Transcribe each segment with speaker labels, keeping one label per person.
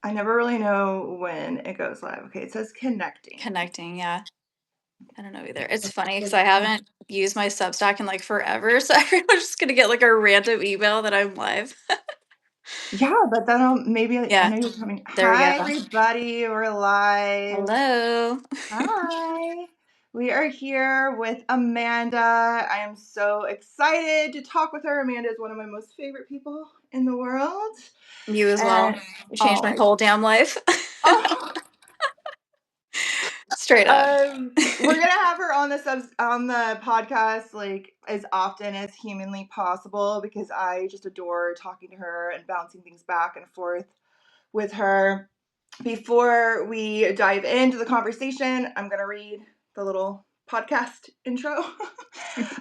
Speaker 1: I never really know when it goes live. Okay, it says connecting.
Speaker 2: Connecting, yeah. I don't know either. It's funny because I haven't used my Substack in like forever, so everyone's just gonna get like a random email that I'm live.
Speaker 1: Yeah, but then maybe I
Speaker 2: Yeah,
Speaker 1: know you're coming.
Speaker 2: there we
Speaker 1: Hi,
Speaker 2: go.
Speaker 1: everybody. We're live.
Speaker 2: Hello.
Speaker 1: Hi. We are here with Amanda. I am so excited to talk with her. Amanda is one of my most favorite people in the world.
Speaker 2: You as well.
Speaker 1: And
Speaker 2: You changed my
Speaker 1: oh,
Speaker 2: whole damn life.
Speaker 1: oh.
Speaker 2: Straight up.
Speaker 1: We're gonna have her on the podcast like as often as humanly possible because I just adore talking to her and bouncing things back and forth with her. Before we dive into the conversation, I'm gonna read the little podcast intro.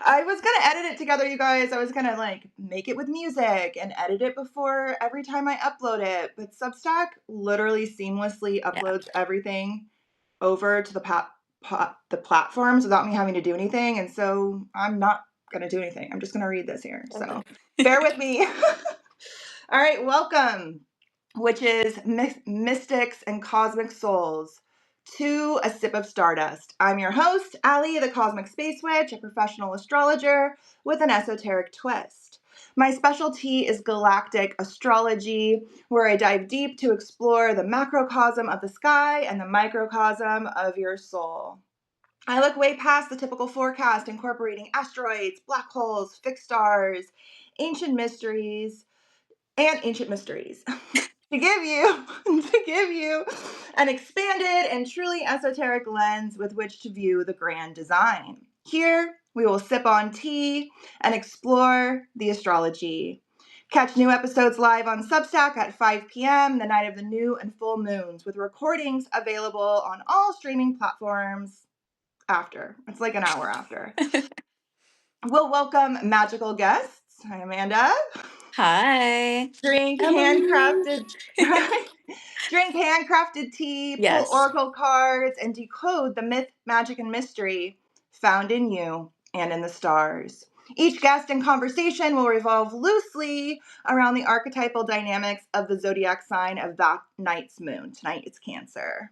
Speaker 1: I was gonna edit it together, you guys. I was gonna like make it with music and edit it before every time I upload it, but Substack literally seamlessly
Speaker 2: Yeah.
Speaker 1: uploads everything over to the platforms without me having to do anything, and so I'm not gonna do anything. I'm just gonna read this here. So bear with me. All right, welcome, witches, mystics, and cosmic souls, to A Sip of Stardust. I'm your host, Allie, the Cosmic Space Witch, a professional astrologer with an esoteric twist. My specialty is galactic astrology, where I dive deep to explore the macrocosm of the sky and the microcosm of your soul. I look way past the typical forecast, incorporating asteroids, black holes, fixed stars, ancient mysteries, to give you an expanded and truly esoteric lens with which to view the grand design. Here, we will sip on tea and explore the astrology. Catch new episodes live on Substack at 5 p.m. the night of the new and full moons, with recordings available on all streaming platforms after. It's like an hour after. We'll welcome magical guests. Hi, Amanda.
Speaker 2: Hi.
Speaker 1: Drink
Speaker 2: Hello.
Speaker 1: handcrafted drink handcrafted tea, pull
Speaker 2: Yes.
Speaker 1: oracle cards, and decode the myth, magic, and mystery found in you and in the stars. Each guest and conversation will revolve loosely around the archetypal dynamics of the zodiac sign of that night's moon. Tonight it's Cancer.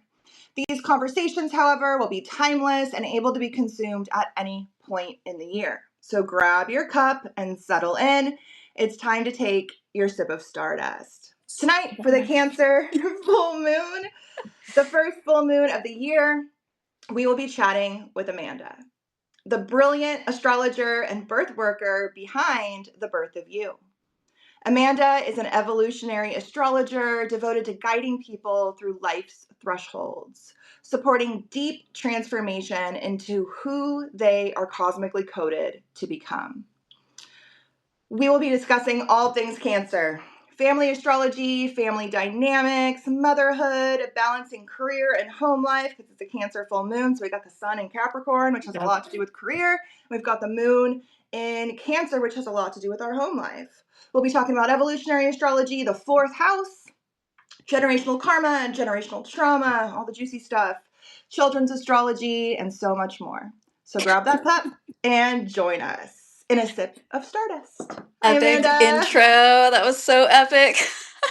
Speaker 1: These conversations, however, will be timeless and able to be consumed at any point in the year. So grab your cup and settle in. It's time to take your sip of stardust. Tonight, for the Cancer full moon, the first full moon of the year, we will be chatting with Amanda, the brilliant astrologer and birth worker behind the birth of you. Amanda is an evolutionary astrologer devoted to guiding people through life's thresholds, supporting deep transformation into who they are cosmically coded to become. We will be discussing all things Cancer: family astrology, family dynamics, motherhood, balancing career and home life, because it's a Cancer full moon. So we got the sun in Capricorn, which has a lot to do with career. We've got the moon in Cancer, which has a lot to do with our home life. We'll be talking about evolutionary astrology, the fourth house, generational karma and generational trauma, all the juicy stuff, children's astrology, and so much more. So grab that cup and join us in a sip of stardust. Hi,
Speaker 2: Epic
Speaker 1: Amanda.
Speaker 2: intro. That was so epic.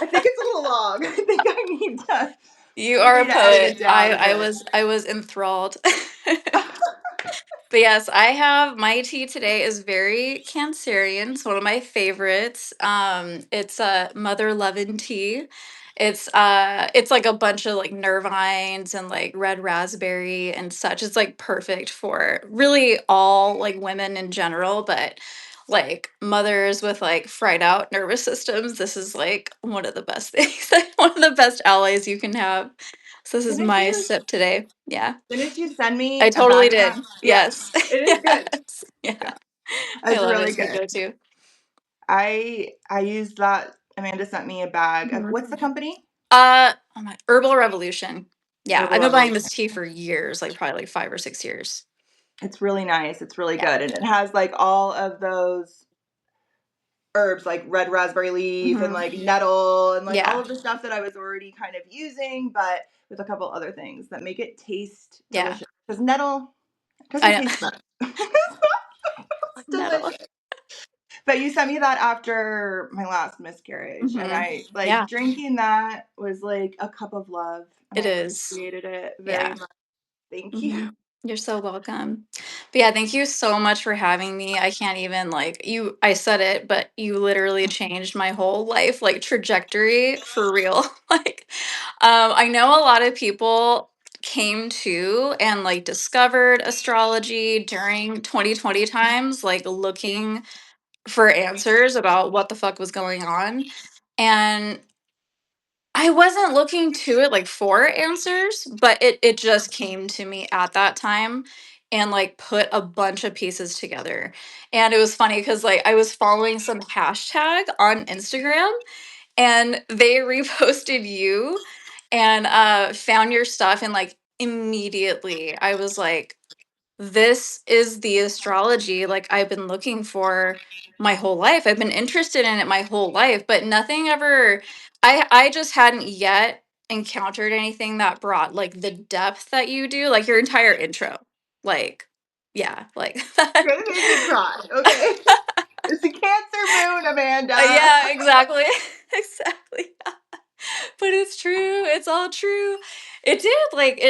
Speaker 1: I think it's a little long. I think
Speaker 2: You
Speaker 1: we
Speaker 2: are a
Speaker 1: need to edit
Speaker 2: poet.
Speaker 1: it down a bit.
Speaker 2: I was enthralled. But yes, I have my tea today is very Cancerian. It's one of my favorites. It's a mother lovin' tea. It's like a bunch of like nervines and like red raspberry and such. It's like perfect for really all like women in general, but like mothers with like fried out nervous systems. This is like one of the best things, one of the best allies you can have. So this is
Speaker 1: Didn't
Speaker 2: my
Speaker 1: you
Speaker 2: sip today. Yeah.
Speaker 1: didn't you send
Speaker 2: I
Speaker 1: me a
Speaker 2: totally
Speaker 1: bag of
Speaker 2: did.
Speaker 1: that? Yeah.
Speaker 2: Yes.
Speaker 1: It is good.
Speaker 2: Yes. Yeah.
Speaker 1: Yeah.
Speaker 2: I
Speaker 1: It's
Speaker 2: love it.
Speaker 1: really
Speaker 2: It's my
Speaker 1: good.
Speaker 2: go-to.
Speaker 1: I used that. Amanda sent me a bag of,
Speaker 2: Mhm.
Speaker 1: what's the company?
Speaker 2: Oh my Herbal Revolution. Yeah,
Speaker 1: Herbal
Speaker 2: I've been buying
Speaker 1: Revolution.
Speaker 2: this tea for years, like probably like 5 or 6 years.
Speaker 1: It's really nice. It's really
Speaker 2: Yeah.
Speaker 1: good. And it has like all of those herbs like red raspberry leaf and
Speaker 2: Hmm.
Speaker 1: like nettle and like all
Speaker 2: Yeah.
Speaker 1: of the stuff that I was already kind of using, but with a couple other things that make it taste
Speaker 2: Yeah.
Speaker 1: delicious. Because nettle
Speaker 2: I
Speaker 1: doesn't
Speaker 2: know.
Speaker 1: taste bad.
Speaker 2: Like
Speaker 1: It's
Speaker 2: nettle.
Speaker 1: delicious. But you sent me that after my last miscarriage, and
Speaker 2: Mhm.
Speaker 1: I like
Speaker 2: Yeah,
Speaker 1: drinking that was like a cup of love, and
Speaker 2: it
Speaker 1: I
Speaker 2: is.
Speaker 1: appreciated it very
Speaker 2: Yeah.
Speaker 1: much. Thank you.
Speaker 2: Mhm. You're so welcome. But yeah, thank you so much for having me. I can't even I said it, but you literally changed my whole life like trajectory for real. I know a lot of people came to and like discovered astrology during 2020 times, like looking for answers about what the fuck was going on. And I wasn't looking to it like for answers, but it just came to me at that time and like put a bunch of pieces together. And it was funny because like I was following some hashtag on Instagram and they reposted you and found your stuff and like immediately I was like, this is the astrology like I've been looking for my whole life. I've been interested in it my whole life, but nothing ever I just hadn't yet encountered anything that brought like the depth that you do, like your entire intro. Like yeah, like that.
Speaker 1: You're gonna make me cry, okay? It's a Cancer moon, Amanda.
Speaker 2: Yeah, exactly. Exactly. But it's true. It's all true. It did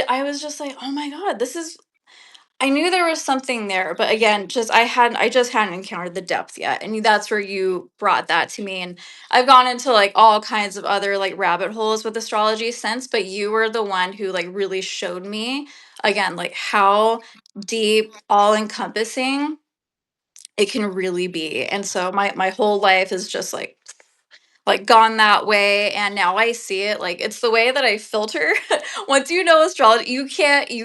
Speaker 2: I was just like, "Oh my god, this is I knew there was something there, but again, I just hadn't encountered the depth yet. And that's where you brought that to me. And I've gone into like all kinds of other like rabbit holes with astrology since, but you were the one who like really showed me again like how deep, all encompassing it can really be. And so my whole life is just like gone that way and now I see it like it's the way that I filter. Once you know astrology, you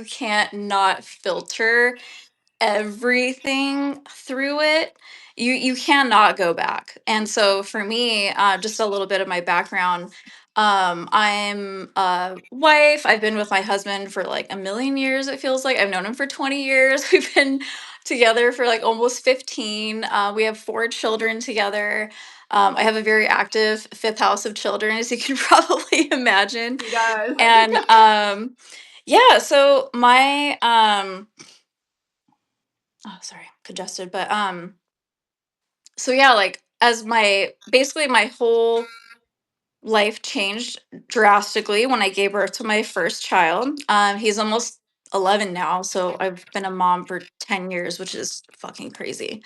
Speaker 2: can't not filter everything through it. You cannot go back. And so for me, just a little bit of my background. I'm a wife. I've been with my husband for like a million years. It feels like I've known him for 20 years. We've been together for like almost 15. We have 4 children together. I have a very active fifth house of children, as you can probably imagine.
Speaker 1: He does.
Speaker 2: And yeah, so my oh sorry, congested, but so yeah, like as my basically my whole life changed drastically when I gave birth to my first child. He's almost 11 now, so I've been a mom for 10 years, which is fucking crazy.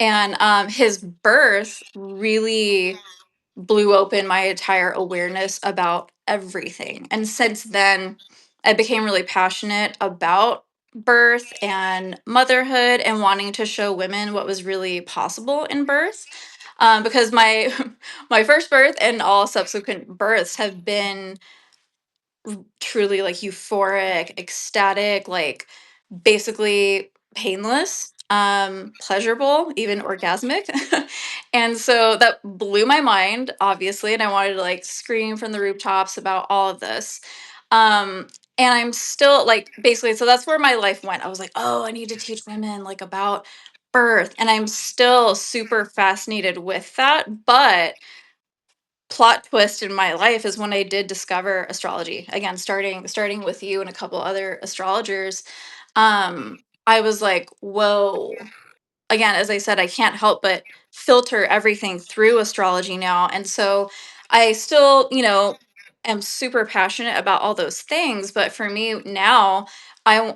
Speaker 2: And his birth really blew open my entire awareness about everything. And since then, I became really passionate about birth and motherhood and wanting to show women what was really possible in birth. Because my my first birth and all subsequent births have been truly like euphoric, ecstatic, like basically painless, pleasurable, even orgasmic. And so that blew my mind, obviously, and I wanted to like scream from the rooftops about all of this. Um, and I'm still like basically, so that's where my life went. I was like, oh, I need to teach women like about birth, and I'm still super fascinated with that, but plot twist in my life is when I did discover astrology. Again, starting with you and a couple other astrologers, I was like, whoa. Again, as I said, I can't help but filter everything through astrology now. And so I still, am super passionate about all those things. But for me now,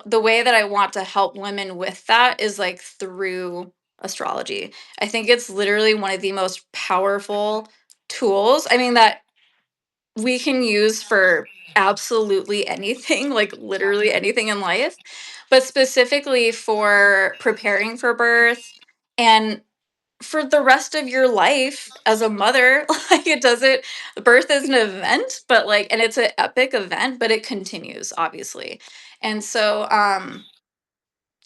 Speaker 2: the way that I want to help women with that is like through astrology. I think it's literally one of the most powerful tools. I mean, that we can use for absolutely anything, like literally anything in life, but specifically for preparing for birth and for the rest of your life as a mother. Like it doesn't, birth is an event, but like, and it's an epic event, but it continues, obviously. And so,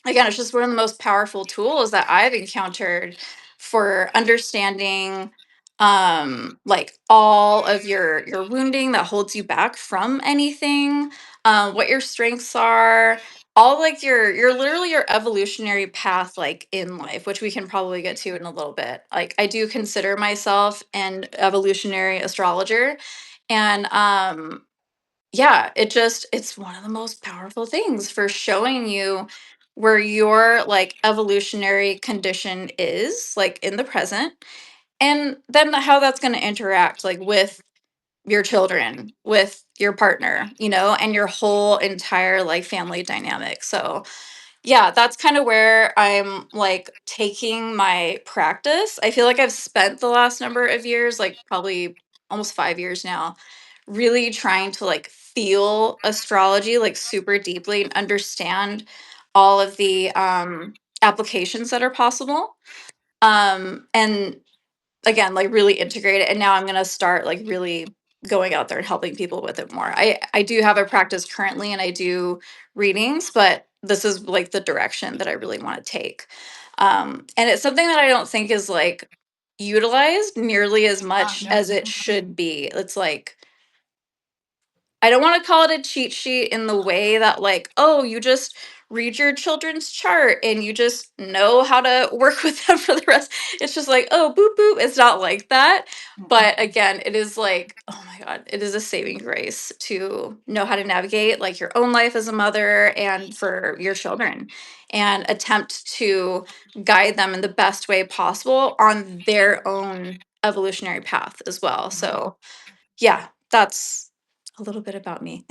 Speaker 2: again, it's just one of the most powerful tools that I've encountered for understanding like all of your wounding that holds you back from anything, what your strengths are, all like your literally your evolutionary path like in life, which we can probably get to in a little bit. Like I do consider myself an evolutionary astrologer, and yeah, it's one of the most powerful things for showing you where your like evolutionary condition is like in the present, and then how that's going to interact like with your children, with your partner, and your whole entire like family dynamic. So yeah, that's kind of where I'm like taking my practice. I feel like I've spent the last number of years, like probably almost 5 years now, really trying to like feel astrology like super deeply and understand all of the applications that are possible. And again, like really integrate it. And now I'm gonna start like really going out there and helping people with it more. I do have a practice currently and I do readings, but this is like the direction that I really want to take. And it's something that I don't think is like utilized nearly as much
Speaker 1: No.
Speaker 2: as it should be. It's like I don't want to call it a cheat sheet in the way that, like, oh, you just read your children's chart and you just know how to work with them for the rest. It's just like, oh, boop, boop. It's not like that. But again, it is like, oh my God, it is a saving grace to know how to navigate like your own life as a mother and for your children and attempt to guide them in the best way possible on their own evolutionary path as well. So, yeah, that's a little bit about me.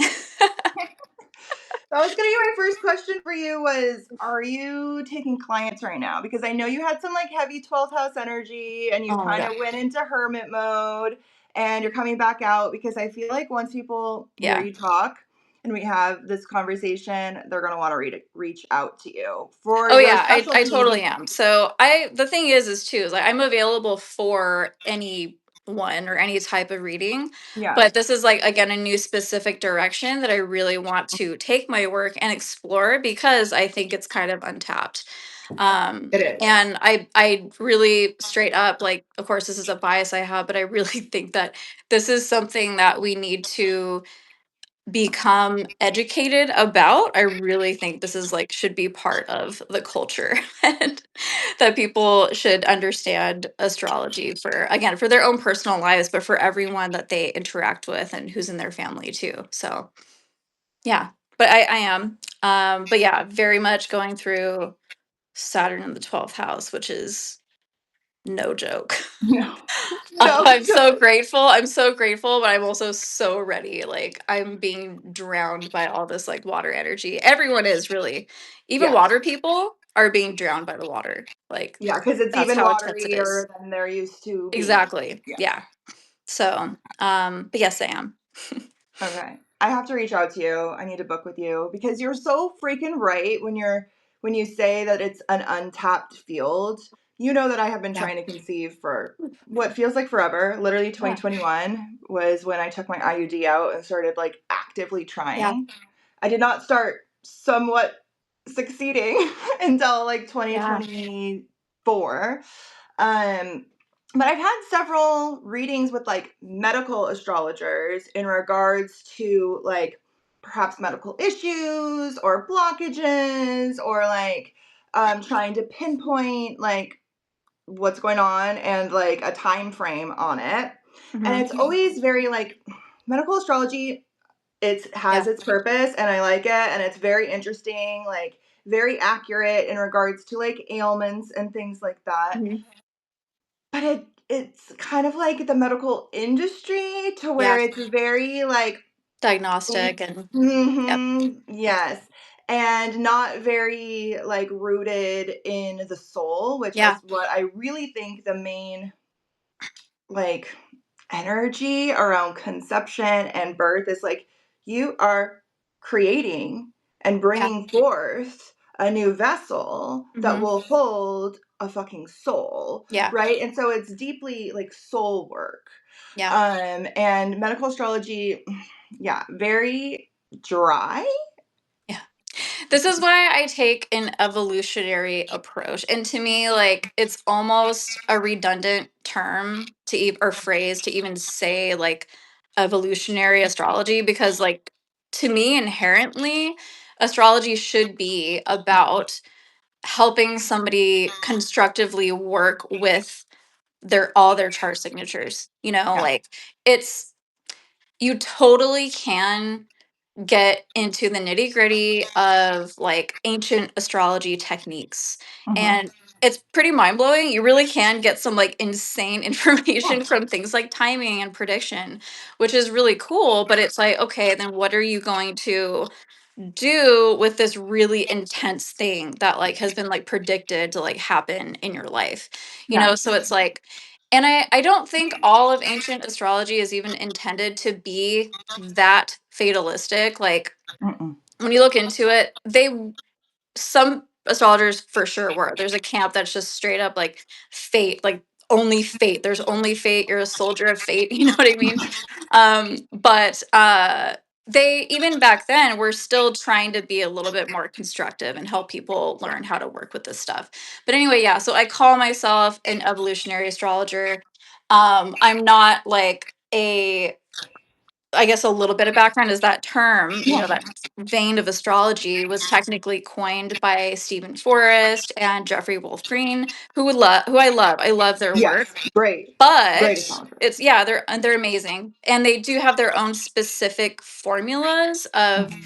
Speaker 1: That was gonna be my first question for you was, are you taking clients right now? Because I know you had some like heavy 12th house energy and you
Speaker 2: Oh my
Speaker 1: kind
Speaker 2: god.
Speaker 1: of went into hermit mode and you're coming back out because I feel like once people hear
Speaker 2: Yeah.
Speaker 1: you talk and we have this conversation, they're gonna want to reach out to you for
Speaker 2: Oh
Speaker 1: your
Speaker 2: yeah, I
Speaker 1: specialty.
Speaker 2: totally am. So the thing is too is like I'm available for any one or any type of reading,
Speaker 1: Yeah,
Speaker 2: but this is like again a new specific direction that I really want to take my work and explore because I think it's kind of untapped.
Speaker 1: it is.
Speaker 2: And I really straight up like of course this is a bias I have, but I really think that this is something that we need to become educated about. I really think this is like should be part of the culture and that people should understand astrology for again for their own personal lives, but for everyone that they interact with and who's in their family too. So yeah, but I am. But yeah, very much going through Saturn in the 12th house, which is no joke.
Speaker 1: No, no
Speaker 2: I'm so
Speaker 1: joke.
Speaker 2: grateful. I'm so grateful, but I'm also so ready. Like I'm being drowned by all this like water energy. Everyone is really. Even
Speaker 1: Yes.
Speaker 2: water people are being drowned by the water. Like
Speaker 1: Yeah, because it's
Speaker 2: that's
Speaker 1: even
Speaker 2: how intense it
Speaker 1: waterier
Speaker 2: is.
Speaker 1: than they're used to being.
Speaker 2: Exactly.
Speaker 1: Yeah.
Speaker 2: Yeah. So, but yes, I am.
Speaker 1: Okay. I have to reach out to you. I need to book with you because you're so freaking right when you say that it's an untapped field. You know that I have been
Speaker 2: Yeah.
Speaker 1: trying to conceive for what feels like forever. Literally
Speaker 2: Yeah.
Speaker 1: 2021 was when I took my IUD out and started like actively
Speaker 2: Yeah.
Speaker 1: trying. I did not start somewhat succeeding until like
Speaker 2: Yeah.
Speaker 1: 2024. Um, but I've had several readings with like medical astrologers in regards to like perhaps medical issues or blockages or like trying to pinpoint like what's going on and like a time frame on it. And
Speaker 2: Hmm.
Speaker 1: it's always very like medical astrology, it has
Speaker 2: Yeah.
Speaker 1: its purpose and I like it and it's very interesting, like very accurate in regards to like ailments and things like that.
Speaker 2: Hmm.
Speaker 1: But it's kind of like the medical industry to where
Speaker 2: Yeah.
Speaker 1: it's very like
Speaker 2: Diagnostic and yep.
Speaker 1: yes, and not very like rooted in the soul, which
Speaker 2: Yeah.
Speaker 1: is what I really think the main like energy around conception and birth is like you are creating and
Speaker 2: Yeah.
Speaker 1: bringing forth a new vessel that
Speaker 2: Hmm.
Speaker 1: will hold a fucking soul,
Speaker 2: Yeah.
Speaker 1: right? And so it's deeply like soul work.
Speaker 2: Yeah.
Speaker 1: And medical astrology, yeah, very dry.
Speaker 2: Yeah. This is why I take an evolutionary approach. And to me, like, it's almost a redundant term to or phrase to even say like evolutionary astrology because, like, to me, inherently, astrology should be about helping somebody constructively work with their all their chart signatures.
Speaker 1: Yeah,
Speaker 2: Like it's you totally can get into the nitty-gritty of like ancient astrology techniques.
Speaker 1: Mhm.
Speaker 2: And it's pretty mind-blowing. You really can get some like insane
Speaker 1: Yeah.
Speaker 2: information from things like timing and prediction, which is really cool. But it's like, okay, then what are you going to do with this really intense thing that like has been like predicted to like happen in your life,
Speaker 1: Yeah.
Speaker 2: so it's like, and I don't think all of ancient astrology is even intended to be that fatalistic. Like
Speaker 1: Mm-mm.
Speaker 2: when you look into it, some astrologers for sure were. There's a camp that's just straight up like fate, like only fate. There's only fate. You're a soldier of fate. You know what I mean? But they, even back then, were still trying to be a little bit more constructive and help people learn how to work with this stuff. But anyway, yeah. So I call myself an evolutionary astrologer. I'm not like a, I guess a little bit of background is that term,
Speaker 1: Yeah.
Speaker 2: that vein of astrology was technically coined by Stephen Forrest and Jeffrey Wolf Green, who I love. I love their work.
Speaker 1: Yes. Great. Great
Speaker 2: But
Speaker 1: astrologer.
Speaker 2: it's, yeah, they're amazing. And they do have their own specific formulas of,
Speaker 1: Mhm.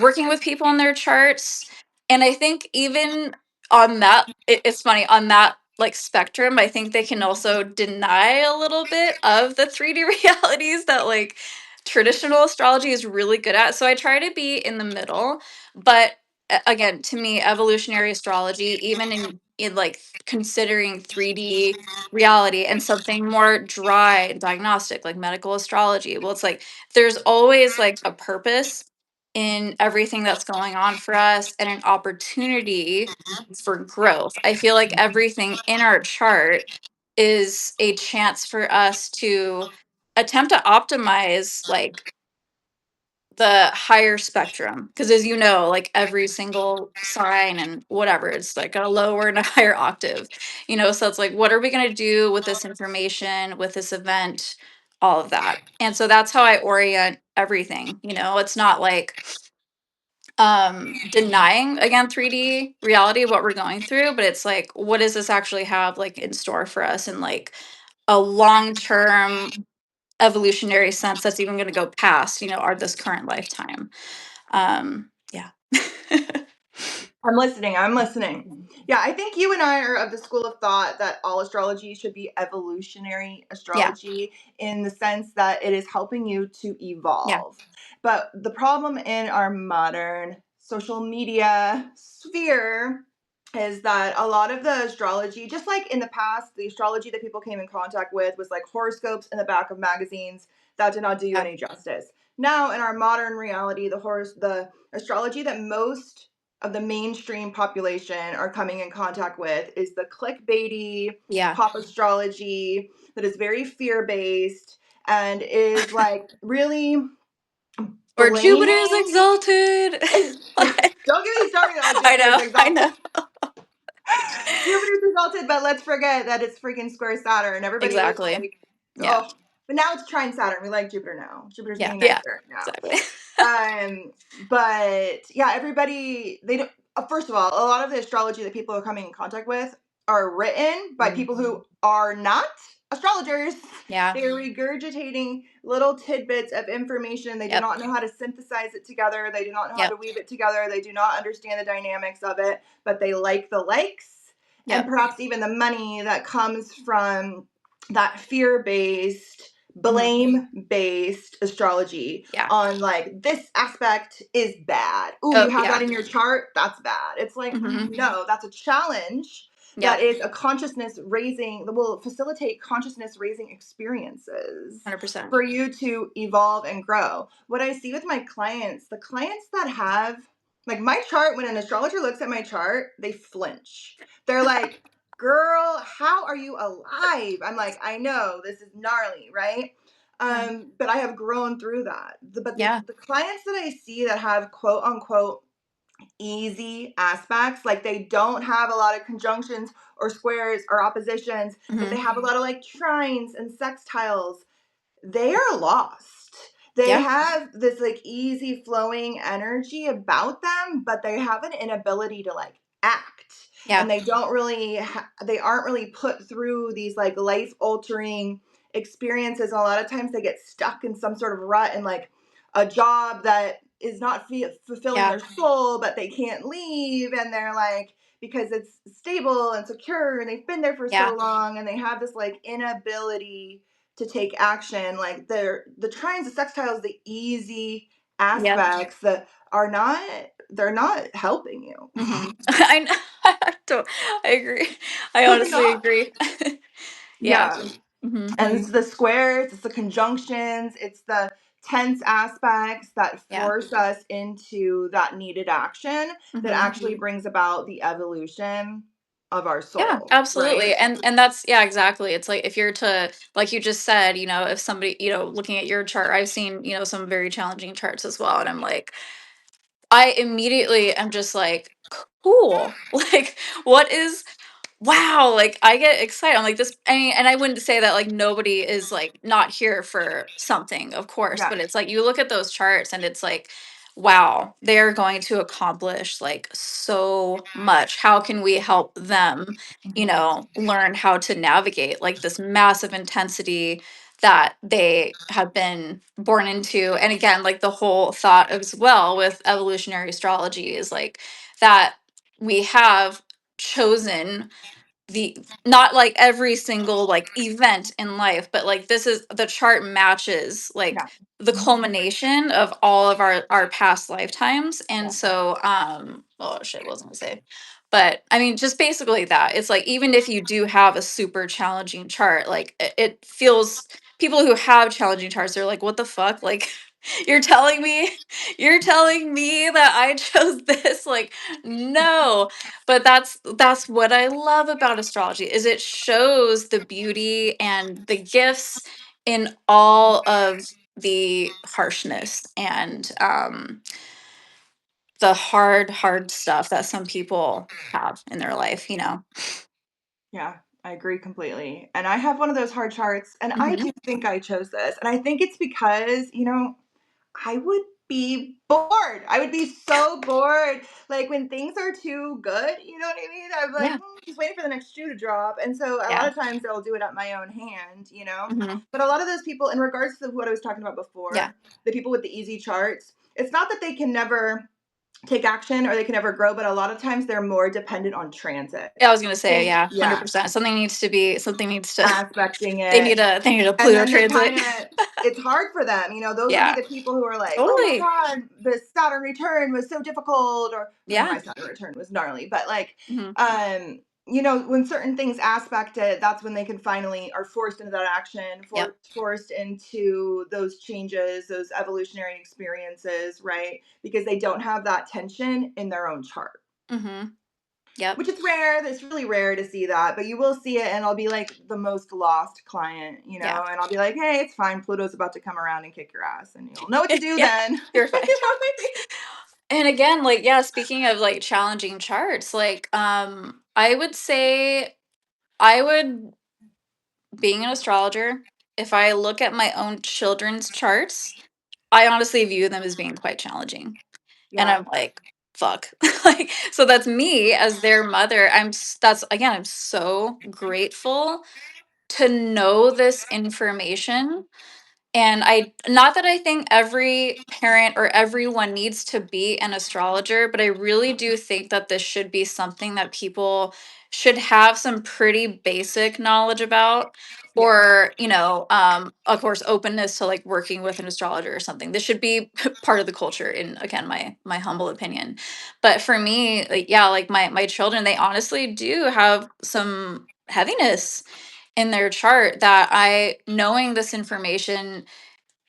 Speaker 2: working with people on their charts. And I think even on that, it's funny, on that like spectrum, I think they can also deny a little bit of the 3D realities that like traditional astrology is really good at. So I try to be in the middle. But again, to me, evolutionary astrology, even in like considering 3D reality and something more dry and diagnostic like medical astrology, well, it's like there's always like a purpose in everything that's going on for us and an opportunity for growth. I feel like everything in our chart is a chance for us to attempt to optimize like the higher spectrum, because as you know, like every single sign and whatever, it's like a lower and a higher octave, so it's like, what are we going to do with this information, with this event, all of that. And so that's how I orient everything. It's not like denying, again, 3D reality, what we're going through, but it's like, what does this actually have like in store for us in like a long term evolutionary sense that's even going to go past our this current lifetime. Yeah.
Speaker 1: I'm listening. I'm listening.
Speaker 2: Mhm.
Speaker 1: Yeah, I think you and I are of the school of thought that all astrology should be evolutionary
Speaker 2: Yeah.
Speaker 1: astrology in the sense that it is helping you to
Speaker 2: Yeah.
Speaker 1: evolve. But the problem in our modern social media sphere is that a lot of the astrology, just like in the past, the astrology that people came in contact with was like horoscopes in the back of magazines that did not do you
Speaker 2: Yeah.
Speaker 1: any justice. Now, in our modern reality, the astrology that most of the mainstream population are coming in contact with is the clickbaity
Speaker 2: Yeah.
Speaker 1: pop astrology that is very fear based and is like really
Speaker 2: Or Jupiter's
Speaker 1: blaming.
Speaker 2: exalted. Like,
Speaker 1: Don't get me started on
Speaker 2: I
Speaker 1: Jupiter's
Speaker 2: know. I
Speaker 1: exalted.
Speaker 2: know.
Speaker 1: Jupiter's exalted, but let's forget that it's freaking square Saturn. Everybody was
Speaker 2: Exactly.
Speaker 1: like,
Speaker 2: Yeah.
Speaker 1: oh, but now it's trine Saturn. We like Jupiter now. Jupiter's
Speaker 2: Yeah.
Speaker 1: being
Speaker 2: Yeah.
Speaker 1: nicer now.
Speaker 2: Exactly.
Speaker 1: But yeah, everybody they don't. First of all, a lot of the astrology that people are coming in contact with are written by
Speaker 2: Mm.
Speaker 1: people who are not astrologers.
Speaker 2: Yeah.
Speaker 1: They're regurgitating little tidbits of information. They do
Speaker 2: Yep.
Speaker 1: not know how to synthesize it together. They do not know how to
Speaker 2: Yep.
Speaker 1: weave it together. They do not understand the dynamics of it, but they like the likes and
Speaker 2: Yep.
Speaker 1: perhaps even the money that comes from that fear based,
Speaker 2: Hmm.
Speaker 1: blame based astrology
Speaker 2: Yeah.
Speaker 1: on like this aspect is bad. Ooh, you
Speaker 2: Oh,
Speaker 1: have that
Speaker 2: yeah.
Speaker 1: in your chart? That's bad. It's like,
Speaker 2: Hmm.
Speaker 1: no, that's a challenge that
Speaker 2: Yep.
Speaker 1: is a consciousness raising, that will facilitate consciousness raising experiences
Speaker 2: 100%.
Speaker 1: for you to evolve and grow. What I see with my clients, the clients that have, like my chart, when an astrologer looks at my chart, they flinch. They're like, girl, how are you alive? I'm like, I know, this is gnarly, right?
Speaker 2: Yeah.
Speaker 1: But I have grown through that.
Speaker 2: Yeah.
Speaker 1: The clients that I see that have quote unquote easy aspects, like they don't have a lot of conjunctions or squares or oppositions, but they
Speaker 2: Hmm.
Speaker 1: have a lot of like trines and sextiles, they are lost. They
Speaker 2: Yeah.
Speaker 1: have this like easy flowing energy about them, but they have an inability to like act.
Speaker 2: Yeah.
Speaker 1: And they don't really, they aren't really put through these like life altering experiences. And a lot of times they get stuck in some sort of rut and like, a job that is not fulfilling
Speaker 2: Yeah.
Speaker 1: their soul, but they can't leave, and they're like, because it's stable and secure and they've been there for
Speaker 2: Yeah.
Speaker 1: so long, and they have this like inability to take action. Like the trines, the sextiles, the easy
Speaker 2: Yep.
Speaker 1: aspects that are not, they're not helping you.
Speaker 2: I know. I agree. I
Speaker 1: They're
Speaker 2: honestly
Speaker 1: not.
Speaker 2: agree. Yeah.
Speaker 1: Yeah.
Speaker 2: Hmm.
Speaker 1: And it's the squares, it's the conjunctions, it's the tense aspects that
Speaker 2: Yeah.
Speaker 1: force us into that needed action that
Speaker 2: Hmm.
Speaker 1: actually brings about the evolution of our
Speaker 2: Yeah,
Speaker 1: soul,
Speaker 2: absolutely.
Speaker 1: right?
Speaker 2: And that's, yeah, exactly. It's like if you're to, like you just said, if somebody, looking at your chart, I've seen, some very challenging charts as well. And I'm like, I immediately am just like, cool. Like, what is wow, like I get excited. I'm like this, and I wouldn't say that like nobody is like not here for something, of course,
Speaker 1: Yeah.
Speaker 2: but it's like you look at those charts and it's like, wow, they're going to accomplish like so much. How can we help them,
Speaker 1: Mhm.
Speaker 2: learn how to navigate like this massive intensity that they have been born into? And again, like the whole thought as well with evolutionary astrology is like that we have chosen the not like every single like event in life, but like this is the chart matches like
Speaker 1: Yeah.
Speaker 2: the culmination of all of our past lifetimes. And
Speaker 1: Yeah.
Speaker 2: so oh shit, what was I gonna say, but I mean just basically that it's like even if you do have a super challenging chart, like it feels, people who have challenging charts, they're like, what the fuck, like you're telling me, you're telling me that I chose this, like no. But that's what I love about astrology is it shows the beauty and the gifts in all of the harshness and the hard stuff that some people have in their life.
Speaker 1: Yeah, I agree completely. And I have one of those hard charts, and I
Speaker 2: Hmm.
Speaker 1: do think I chose this. And I think it's because, I would be bored. I would be so bored. Like when things are too good, you know what I mean? I'm like,
Speaker 2: Yeah.
Speaker 1: just waiting for the next shoe to drop. And so a lot
Speaker 2: Yeah.
Speaker 1: of times I'll do it at my own hand.
Speaker 2: Hmm.
Speaker 1: But a lot of those people, in regards to what I was talking about
Speaker 2: Yeah.
Speaker 1: before, the people with the easy charts, it's not that they can never take action or they can never grow, but a lot of times they're more dependent on transit.
Speaker 2: I was gonna say,
Speaker 1: Think,
Speaker 2: yeah,
Speaker 1: yeah,
Speaker 2: 100%. Something needs to
Speaker 1: aspecting
Speaker 2: they
Speaker 1: it.
Speaker 2: need a
Speaker 1: And
Speaker 2: Pluto
Speaker 1: then they
Speaker 2: transit.
Speaker 1: kind of, it's hard for them. Those would be
Speaker 2: Yeah,
Speaker 1: the people who are like, oh my
Speaker 2: totally.
Speaker 1: God, the Saturn return was so difficult. Or, I mean,
Speaker 2: Yeah.
Speaker 1: my Saturn return was gnarly, but like,
Speaker 2: Hmm.
Speaker 1: when certain things aspect it, that's when they can finally are forced into that action,
Speaker 2: Yep.
Speaker 1: forced into those changes, those evolutionary experiences, right? Because they don't have that tension in their own chart,
Speaker 2: Hmm. Yep.
Speaker 1: which is rare. It's really rare to see that, but you will see it, and I'll be like the most lost client,
Speaker 2: Yeah.
Speaker 1: and I'll be like, hey, it's fine. Pluto's about to come around and kick your ass, and you'll know what to do
Speaker 2: Yeah.
Speaker 1: then. You
Speaker 2: You're fine.
Speaker 1: know what I mean?
Speaker 2: And again, like, yeah, speaking of like challenging charts, like, I would say I would, being an astrologer, if I look at my own children's charts, I honestly view them as being quite challenging. And
Speaker 1: Yeah,
Speaker 2: I'm like, fuck. Like, so that's me as their mother. That's again, I'm so grateful to know this information. And I, not that I think every parent or everyone needs to be an astrologer, but I really do think that this should be something that people should have some pretty basic knowledge about,
Speaker 1: yeah,
Speaker 2: or, of course, openness to like working with an astrologer or something. This should be part of the culture, in again, my humble opinion. But for me, like, yeah, like my children, they honestly do have some heaviness in their chart that I, knowing this information,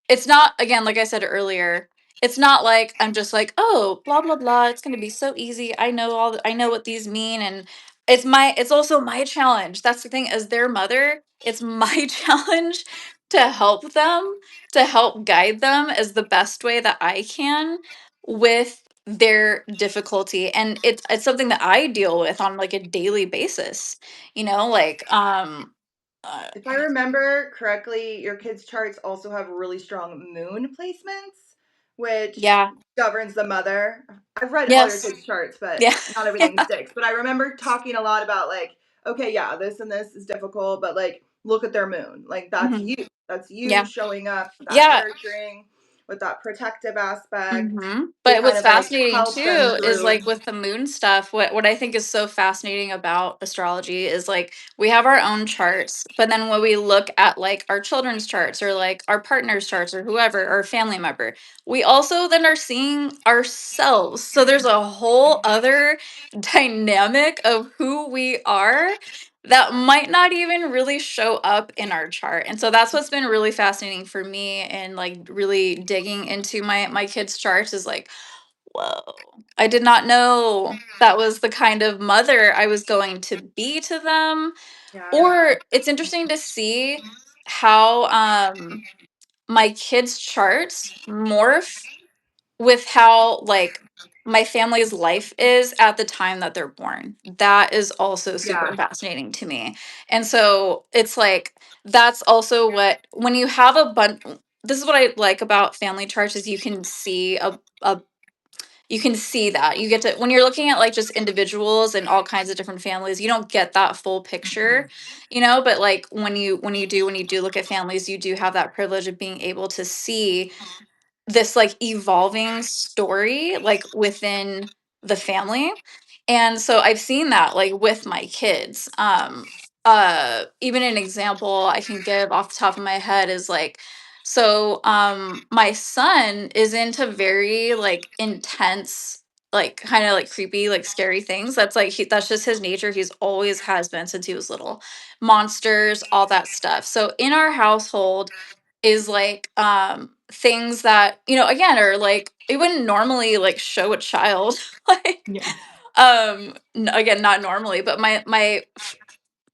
Speaker 2: it's not, again, like I said earlier, it's not like I'm just like, oh, blah blah blah, it's going to be so easy. I know what these mean, and it's also my challenge. That's the thing, as their mother, it's my challenge to help them, to help guide them as the best way that I can with their difficulty. And it's something that I deal with on like a daily basis, like uh,
Speaker 1: if I remember correctly, your kids' charts also have really strong moon placements, which
Speaker 2: yeah.
Speaker 1: governs the mother. I've read all your
Speaker 2: Yes.
Speaker 1: kids' charts, but
Speaker 2: Yeah.
Speaker 1: not everything sticks. But I remember talking a lot about like, okay, yeah, this and this is difficult, but like, look at their moon. Like that's
Speaker 2: Hmm.
Speaker 1: you. That's you
Speaker 2: Yeah.
Speaker 1: showing up, that
Speaker 2: Yeah.
Speaker 1: nurturing. with that protective aspect to
Speaker 2: But
Speaker 1: kind
Speaker 2: what's
Speaker 1: of like
Speaker 2: fascinating
Speaker 1: help them
Speaker 2: too is
Speaker 1: through.
Speaker 2: like with the moon stuff, what I think is so fascinating about astrology is like we have our own charts, but then when we look at like our children's charts or like our partner's charts or whoever, or family member, we also then are seeing ourselves. So there's a whole other dynamic of who we are that might not even really show up in our chart. And so that's what's been really fascinating for me and like really digging into my kids' charts is like, whoa, I did not know that was the kind of mother I was going to be to them.
Speaker 1: Yeah.
Speaker 2: Or it's interesting to see how my kids' charts morph with how like my family's life is at the time that they're born. That is also super
Speaker 1: Yeah.
Speaker 2: fascinating to me. And so it's like that's also what when you have a bunch, this is what I like about family charts is you can see a you can see that. You get to when you're looking at like just individuals and all kinds of different families, you don't get that full picture, but like when you do look at families, you do have that privilege of being able to see this like evolving story like within the family. And so I've seen that like with my kids. Even an example I can give off the top of my head is like my son is into very like intense, like kind of like creepy, like scary things. That's like that's just his nature. He's always has been since he was little. Monsters, all that stuff. So in our household is like things that again are like it wouldn't normally like show a child like
Speaker 1: Yeah.
Speaker 2: again not normally, but my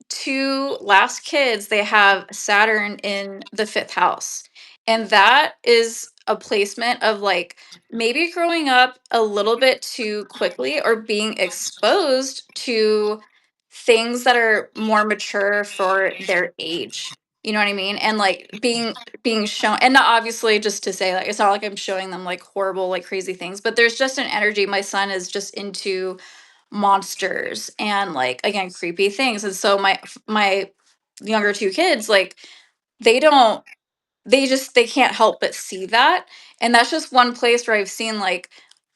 Speaker 2: two last kids, they have Saturn in the fifth house. And that is a placement of like maybe growing up a little bit too quickly or being exposed to things that are more mature for their age. You know what I mean? And like being shown, and not obviously just to say like it's not like I'm showing them like horrible like crazy things, but there's just an energy. My son is just into monsters and like again creepy things, and so my younger two kids like they don't they can't help but see that. And that's just one place where I've seen like,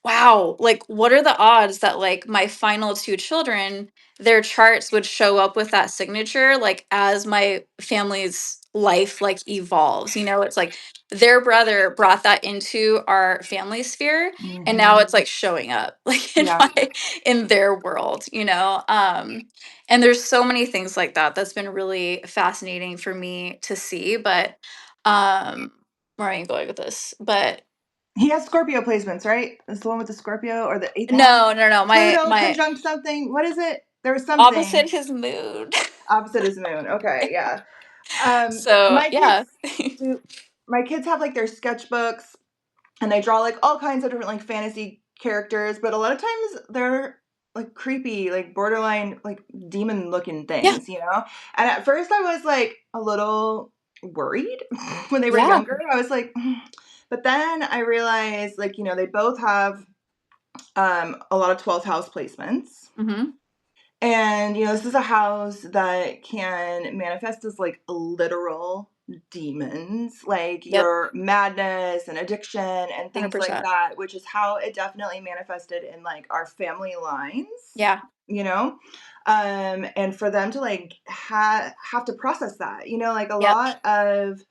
Speaker 2: wow, like what are the odds that like my final two children, their charts would show up with that signature like as my family's life like evolves. It's like their brother brought that into our family sphere, and now
Speaker 1: Hmm.
Speaker 2: it's like showing up like
Speaker 1: Yeah.
Speaker 2: in their world. And there's so many things like that that's been really fascinating for me to see. But um, where am I going with this? But
Speaker 1: He has Scorpio placements, right? It's the one with the Scorpio or the eighth house.
Speaker 2: no, no, no. My
Speaker 1: Pluto
Speaker 2: my
Speaker 1: conjunct something. What is it? There was something.
Speaker 2: opposite his mood.
Speaker 1: Opposite is moon. Okay, yeah.
Speaker 2: So
Speaker 1: My kids
Speaker 2: yeah,
Speaker 1: do. My kids have like their sketchbooks, and they draw like all kinds of different like fantasy characters, but a lot of times they're like creepy, like borderline like demon looking
Speaker 2: yeah,
Speaker 1: things, And at first I was like a little worried when they were
Speaker 2: yeah.
Speaker 1: younger. I was like, but then I realized like, they both have a lot of 12th house placements.
Speaker 2: Mm-hmm.
Speaker 1: And, this is a house that can manifest as like literal demons, like
Speaker 2: Yep.
Speaker 1: your madness and addiction and things like
Speaker 2: 100%.
Speaker 1: that, which is how it definitely manifested in like our family lines,
Speaker 2: Yeah.
Speaker 1: you know? And for them to like have to process that, like a
Speaker 2: Yep.
Speaker 1: lot of,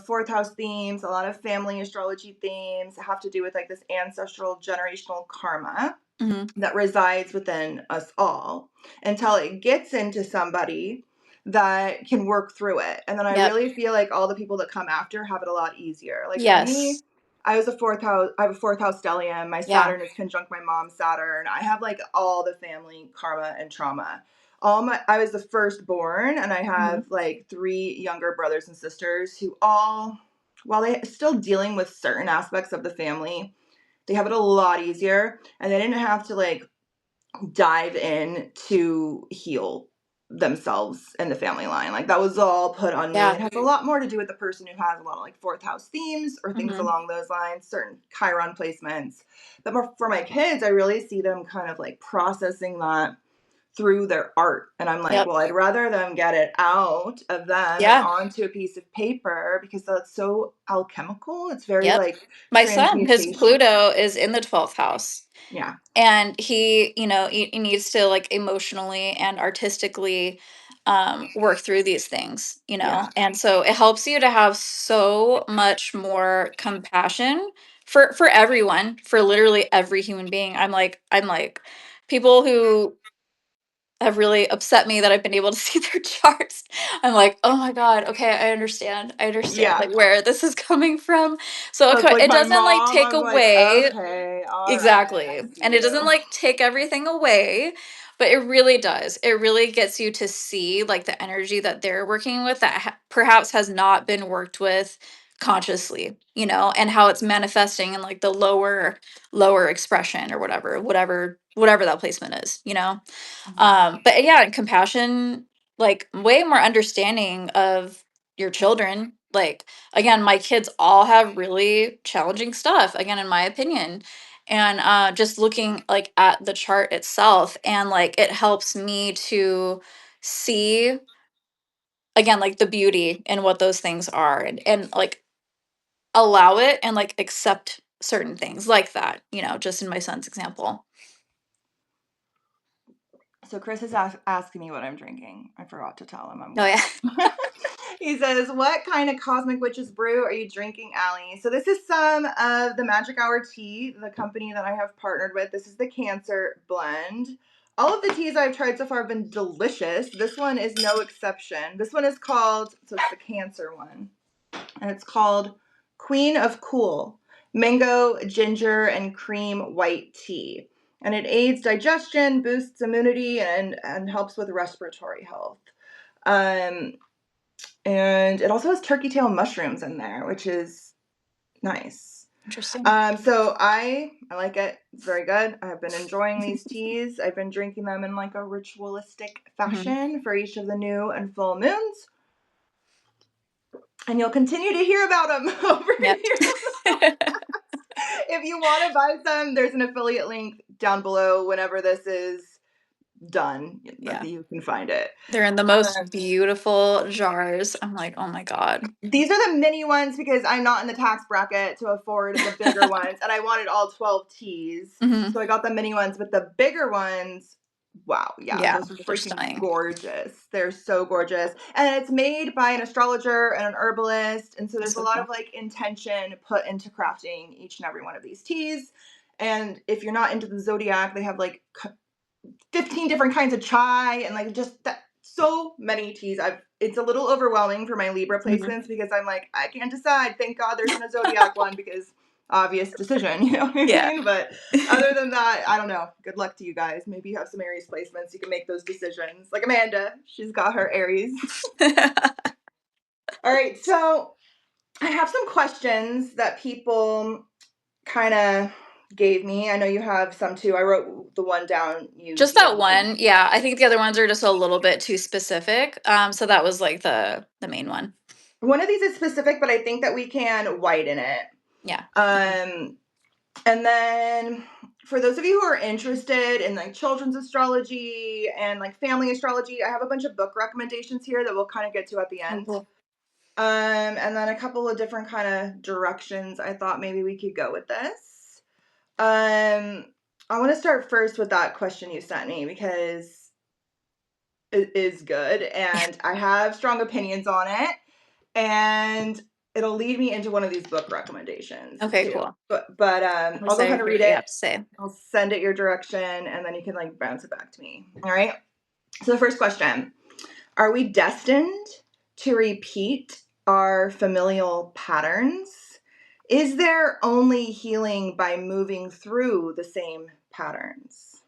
Speaker 1: fourth house themes, a lot of family astrology themes have to do with like this ancestral generational karma
Speaker 2: Mm-hmm.
Speaker 1: that resides within us all until it gets into somebody that can work through it. And then I
Speaker 2: Yep.
Speaker 1: really feel like all the people that come after have it a lot easier. Like for me,
Speaker 2: Yes.
Speaker 1: I was a fourth house, I have a fourth house stellium. My
Speaker 2: Yeah.
Speaker 1: Saturn is conjunct my mom's Saturn. I have like all the family karma and trauma. I was the firstborn, and I
Speaker 2: Mm-hmm.
Speaker 1: have like three younger brothers and sisters who all, while they still dealing with certain aspects of the family, they have it a lot easier, and they didn't have to like dive in to heal themselves in the family line. Like that was all put on me.
Speaker 2: Yeah.
Speaker 1: It has a lot more to do with the person who has a lot of like fourth house themes or things
Speaker 2: Mm-hmm.
Speaker 1: along those lines, certain Chiron placements. But for my kids, I really see them kind of like processing that through their art. And I'm like,
Speaker 2: Yep.
Speaker 1: well, I'd rather them get it out of them and
Speaker 2: Yeah.
Speaker 1: onto a piece of paper because that's so alchemical. It's very
Speaker 2: Yep.
Speaker 1: like
Speaker 2: My son, his
Speaker 1: transmutation.
Speaker 2: Pluto is in the 12th house.
Speaker 1: Yeah.
Speaker 2: And he, he needs to like emotionally and artistically work through these things,
Speaker 1: Yeah.
Speaker 2: and so it helps you to have so much more compassion for everyone, for literally every human being. I'm like people who have really upset me that I've been able to see their charts. I'm like, oh my God, okay, I understand. I understand
Speaker 1: Yeah.
Speaker 2: like where this is coming from. So
Speaker 1: That's like
Speaker 2: it
Speaker 1: my
Speaker 2: doesn't like
Speaker 1: mom.
Speaker 2: take
Speaker 1: I'm like,
Speaker 2: away.
Speaker 1: okay, all right,
Speaker 2: Exactly.
Speaker 1: I
Speaker 2: And
Speaker 1: see
Speaker 2: it doesn't
Speaker 1: you.
Speaker 2: like take everything away, but it really does. It really gets you to see like the energy that they're working with that perhaps has not been worked with consciously, and how it's manifesting in like the lower expression or whatever that placement is. But yeah, compassion, like way more understanding of your children. Like, again, my kids all have really challenging stuff, again, in my opinion. And just looking like at the chart itself, and like it helps me to see again like the beauty in what those things are, and like allow it and like accept certain things like that, just in my son's example.
Speaker 1: So Chris is asking me what I'm drinking. I forgot to tell him I'm
Speaker 2: Oh yeah.
Speaker 1: going. He says, "What kind of cosmic witch's brew are you drinking, Allie?" So this is some of the Magic Hour tea, the company that I have partnered with. This is the Cancer blend. All of the teas I've tried so far have been delicious. This one is no exception. This one is called, so it's the Cancer one, and it's called Queen of Cool Mango, Ginger, and Cream White Tea. And it aids digestion, boosts immunity, and helps with respiratory health. Um, and it also has turkey tail mushrooms in there, which is nice.
Speaker 2: Interesting.
Speaker 1: So I like it. It's very good. I have been enjoying these teas. I've been drinking them in like a ritualistic
Speaker 2: Mhm.
Speaker 1: fashion for each of the new and full moons. And you'll continue to hear about them over
Speaker 2: Yep.
Speaker 1: here. If you want to buy some, there's an affiliate link down below whenever this is done.
Speaker 2: Yeah.
Speaker 1: You can find it.
Speaker 2: They're in the most beautiful jars. I'm like, oh my God.
Speaker 1: These are the mini ones because I'm not in the tax bracket to afford the bigger ones, and I wanted all 12 teas.
Speaker 2: Hmm.
Speaker 1: So I got the mini ones, but the bigger ones, wow, yeah,
Speaker 2: Yeah,
Speaker 1: those are
Speaker 2: they're
Speaker 1: freaking
Speaker 2: stunning.
Speaker 1: gorgeous. They're so gorgeous. And it's made by an astrologer and an herbalist, and so
Speaker 2: That's
Speaker 1: there's a
Speaker 2: so
Speaker 1: lot of
Speaker 2: cool.
Speaker 1: like intention put into crafting each and every one of these teas. And if you're not into the zodiac, they have like 15 different kinds of chai and like just that, so many teas. It's a little overwhelming for my Libra
Speaker 2: Hmm.
Speaker 1: placements because I'm like, I can't decide. Thank God there's a zodiac one because obvious decision, you know what I
Speaker 2: Yeah.
Speaker 1: mean? But other than that, I don't know. Good luck to you guys. Maybe you have some Aries placements. You can make those decisions. Like Amanda, she's got her Aries. All right, so I have some questions that people kind of gave me. I know you have some too. I wrote the one down
Speaker 2: Just
Speaker 1: you
Speaker 2: that
Speaker 1: gave me.
Speaker 2: one. Yeah. I think the other ones are just a little bit too specific. So that was like the main one.
Speaker 1: One of these is specific, but I think that we can widen it.
Speaker 2: Yeah. Okay.
Speaker 1: Um, and then for those of you who are interested in like children's astrology and like family astrology, I have a bunch of book recommendations here that we'll kind of get to at the
Speaker 2: Oh,
Speaker 1: end.
Speaker 2: cool.
Speaker 1: And then a couple of different kind of directions I thought maybe we could go with this. I want to start first with that question you sent me because it is good
Speaker 2: Yeah.
Speaker 1: and I have strong opinions on it. And it'll lead me into one of these book recommendations
Speaker 2: Okay,
Speaker 1: too.
Speaker 2: cool.
Speaker 1: But
Speaker 2: I'm
Speaker 1: I'll go ahead
Speaker 2: excited to
Speaker 1: and
Speaker 2: hear
Speaker 1: read
Speaker 2: what you
Speaker 1: it.
Speaker 2: have to say.
Speaker 1: I'll send it your direction, and then you can like bounce it back to me. All right. So the first question: are we destined to repeat our familial patterns? Is there only healing by moving through the same patterns?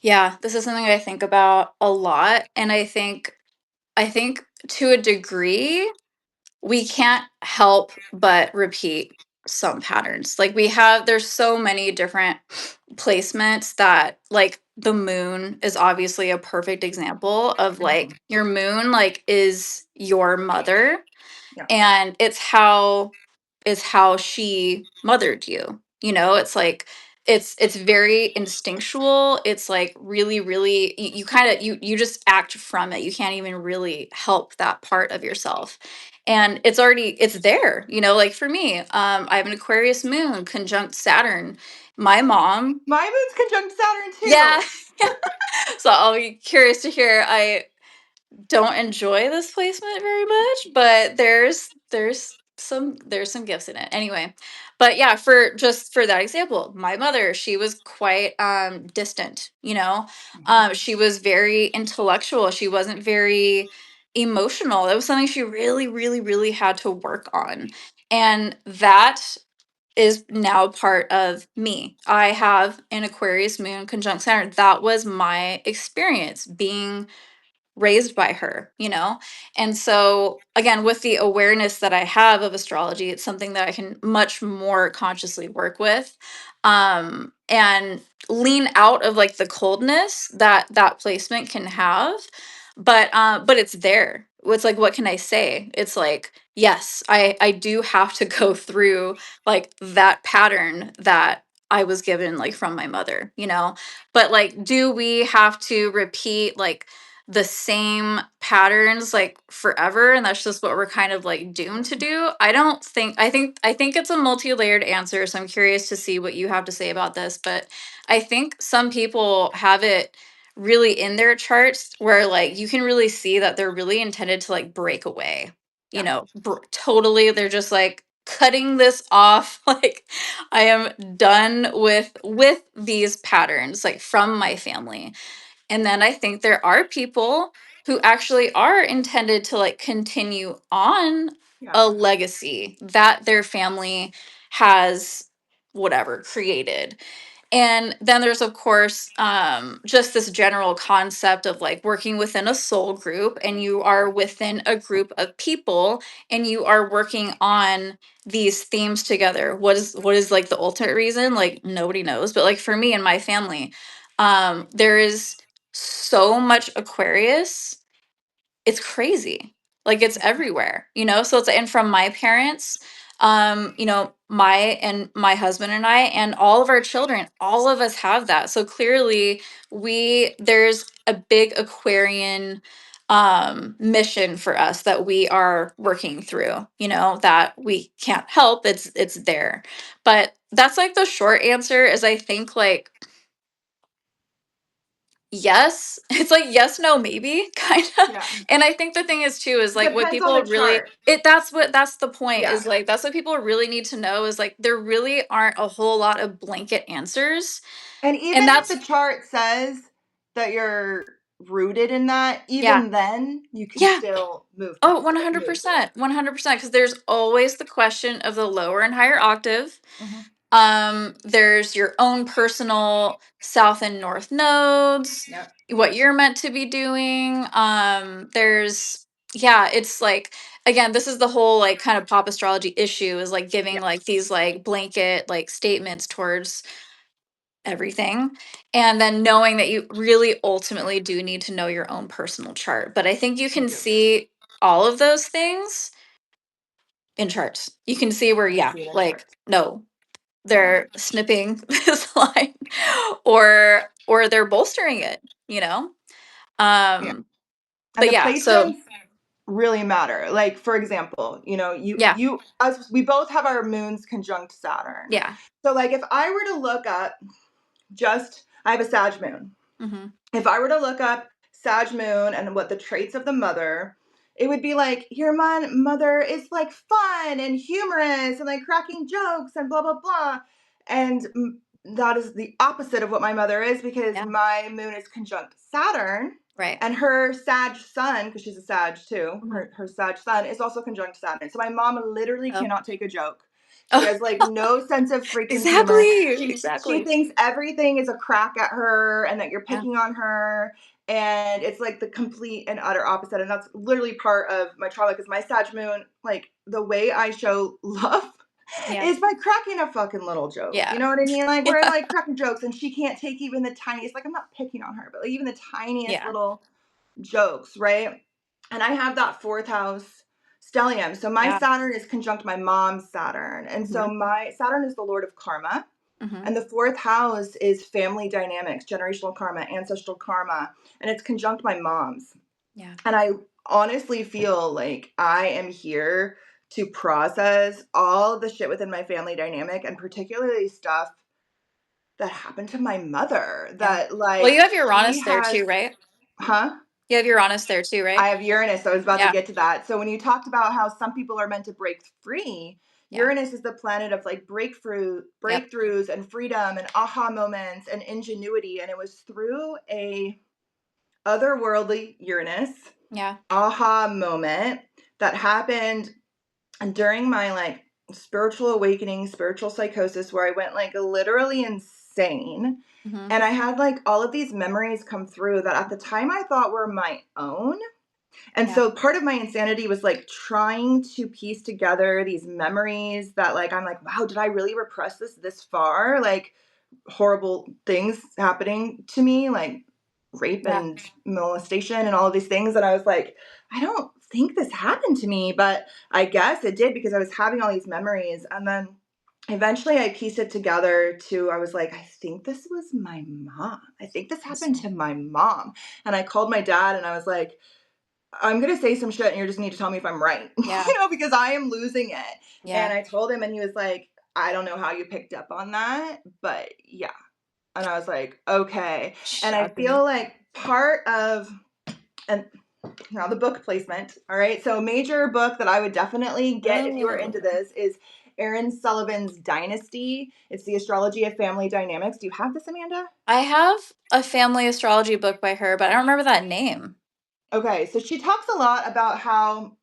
Speaker 2: Yeah, this is something I think about a lot. And I think to a degree, we can't help but repeat some patterns. Like there's so many different placements that like the moon is obviously a perfect example of like your moon like is your mother,
Speaker 1: Yeah.
Speaker 2: and it's how she mothered you. It's like it's very instinctual. It's like really, really you kind of you just act from it. You can't even really help that part of yourself. And it's there, like for me, I have an Aquarius moon conjunct Saturn. My mom,
Speaker 1: My moon's conjunct Saturn
Speaker 2: yeah.
Speaker 1: too.
Speaker 2: So I'll be curious to hear. I don't enjoy this placement very much, but there's some gifts in it anyway. But yeah, for that example, my mother, she was quite distant,
Speaker 1: Mhm.
Speaker 2: she was very intellectual, she wasn't very emotional. It was something she really, really, really had to work on, and that is now part of me. I have an Aquarius moon conjunct Saturn. That was my experience being raised by her, And so, again, with the awareness that I have of astrology, it's something that I can much more consciously work with, and lean out of like the coldness that that placement can have. But it's there. It's like, what can I say? It's like, yes, I do have to go through like that pattern that I was given like from my mother, But like, do we have to repeat like the same patterns like forever, and that's just what we're kind of like doomed to do? I don't think I think it's a multi-layered answer, so I'm curious to see what you have to say about this. But I think some people have it really in their charts where like you can really see that they're really intended to like break away,
Speaker 1: Yeah.
Speaker 2: totally. They're just like cutting this off. Like, I am done with these patterns like from my family. And then I think there are people who actually are intended to like continue on
Speaker 1: Yeah.
Speaker 2: a legacy that their family has whatever created. And then there's, of course, just this general concept of like working within a soul group, and you are within a group of people, and you are working on these themes together. What is like the ultimate reason? Like, nobody knows. But like for me and my family, there is so much Aquarius, it's crazy. Like, it's everywhere, So it's, and from my parents, my husband and I and all of our children, all of us have that. So clearly there's a big Aquarian mission for us that we are working through, that we can't help. It's there. But that's like the short answer is, I think, like, yes. It's like yes, no, maybe, kind of.
Speaker 1: Yeah.
Speaker 2: And I think the thing is too is like what
Speaker 1: Depends on
Speaker 2: people
Speaker 1: the
Speaker 2: really
Speaker 1: chart.
Speaker 2: that's the point,
Speaker 1: Yeah.
Speaker 2: is like that's what people really need to know, is like there really aren't a whole lot of blanket answers.
Speaker 1: And
Speaker 2: And
Speaker 1: even if the
Speaker 2: that's
Speaker 1: chart says that you're rooted in that,
Speaker 2: yeah.
Speaker 1: even then you can
Speaker 2: Yeah.
Speaker 1: still move
Speaker 2: Oh,
Speaker 1: past it, move through
Speaker 2: 100%. 100%, because there's always the question of the lower and higher octave.
Speaker 1: it. Hmm.
Speaker 2: There's your own personal south and north nodes,
Speaker 1: Yep.
Speaker 2: what you're meant to be doing. There's Yeah, it's like, again, this is the whole like kind of pop astrology issue, is like giving
Speaker 1: Yeah.
Speaker 2: like these like blanket like statements towards everything. And then knowing that you really ultimately do need to know your own personal chart. But I think you
Speaker 1: You
Speaker 2: can
Speaker 1: do.
Speaker 2: see all of those things in charts. You can see where,
Speaker 1: You can
Speaker 2: yeah,
Speaker 1: see it in
Speaker 2: like,
Speaker 1: charts.
Speaker 2: no,
Speaker 1: Yeah.
Speaker 2: they're snipping this line, or they're bolstering it, you know?
Speaker 1: Yeah.
Speaker 2: Um,
Speaker 1: And
Speaker 2: but
Speaker 1: the
Speaker 2: yeah, so
Speaker 1: placements really matter. Like, for example, you
Speaker 2: yeah,
Speaker 1: you us we both have our moons conjunct Saturn.
Speaker 2: yeah.
Speaker 1: So like if I were to look up just I have a Sag moon.
Speaker 2: Hmm.
Speaker 1: If I were to look up Sag moon and what the traits of the mother, it would be like your mother is like fun and humorous and like cracking jokes and blah blah blah. And that is the opposite of what my mother is, because
Speaker 2: Yeah,
Speaker 1: my moon is conjunct Saturn,
Speaker 2: right.
Speaker 1: and her Sag sun, because she's a Sag too,
Speaker 2: Mhm.
Speaker 1: her Sag sun is also conjunct Saturn. So my mom literally
Speaker 2: Oh.
Speaker 1: cannot take a joke. She
Speaker 2: Oh,
Speaker 1: has like no sense of freaking humor.
Speaker 2: exactly,
Speaker 1: She
Speaker 2: exactly.
Speaker 1: thinks everything is a crack at her and that you're
Speaker 2: Yeah,
Speaker 1: picking on her, and it's like the complete and utter opposite. And that's literally part of my trauma, because my Sag moon, like the way I show love
Speaker 2: yeah,
Speaker 1: is by cracking a fucking little joke. You
Speaker 2: yeah,
Speaker 1: know what I mean? Like we're
Speaker 2: yeah,
Speaker 1: like cracking jokes and she can't take even the tiniest, like I'm not picking on her, but like even the tiniest
Speaker 2: yeah,
Speaker 1: little jokes, right? And I have that fourth house stellium. So my
Speaker 2: yeah.
Speaker 1: Saturn is conjunct my mom's Saturn. And so
Speaker 2: Hmm.
Speaker 1: my Saturn is the lord of karma.
Speaker 2: Mm-hmm.
Speaker 1: And the fourth house is family dynamics, generational karma, ancestral karma, and it's conjunct my mom's.
Speaker 2: Yeah.
Speaker 1: And I honestly feel like I am here to process all the shit within my family dynamic, and particularly stuff that happened to my mother
Speaker 2: Yeah.
Speaker 1: that
Speaker 2: Well,
Speaker 1: like
Speaker 2: you have
Speaker 1: she
Speaker 2: Uranus there
Speaker 1: has,
Speaker 2: too, right?
Speaker 1: huh?
Speaker 2: You have Uranus there too,
Speaker 1: I
Speaker 2: right?
Speaker 1: have Uranus, so I was about to
Speaker 2: Yeah.
Speaker 1: get to that. So when you talked about how some people are meant to break free,
Speaker 2: Yeah.
Speaker 1: Uranus is the planet of like
Speaker 2: Yep.
Speaker 1: breakthroughs and freedom and aha moments and ingenuity. And it was through a otherworldly Uranus
Speaker 2: Yeah.
Speaker 1: aha moment that happened during my like spiritual awakening, spiritual psychosis, where I went like literally insane.
Speaker 2: Mm-hmm.
Speaker 1: And I had like all of these memories come through that at the time I thought were my own. And
Speaker 2: Yeah.
Speaker 1: so part of my insanity was like trying to piece together these memories that like I'm like, wow, did I really repress this far? Like horrible things happening to me, like rape
Speaker 2: Yeah.
Speaker 1: and molestation and all of these things. And I was like, I don't think this happened to me, but I guess it did because I was having all these memories. And then eventually I pieced it together to, I was like, I think this was my mom. I think this happened
Speaker 2: Awesome.
Speaker 1: to my mom. And I called my dad and I was like, I'm going to say some shit and you just need to tell me if I'm right,
Speaker 2: Yeah.
Speaker 1: because I am losing it. And
Speaker 2: Yeah.
Speaker 1: I told him and he was like, I don't know how you picked up on that, but yeah. And I was like, okay. And I
Speaker 2: Shocker.
Speaker 1: feel like part of, and now the book placement, all right? So a major book that I would definitely get if you were into
Speaker 2: Oh.
Speaker 1: this is Aaron Sullivan's Dynasty. It's the astrology of family dynamics. Do you have this, Amanda?
Speaker 2: I have a family astrology book by her, but I don't remember that name.
Speaker 1: Okay, so she talks a lot about how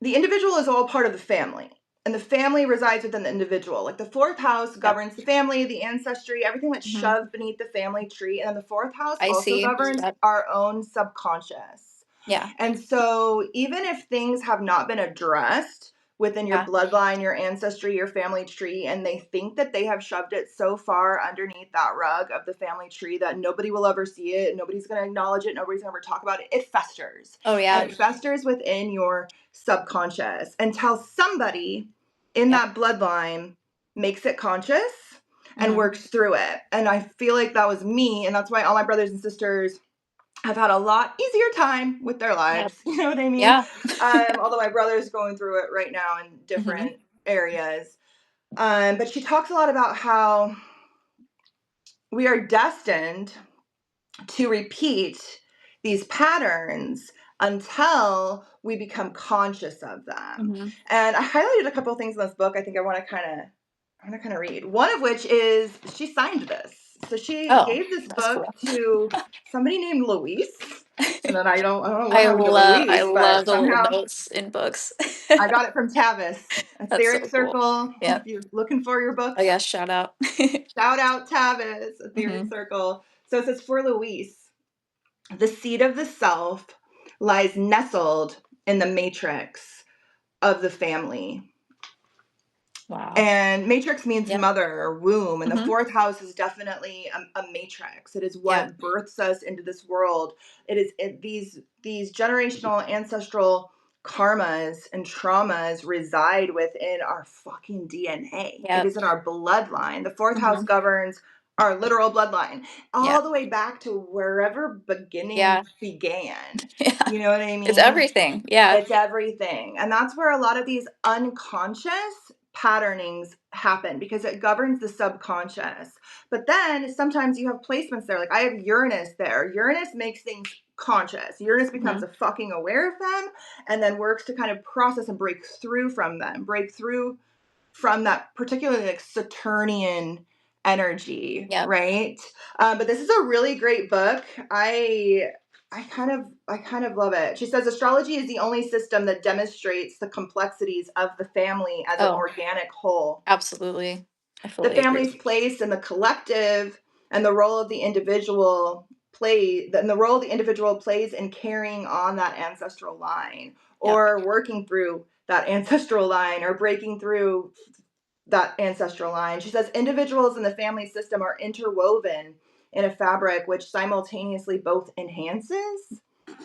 Speaker 1: the individual is all part of the family, and the family resides within the individual. Like the fourth house
Speaker 2: Yep.
Speaker 1: governs the family, the ancestry, everything that's
Speaker 2: Mm-hmm.
Speaker 1: shoved beneath the family tree. And then the fourth house
Speaker 2: I
Speaker 1: also
Speaker 2: see.
Speaker 1: governs
Speaker 2: Yep.
Speaker 1: our own subconscious.
Speaker 2: Yeah.
Speaker 1: And so, even if things have not been addressed within your
Speaker 2: Yeah.
Speaker 1: bloodline, your ancestry, your family tree, and they think that they have shoved it so far underneath that rug of the family tree that nobody will ever see it, nobody's going to acknowledge it, nobody's going to ever talk about it, it festers.
Speaker 2: Oh
Speaker 1: And
Speaker 2: yeah.
Speaker 1: it festers within your subconscious until somebody in
Speaker 2: Yeah.
Speaker 1: that bloodline makes it conscious and
Speaker 2: Mm-hmm.
Speaker 1: works through it. And I feel like that was me. And that's why all my brothers and sisters have had a lot easier time with their
Speaker 2: Yep.
Speaker 1: lives. You know what I mean?
Speaker 2: Yeah.
Speaker 1: Although my brother's going through it right now in
Speaker 2: Mm-hmm.
Speaker 1: different areas. But she talks a lot about how we are destined to repeat these patterns until we become conscious of them.
Speaker 2: Mm-hmm.
Speaker 1: And I highlighted a couple of things in this book I think I want to kind of read. One of which is she signed this. So she
Speaker 2: Oh,
Speaker 1: gave this
Speaker 2: that's
Speaker 1: book
Speaker 2: cool.
Speaker 1: to somebody named Luis. And then I don't know what
Speaker 2: I
Speaker 1: happened to
Speaker 2: love I
Speaker 1: Luis,
Speaker 2: love
Speaker 1: but
Speaker 2: the little
Speaker 1: somehow
Speaker 2: notes in books.
Speaker 1: I got it from Tavis,
Speaker 2: That's so
Speaker 1: Etheric
Speaker 2: cool.
Speaker 1: Circle. If
Speaker 2: Yep.
Speaker 1: you're looking for your
Speaker 2: Oh
Speaker 1: books,
Speaker 2: yeah, shout out.
Speaker 1: shout out Tavis, Etheric
Speaker 2: Mm-hmm.
Speaker 1: Circle. So it says for Luis, the seed of the self lies nestled in the matrix of the family.
Speaker 2: Wow.
Speaker 1: And matrix means
Speaker 2: Yep.
Speaker 1: mother or womb. And the
Speaker 2: Mm-hmm.
Speaker 1: fourth house is definitely a matrix. It is
Speaker 2: Yeah.
Speaker 1: what births us into this world. These generational ancestral karmas and traumas reside within our fucking DNA. It
Speaker 2: Yep.
Speaker 1: is in our bloodline. The fourth house
Speaker 2: Mm-hmm.
Speaker 1: governs our literal bloodline,
Speaker 2: Yeah.
Speaker 1: all the way back to wherever beginning
Speaker 2: Yeah.
Speaker 1: began.
Speaker 2: Yeah.
Speaker 1: You know what I
Speaker 2: It's
Speaker 1: mean?
Speaker 2: everything. Yeah.
Speaker 1: It's everything. And that's where a lot of these unconscious patternings happen because it governs the subconscious. But then sometimes you have placements there. Like I have Uranus there. Uranus makes things conscious. Uranus becomes
Speaker 2: Mm-hmm.
Speaker 1: a fucking aware of them and then works to kind of process and break through from them, break through from that particularly like Saturnian energy,
Speaker 2: Yep.
Speaker 1: right? But this is a really great book. I kind of love it. She says astrology is the only system that demonstrates the complexities of the family as an
Speaker 2: Oh,
Speaker 1: organic whole.
Speaker 2: absolutely. I
Speaker 1: The
Speaker 2: fully agree.
Speaker 1: family's place in the collective and the role of the individual plays in carrying on that ancestral line
Speaker 2: Yep.
Speaker 1: or working through that ancestral line or breaking through that ancestral line. She says individuals in the family system are interwoven in a fabric which simultaneously both enhances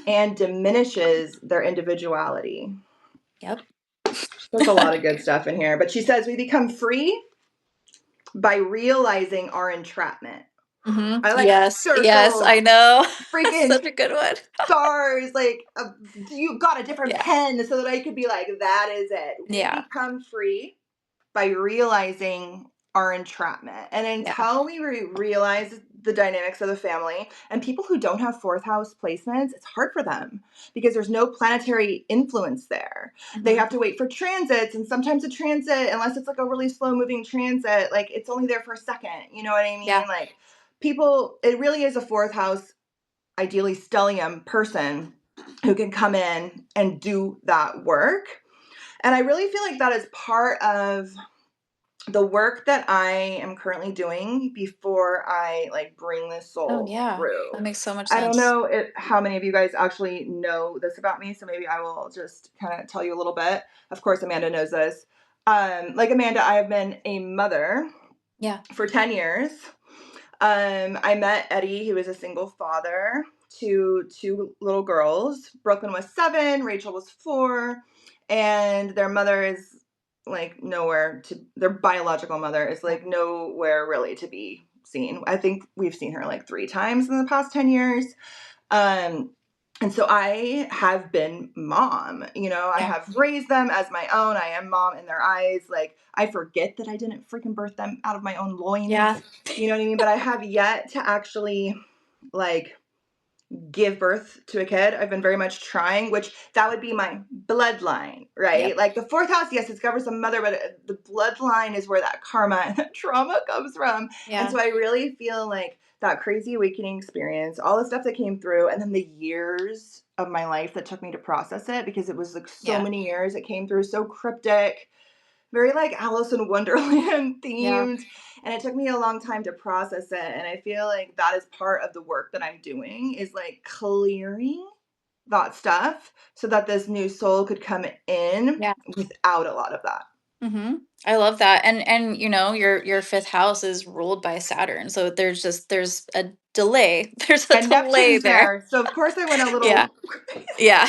Speaker 1: and diminishes their individuality.
Speaker 2: Yep.
Speaker 1: There's a lot of good stuff in here, but she says we become free by realizing our entrapment. I like
Speaker 2: Yes, yes,
Speaker 1: circled
Speaker 2: I know.
Speaker 1: freaking
Speaker 2: Such a good one.
Speaker 1: stars, like you got a different
Speaker 2: Yeah,
Speaker 1: pen so that I could be like, that is it. We
Speaker 2: yeah,
Speaker 1: become free by realizing our entrapment. And
Speaker 2: yeah.
Speaker 1: until we realize the dynamics of the family, and people who don't have fourth house placements, it's hard for them because there's no planetary influence there. They
Speaker 2: Mhm.
Speaker 1: have to wait for transits, and sometimes a transit, unless it's like a really slow moving transit, like it's only there for a second. You know what I
Speaker 2: Yeah,
Speaker 1: mean? Like people, it really is a fourth house, ideally stellium person who can come in and do that work. And I really feel like that is part of the work that I am currently doing before I like bring this
Speaker 2: oh,
Speaker 1: soul
Speaker 2: yeah,
Speaker 1: through.
Speaker 2: that makes so much
Speaker 1: I don't
Speaker 2: sense.
Speaker 1: know how many of you guys actually know this about me, so maybe I will just kind of tell you a little bit. Of course, Amanda knows this. Like Amanda, I have been a mother
Speaker 2: Yeah,
Speaker 1: for 10 years. I met Eddie, who is a single father to two little girls. Brooklyn was 7, Rachel was 4, and their mother is like nowhere to, their biological mother is
Speaker 2: yeah,
Speaker 1: like nowhere really to be seen. I think we've seen her like 3 times in the past 10 years. Um, and so I have been mom, you know, I
Speaker 2: yeah,
Speaker 1: have raised them as my own. I am mom in their eyes. Like, I forget that I didn't freaking birth them out of my own loins.
Speaker 2: yeah,
Speaker 1: You know what I mean? But I have yet to actually like give birth to a kid. I've been very much trying, which that would be my bloodline,
Speaker 2: yep,
Speaker 1: right? Like the fourth house, yes, it covers the mother, but the bloodline is where that karma and that trauma comes from. And
Speaker 2: yeah,
Speaker 1: so I really feel like that crazy awakening experience, all the stuff that came through, and then the years of my life that took me to process it because it was like so
Speaker 2: yeah,
Speaker 1: many years. It came through so cryptic, very like Alice in Wonderland
Speaker 2: yeah,
Speaker 1: themed. And it took me a long time to process it. And I feel like that is part of the work that I'm doing is like clearing that stuff so that this new soul could come in
Speaker 2: yeah.
Speaker 1: without a lot of that.
Speaker 2: I love that, and you know, your fifth house is ruled by Saturn, so there's a delay. There's a
Speaker 1: And
Speaker 2: delay
Speaker 1: Neptune's
Speaker 2: there.
Speaker 1: there. So of course I went a
Speaker 2: Yeah,
Speaker 1: little
Speaker 2: yeah,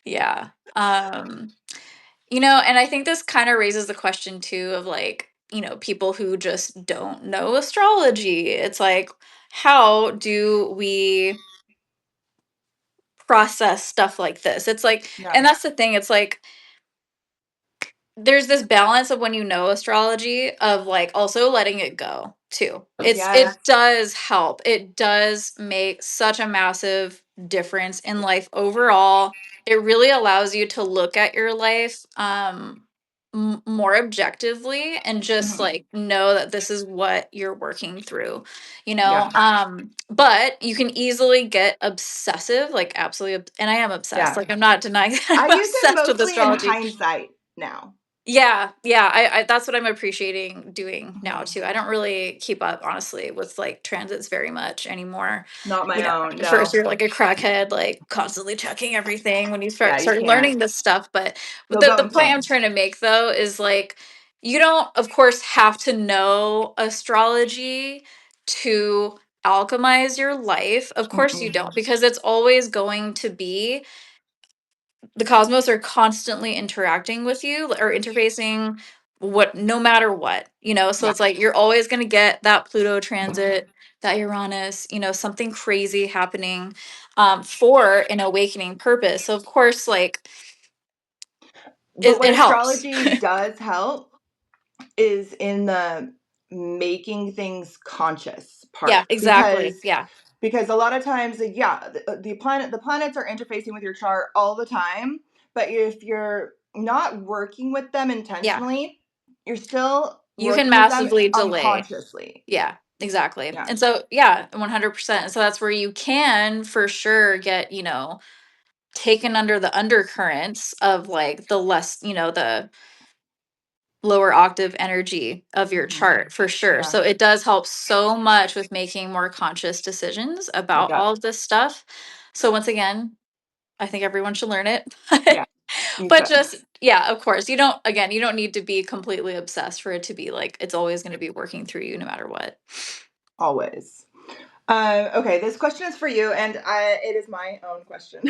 Speaker 2: yeah, yeah. You know, and I think this kind of raises the question too of like, you know, people who just don't know astrology. It's like, how do we process stuff like this? It's like,
Speaker 1: yeah.
Speaker 2: and that's the thing. It's like there's this balance of when you know astrology of like also letting it go too. It
Speaker 1: Yes.
Speaker 2: does help. It does make such a massive difference in life overall. It really allows you to look at your life more objectively and just
Speaker 1: Mhm.
Speaker 2: like know that this is what you're working through, you
Speaker 1: Yeah.
Speaker 2: know. But you can easily get obsessive, like absolutely and I am obsessed.
Speaker 1: Yeah.
Speaker 2: Like I'm not denying that
Speaker 1: I
Speaker 2: I'm
Speaker 1: use it
Speaker 2: obsessed with
Speaker 1: mostly in
Speaker 2: astrology.
Speaker 1: hindsight now.
Speaker 2: Yeah, yeah, I that's what I'm appreciating doing now
Speaker 1: Mhm.
Speaker 2: too. I don't really keep up honestly with like transits very much anymore.
Speaker 1: Not
Speaker 2: You
Speaker 1: my
Speaker 2: know,
Speaker 1: own.
Speaker 2: at first
Speaker 1: No.
Speaker 2: you're like a crackhead, like constantly checking everything when you
Speaker 1: Yeah, you
Speaker 2: start
Speaker 1: can't.
Speaker 2: learning this stuff. But
Speaker 1: You'll
Speaker 2: the
Speaker 1: go
Speaker 2: point I'm
Speaker 1: insane.
Speaker 2: trying to make though is like you don't, of course, have to know astrology to alchemize your life. Of course you
Speaker 1: Mm-mm.
Speaker 2: don't, because it's always going to be the cosmos are constantly interacting with you or interfacing what no matter what, you know, so
Speaker 1: Yeah.
Speaker 2: it's like you're always going to get that Pluto transit, that Uranus, you know, something crazy happening for an awakening purpose. So of course like
Speaker 1: But what
Speaker 2: it helps.
Speaker 1: astrology does help is in the making things conscious
Speaker 2: Yeah,
Speaker 1: part
Speaker 2: exactly. Yeah,
Speaker 1: because a lot of times yeah the planets are interfacing with your chart all the time, but if you're not working with them
Speaker 2: yeah,
Speaker 1: intentionally, you're still
Speaker 2: you can
Speaker 1: working with them
Speaker 2: massively delay.
Speaker 1: unconsciously.
Speaker 2: Yeah, exactly.
Speaker 1: Yeah.
Speaker 2: And so yeah, 100%. And so that's where you can for sure get, you know, taken under the undercurrents of like the less, you know, the lower octave energy of your
Speaker 1: Hmm.
Speaker 2: chart for sure.
Speaker 1: Yeah.
Speaker 2: So it does help so much with making more conscious decisions
Speaker 1: It
Speaker 2: about
Speaker 1: does.
Speaker 2: all of this stuff. So once again, I think everyone should learn it.
Speaker 1: Yeah, you
Speaker 2: But
Speaker 1: should.
Speaker 2: just yeah, of course, you don't again, you don't need to be completely obsessed for it to be like it's always going to be working through you no matter what.
Speaker 1: Always. Okay, this question is for you, and it is my own question.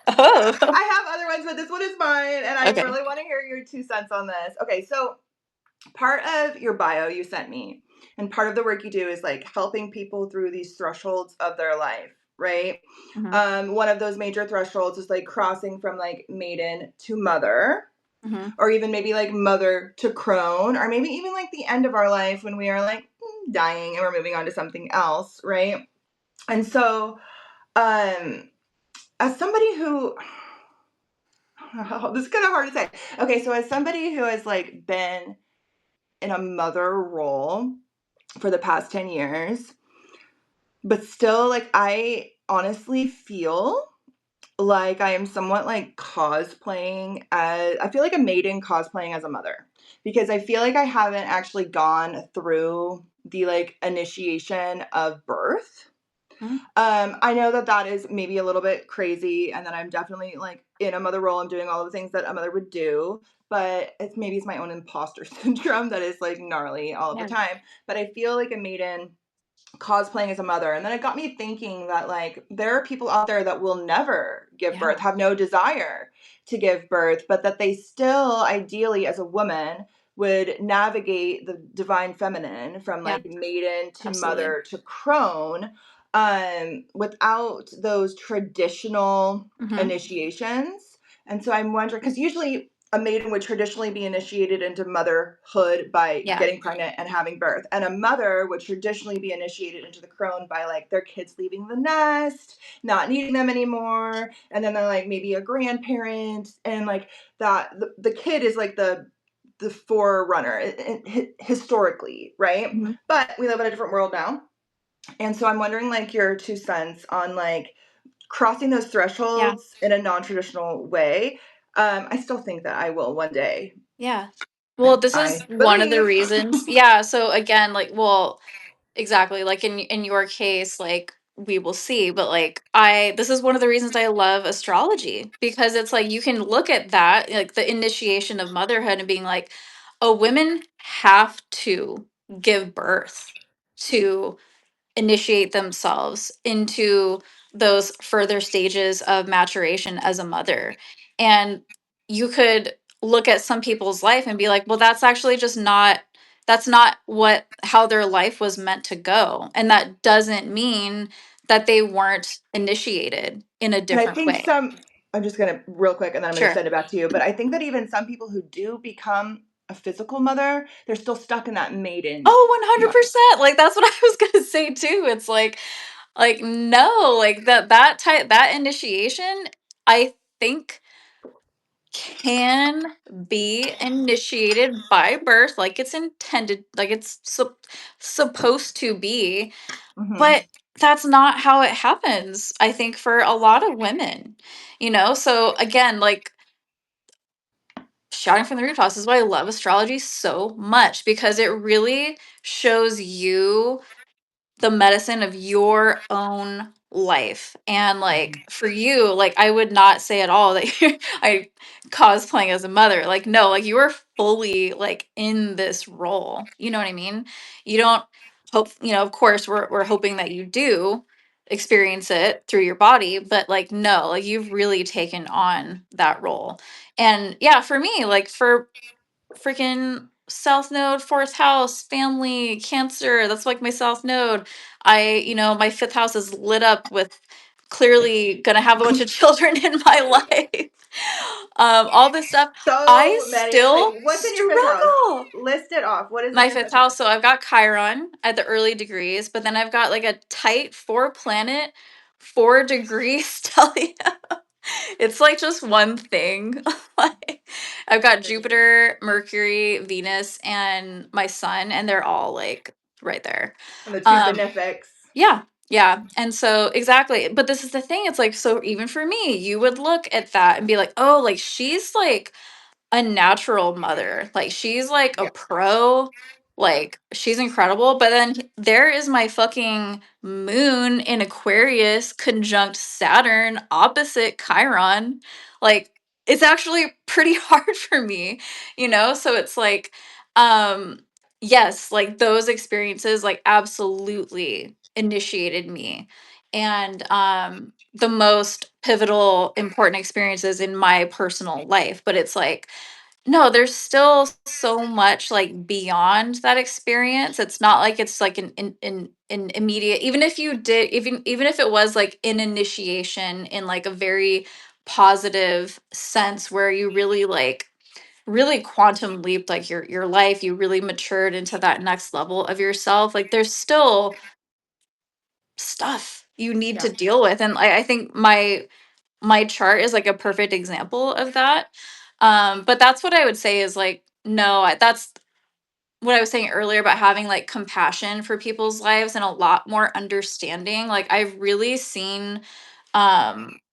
Speaker 2: Oh.
Speaker 1: I have other ones, but this one is mine, and I
Speaker 2: Okay.
Speaker 1: really want to hear your 2 cents on this. Okay, so part of your bio you sent me, and part of the work you do is like helping people through these thresholds of their life, right?
Speaker 2: Hmm.
Speaker 1: One of those major thresholds is like crossing from like maiden to mother,
Speaker 2: Hmm.
Speaker 1: or even maybe like mother to crone, or maybe even like the end of our life when we are like dying and we're moving on to something else, right? And so, um, as somebody who, oh, this is kind of hard to say. Okay, so as somebody who has like been in a mother role for the past 10 years, but still, like, I honestly feel like I am somewhat like cosplaying as, I feel like a maiden cosplaying as a mother, because I feel like I haven't actually gone through the like initiation of birth. I know that that is maybe a little bit crazy, and that I'm definitely like in a mother role. I'm doing all of the things that a mother would do, but it's my own imposter syndrome that is like gnarly all of the
Speaker 2: Yeah.
Speaker 1: time. But I feel like a maiden cosplaying as a mother, and then it got me thinking that like there are people out there that will never give birth,
Speaker 2: Yeah.
Speaker 1: have no desire to give birth, but that they still ideally as a woman would navigate the divine feminine from
Speaker 2: Yeah.
Speaker 1: like maiden to
Speaker 2: Absolutely.
Speaker 1: mother to crone, without those traditional
Speaker 2: Hmm.
Speaker 1: initiations. And so I'm wondering, because usually a maiden would traditionally be initiated into motherhood by
Speaker 2: Yeah.
Speaker 1: getting pregnant and having birth, and a mother would traditionally be initiated into the crone by like their kids leaving the nest, not needing them anymore, and then they're like maybe a grandparent, and like that the kid is like the forerunner historically, right?
Speaker 2: Hmm.
Speaker 1: But we live in a different world now, and so I'm wondering like your 2 cents on like crossing those
Speaker 2: Yeah.
Speaker 1: thresholds in a non-traditional way. I still think that I will one day.
Speaker 2: Yeah. Well, this
Speaker 1: I
Speaker 2: is one of the
Speaker 1: believe.
Speaker 2: reasons. Yeah. So again, like, well, exactly. Like in your case, like we will see, but like this is one of the reasons I love astrology, because it's like you can look at that, like the initiation of motherhood, and being like, oh, women have to give birth to initiate themselves into those further stages of maturation as a mother. And you could look at some people's life and be like, well, that's actually just not, that's not what, how their life was meant to go. And that doesn't mean that they weren't initiated in a
Speaker 1: And I
Speaker 2: different
Speaker 1: think
Speaker 2: way.
Speaker 1: I'm just going to real quick and then I'm going to
Speaker 2: Sure.
Speaker 1: send it back to you. But I think that even some people who do become a physical mother, they're still stuck in that maiden.
Speaker 2: Oh, 100%. Like that's what I was going to say too. It's like no, like that type, that initiation, I think can be initiated by birth like it's intended, like it's supposed to be,
Speaker 1: Mm-hmm.
Speaker 2: but that's not how it happens, I think, for a lot of women, so again, like, shouting from the rooftops, is why I love astrology so much, because it really shows you the medicine of your own life. And like for you, like I would not say at all that I cosplaying as a mother. Like no, like you are fully like in this role. You know what I mean? You don't hope, of course we're hoping that you do experience it through your body, but like no, like you've really taken on that role. And yeah, for me, like for freaking South Node, fourth house, family, Cancer. That's like my South Node. My fifth house is lit up with clearly gonna have a bunch of children in my life. All this stuff. I
Speaker 1: So many.
Speaker 2: still
Speaker 1: Like, what's in your fifth house?
Speaker 2: struggle.
Speaker 1: List it off. What is in
Speaker 2: My
Speaker 1: your
Speaker 2: fifth
Speaker 1: fifth house?
Speaker 2: house, so I've got Chiron at the early degrees, but then I've got like a tight 4 planet, 4 degree stellium. It's like just one thing. Like I've got Jupiter, Mercury, Venus, and my sun, and they're all like right there.
Speaker 1: And the two
Speaker 2: Um,
Speaker 1: benefics.
Speaker 2: yeah, yeah. And so exactly. But this is the thing, it's like, so even for me, you would look at that and be like, oh, like she's like a natural mother. Like she's like a
Speaker 1: Yep.
Speaker 2: pro. Like she's incredible. But then there is my fucking moon in Aquarius conjunct Saturn opposite Chiron. Like it's actually pretty hard for me, So it's like, um, yes, like those experiences like absolutely initiated me. And the most pivotal important experiences in my personal life, but it's like No, there's still so much, like, beyond that experience. It's not like it's like an immediate, even if you did, even if it was like an initiation in like a very positive sense where you really like really quantum leaped like your life, you really matured into that next level of yourself. Like there's still stuff you need to
Speaker 1: Yeah.
Speaker 2: deal with. And I think my chart is like a perfect example of that. But that's what I would say is like, no, that's what I was saying earlier about having like compassion for people's lives and a lot more understanding. Like I've really seen,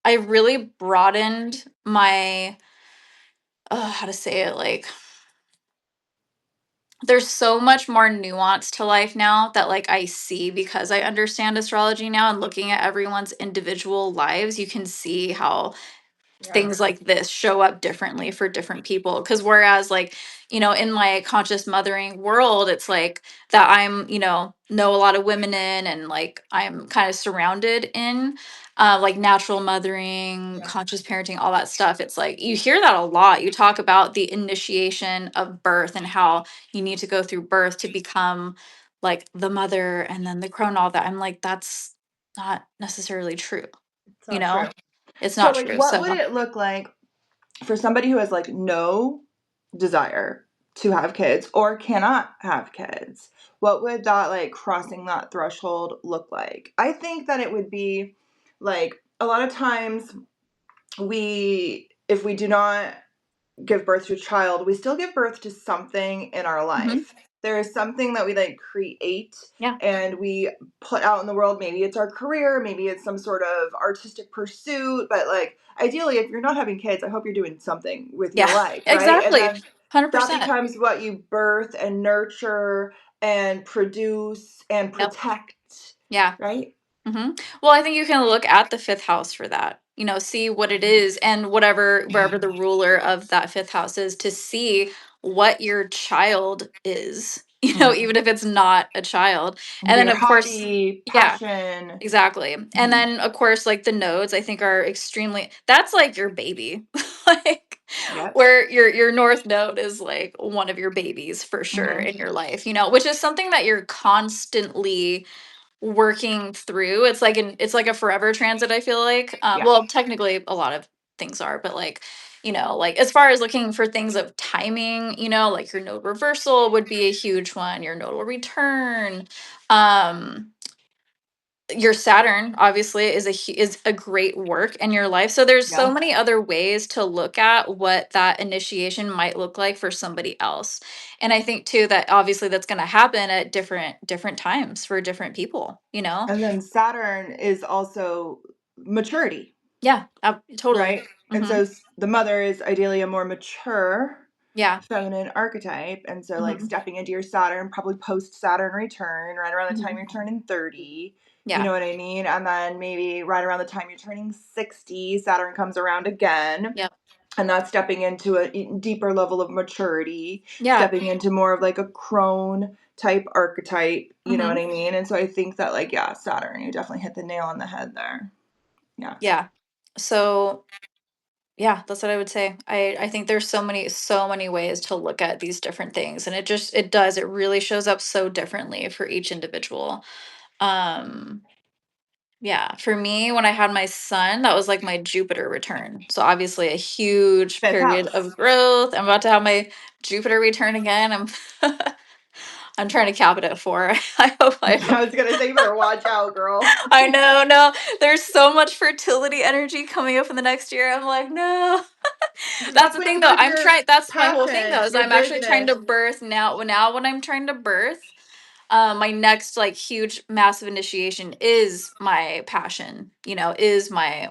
Speaker 2: I really broadened my, how to say it, like, there's so much more nuance to life now that like I see because I understand astrology now, and looking at everyone's individual lives, you can see how
Speaker 1: Yeah.
Speaker 2: things like this show up differently for different people. Because whereas like, in my conscious mothering world, it's like that I'm, know a lot of women in, and like I'm kind of surrounded in like natural mothering,
Speaker 1: Yeah.
Speaker 2: conscious parenting, all that stuff. It's like you hear that a lot. You talk about the initiation of birth and how you need to go through birth to become like the mother and then the crone, all that. I'm like, that's not necessarily true,
Speaker 1: It's
Speaker 2: you
Speaker 1: not true.
Speaker 2: know? It's
Speaker 1: So,
Speaker 2: not
Speaker 1: like,
Speaker 2: true.
Speaker 1: what
Speaker 2: So
Speaker 1: would it look like for somebody who has like no desire to have kids or cannot have kids? What would that like crossing that threshold look like? I think that it would be like a lot of times if we do not give birth to a child, we still give birth to something in our
Speaker 2: mhm,
Speaker 1: life. There is something that we like create
Speaker 2: yeah,
Speaker 1: and we put out in the world. Maybe it's our career, maybe it's some sort of artistic pursuit, but like ideally, if you're not having kids, I hope you're doing something with your
Speaker 2: yeah,
Speaker 1: life, right? And
Speaker 2: exactly,
Speaker 1: then that
Speaker 2: 100%.
Speaker 1: becomes what you birth and nurture and produce and
Speaker 2: Yep,
Speaker 1: protect,
Speaker 2: yeah.
Speaker 1: right?
Speaker 2: Mhm. Well, I think you can look at the 5th house for that, see what it is, and whatever wherever the ruler of that 5th house is, to see what your child is,
Speaker 1: Mhm.
Speaker 2: even if it's not a child.
Speaker 1: Maybe
Speaker 2: And then,
Speaker 1: your
Speaker 2: of course,
Speaker 1: hobby,
Speaker 2: yeah,
Speaker 1: passion.
Speaker 2: exactly. And
Speaker 1: Mhm.
Speaker 2: then, of course, like, the nodes, I think, are extremely that's like your baby. Like,
Speaker 1: Yep.
Speaker 2: where your north node is, like, one of your babies for sure
Speaker 1: Mhm.
Speaker 2: in your life, which is something that you're constantly working through. It's like a forever transit, I feel like.
Speaker 1: Yeah.
Speaker 2: Well, technically a lot of things are, but like, like as far as looking for things of timing, like your node reversal would be a huge one, your nodal return. Um your Saturn obviously is a great work in your life. So there's so
Speaker 1: Yeah.
Speaker 2: many other ways to look at what that initiation might look like for somebody else. And I think too that obviously that's going to happen at different times for different people, you know?
Speaker 1: And then Saturn is also maturity,
Speaker 2: Yeah, totally.
Speaker 1: right? And
Speaker 2: Mhm.
Speaker 1: so the mother is ideally a more mature
Speaker 2: Yeah.
Speaker 1: feminine archetype. And so, like,
Speaker 2: Mhm.
Speaker 1: stepping into your Saturn, probably post Saturn return, right around the time
Speaker 2: Mhm.
Speaker 1: you're turning 30. You
Speaker 2: Yeah.
Speaker 1: know what I mean? And then maybe right around the time you're turning 60, Saturn comes around again.
Speaker 2: Yep.
Speaker 1: And that's stepping into a deeper level of maturity,
Speaker 2: Yeah.
Speaker 1: stepping into more of like a crone type archetype, you know what
Speaker 2: Mhm.
Speaker 1: I mean? And so I think that, like, yeah, Saturn, you definitely hit the nail on the head there. Yeah.
Speaker 2: Yeah. So yeah, that's what I would say. I think there's so many ways to look at these different things, and it really shows up so differently for each individual. Um yeah, for me when I had my son, that was like my Jupiter return. So obviously a huge
Speaker 1: Fifth
Speaker 2: period
Speaker 1: house.
Speaker 2: of growth. I'm about to have my Jupiter return again. I'm trying to cap it at 4.
Speaker 1: I was gonna say, you better watch out, girl.
Speaker 2: I know, no. There's so much fertility energy coming up in the next year. I'm like, no. That's
Speaker 1: That's
Speaker 2: the
Speaker 1: when
Speaker 2: thing
Speaker 1: you
Speaker 2: though.
Speaker 1: birth your
Speaker 2: That's my whole thing though,
Speaker 1: passion,
Speaker 2: is
Speaker 1: your
Speaker 2: I'm actually trying
Speaker 1: business.
Speaker 2: to birth now. Now when I'm trying to birth, my next like huge massive initiation is my passion, is my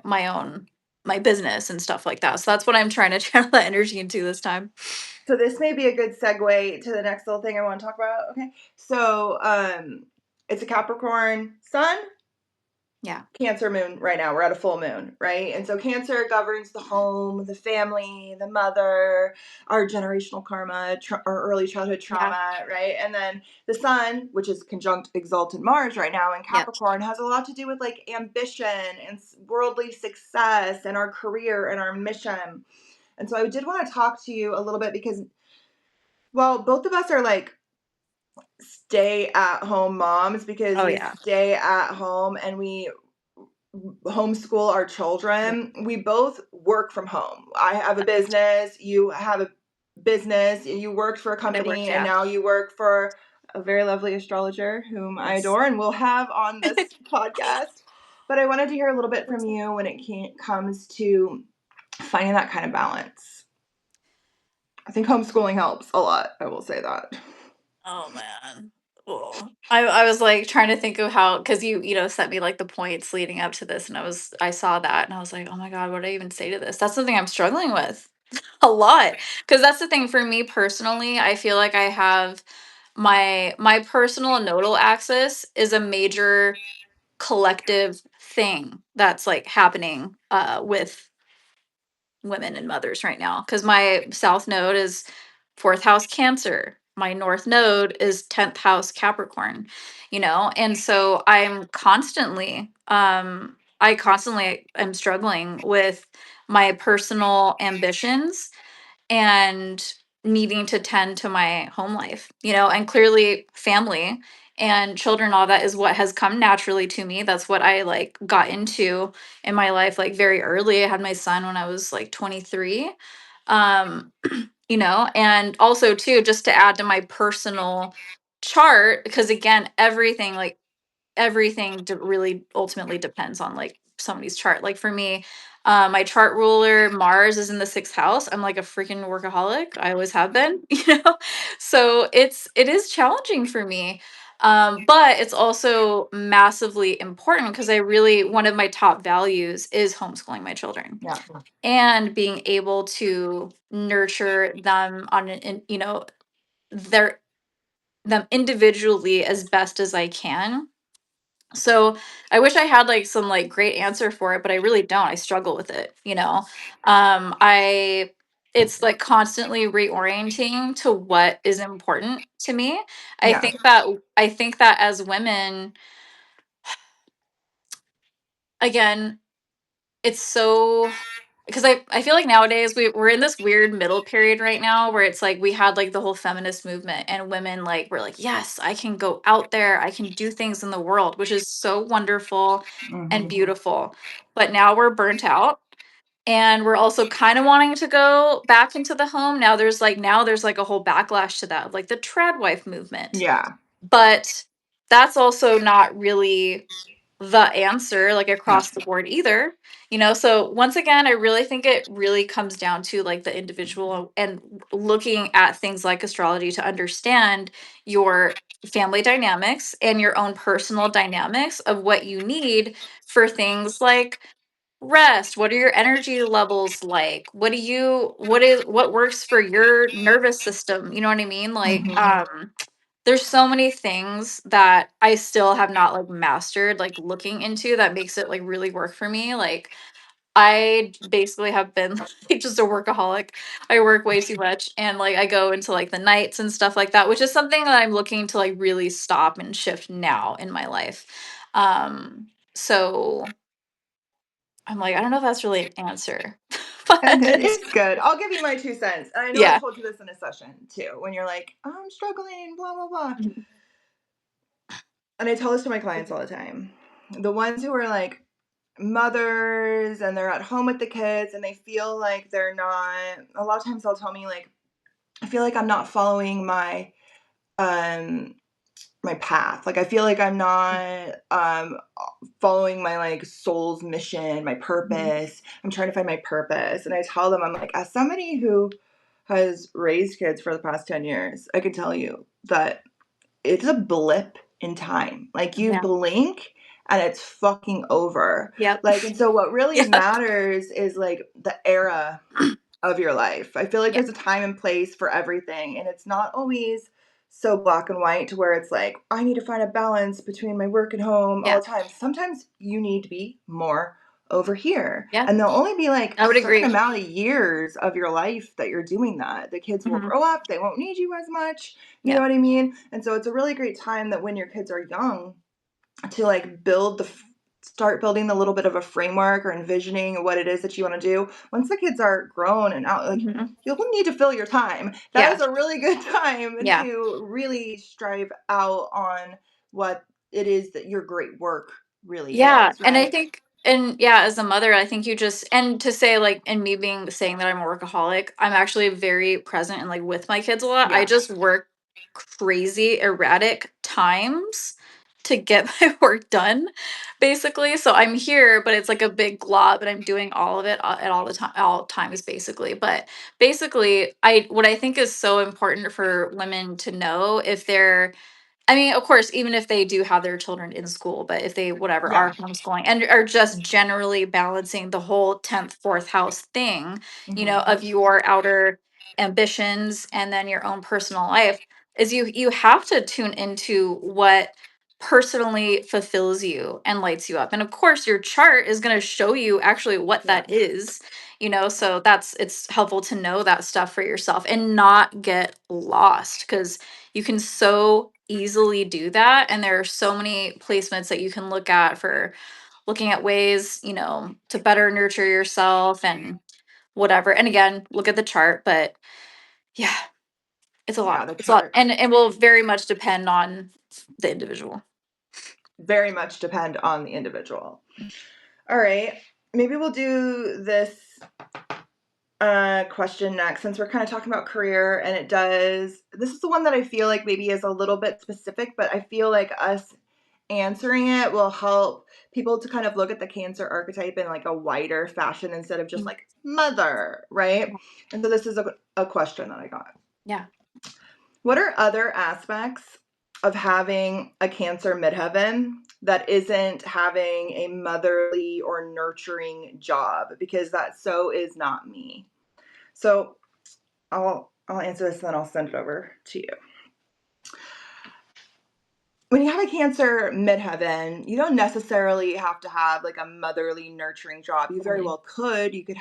Speaker 2: business and stuff like that. So that's what I'm trying to channel that energy into this time.
Speaker 1: So this may be a good segue to the next little thing I want to talk about. Okay. So it's a Capricorn sun,
Speaker 2: Yeah.
Speaker 1: Cancer moon right now. We're at a full moon, right? And so Cancer governs the home, the family, the mother, our generational karma, our early childhood
Speaker 2: Yeah.
Speaker 1: trauma, right? And then the sun, which is conjunct exalted Mars right now in
Speaker 2: Yep.
Speaker 1: Capricorn, has a lot to do with like ambition and worldly success and our career and our mission. And so I did want to talk to you a little bit because, well, both of us are like stay at home moms because
Speaker 2: Oh
Speaker 1: we
Speaker 2: yeah.
Speaker 1: stay at home and we homeschool our
Speaker 2: Yeah.
Speaker 1: children. We both work from home. I have a
Speaker 2: Yeah.
Speaker 1: business, you have a business, you worked for a
Speaker 2: I worked,
Speaker 1: company, and
Speaker 2: yeah.
Speaker 1: now you work for a very lovely astrologer whom I
Speaker 2: Yes.
Speaker 1: adore and will have on this podcast. But I wanted to hear a little bit from you when it comes to finding that kind of balance. I think homeschooling helps a lot. I will say that.
Speaker 2: Oh man. Oh. I was like trying to think of how, because you sent me like the points leading up to this, and I saw that and I was like, oh my God, what do I even say to this? That's something I'm struggling with a lot. Because that's the thing for me personally. I feel like I have my personal nodal axis is a major collective thing that's like happening with women and mothers right now, because my south node is fourth house Cancer, my north node is 10th house Capricorn, and so I constantly am struggling with my personal ambitions and needing to tend to my home life, and clearly family and children, all that is what has come naturally to me. That's what I like got into in my life like very early. I had my son when I was like 23. Um, and also too, just to add to my personal chart, because again, everything really ultimately depends on like somebody's chart. Like for me, my chart ruler Mars is in the sixth house. I'm like a freaking workaholic. I always have been, So it is challenging for me. But it's also massively important because I really, one of my top values is homeschooling my children
Speaker 1: Yeah.
Speaker 2: and being able to nurture them their them individually as best as I can. So I wish I had like some like great answer for it, but I really don't. I struggle with it. I It's like constantly reorienting to what is important to me. I
Speaker 1: Yeah.
Speaker 2: think that I think that as women, again, it's so, because I feel like nowadays we're in this weird middle period right now where it's like we had like the whole feminist movement and women like were like, yes, I can go out there, I can do things in the world, which is so wonderful and
Speaker 1: Mm-hmm.
Speaker 2: beautiful. But now we're burnt out and we're also kind of wanting to go back into the home. Now there's like a whole backlash to that, like the trad wife movement.
Speaker 1: Yeah.
Speaker 2: But that's also not really the answer like
Speaker 1: No.
Speaker 2: across the board either. So once again, I really think it really comes down to like the individual and looking at things like astrology to understand your family dynamics and your own personal dynamics of what you need for things like rest. What are your energy levels like? What works for your nervous system? You know what I mean? Like
Speaker 1: Mm-hmm.
Speaker 2: there's so many things that I still have not like mastered, like looking into, that makes it like really work for me. Like I basically have been like just a workaholic. I work way too much and like I go into like the nights and stuff like that, which is something that I'm looking to like really stop and shift now in my life. So I'm like, I don't know if that's really an answer.
Speaker 1: And
Speaker 2: But
Speaker 1: it's good. I'll give you my 2 cents. And I know I
Speaker 2: yeah.
Speaker 1: told you this in a session too, when you're like, I'm struggling, blah, blah, blah.
Speaker 2: Mhm.
Speaker 1: And I tell this to my clients all the time. The ones who are like mothers and they're at home with the kids and they feel like they're not, a lot of times they'll tell me, like, I feel like I'm not following um, my path. Like I feel like I'm not following my like soul's mission, my
Speaker 2: Mhm.
Speaker 1: purpose. I'm trying to find my purpose. And I tell them, I'm like, as somebody who has raised kids for the past 10 years, I can tell you that it's a blip in time. Like you
Speaker 2: Yeah.
Speaker 1: blink and it's fucking over.
Speaker 2: Yep.
Speaker 1: Like, and so what really
Speaker 2: Yeah.
Speaker 1: matters is like the era of your life. I feel like
Speaker 2: Yeah.
Speaker 1: there's a time and place for everything, and it's not always so black and white to where it's like, I need to find a balance between my work and home all
Speaker 2: Yeah.
Speaker 1: the time. Sometimes you need to be more over here.
Speaker 2: Yeah.
Speaker 1: And there'll only be like
Speaker 2: I
Speaker 1: a
Speaker 2: would
Speaker 1: certain
Speaker 2: agree.
Speaker 1: amount of years of your life that you're doing that. The kids will
Speaker 2: Mhm.
Speaker 1: grow up, they won't need you as much. You know
Speaker 2: Yeah.
Speaker 1: what I mean? And so it's a really great time that when your kids are young to like build start building a little bit of a framework or envisioning what it is that you want to do. Once the kids are grown and out, like,
Speaker 2: Mhm.
Speaker 1: you'll need to fill your time. That
Speaker 2: Yeah.
Speaker 1: is a really good time
Speaker 2: Yeah.
Speaker 1: to really strive out on what it is that your great work really
Speaker 2: Yeah,
Speaker 1: is,
Speaker 2: and I
Speaker 1: right?
Speaker 2: think and yeah, as a mother, I think you just and to say like and me being saying that I'm a workaholic, I'm actually very present and like with my kids a lot. I
Speaker 1: Yeah.
Speaker 2: just work crazy erratic times to get my work done basically. So I'm here, but it's like a big glob and I'm doing all of it at all the time all times basically. But basically, I what I think is so important for women to know if they're I mean, of course, even if they do have their children in school, but if they whatever
Speaker 1: Yeah.
Speaker 2: are homeschooling and are just generally balancing the whole 10th, fourth house thing,
Speaker 1: Hmm.
Speaker 2: of your outer ambitions and then your own personal life, is you have to tune into what personally fulfills you and lights you up. And of course, your chart is going to show you actually what
Speaker 1: Yeah.
Speaker 2: that is, so that's it's helpful to know that stuff for yourself and not get lost because you can so easily do that. And there are so many placements that you can look at for looking at ways, to better nurture yourself and whatever. And again, look at the chart, but yeah, it's a
Speaker 1: Yeah.
Speaker 2: lot.
Speaker 1: The
Speaker 2: It's a lot.
Speaker 1: chart
Speaker 2: And it will very much depend on the individual.
Speaker 1: very much depend on the individual. All right. Maybe we'll do this question next, since we're kind of talking about career, and this is the one that I feel like maybe is a little bit specific, but I feel like us answering it will help people to kind of look at the Cancer archetype in like a wider fashion instead of just
Speaker 2: Mm.
Speaker 1: like mother, right?
Speaker 2: Yeah.
Speaker 1: And so this is a question that I got.
Speaker 2: Yeah.
Speaker 1: What are other aspects of having a Cancer midheaven that isn't having a motherly or nurturing job? Because that so is not me. So I'll answer this and then I'll send it over to you. When you have a Cancer midheaven, you don't necessarily have to have like a motherly nurturing job. You very
Speaker 2: Totally.
Speaker 1: well could. You could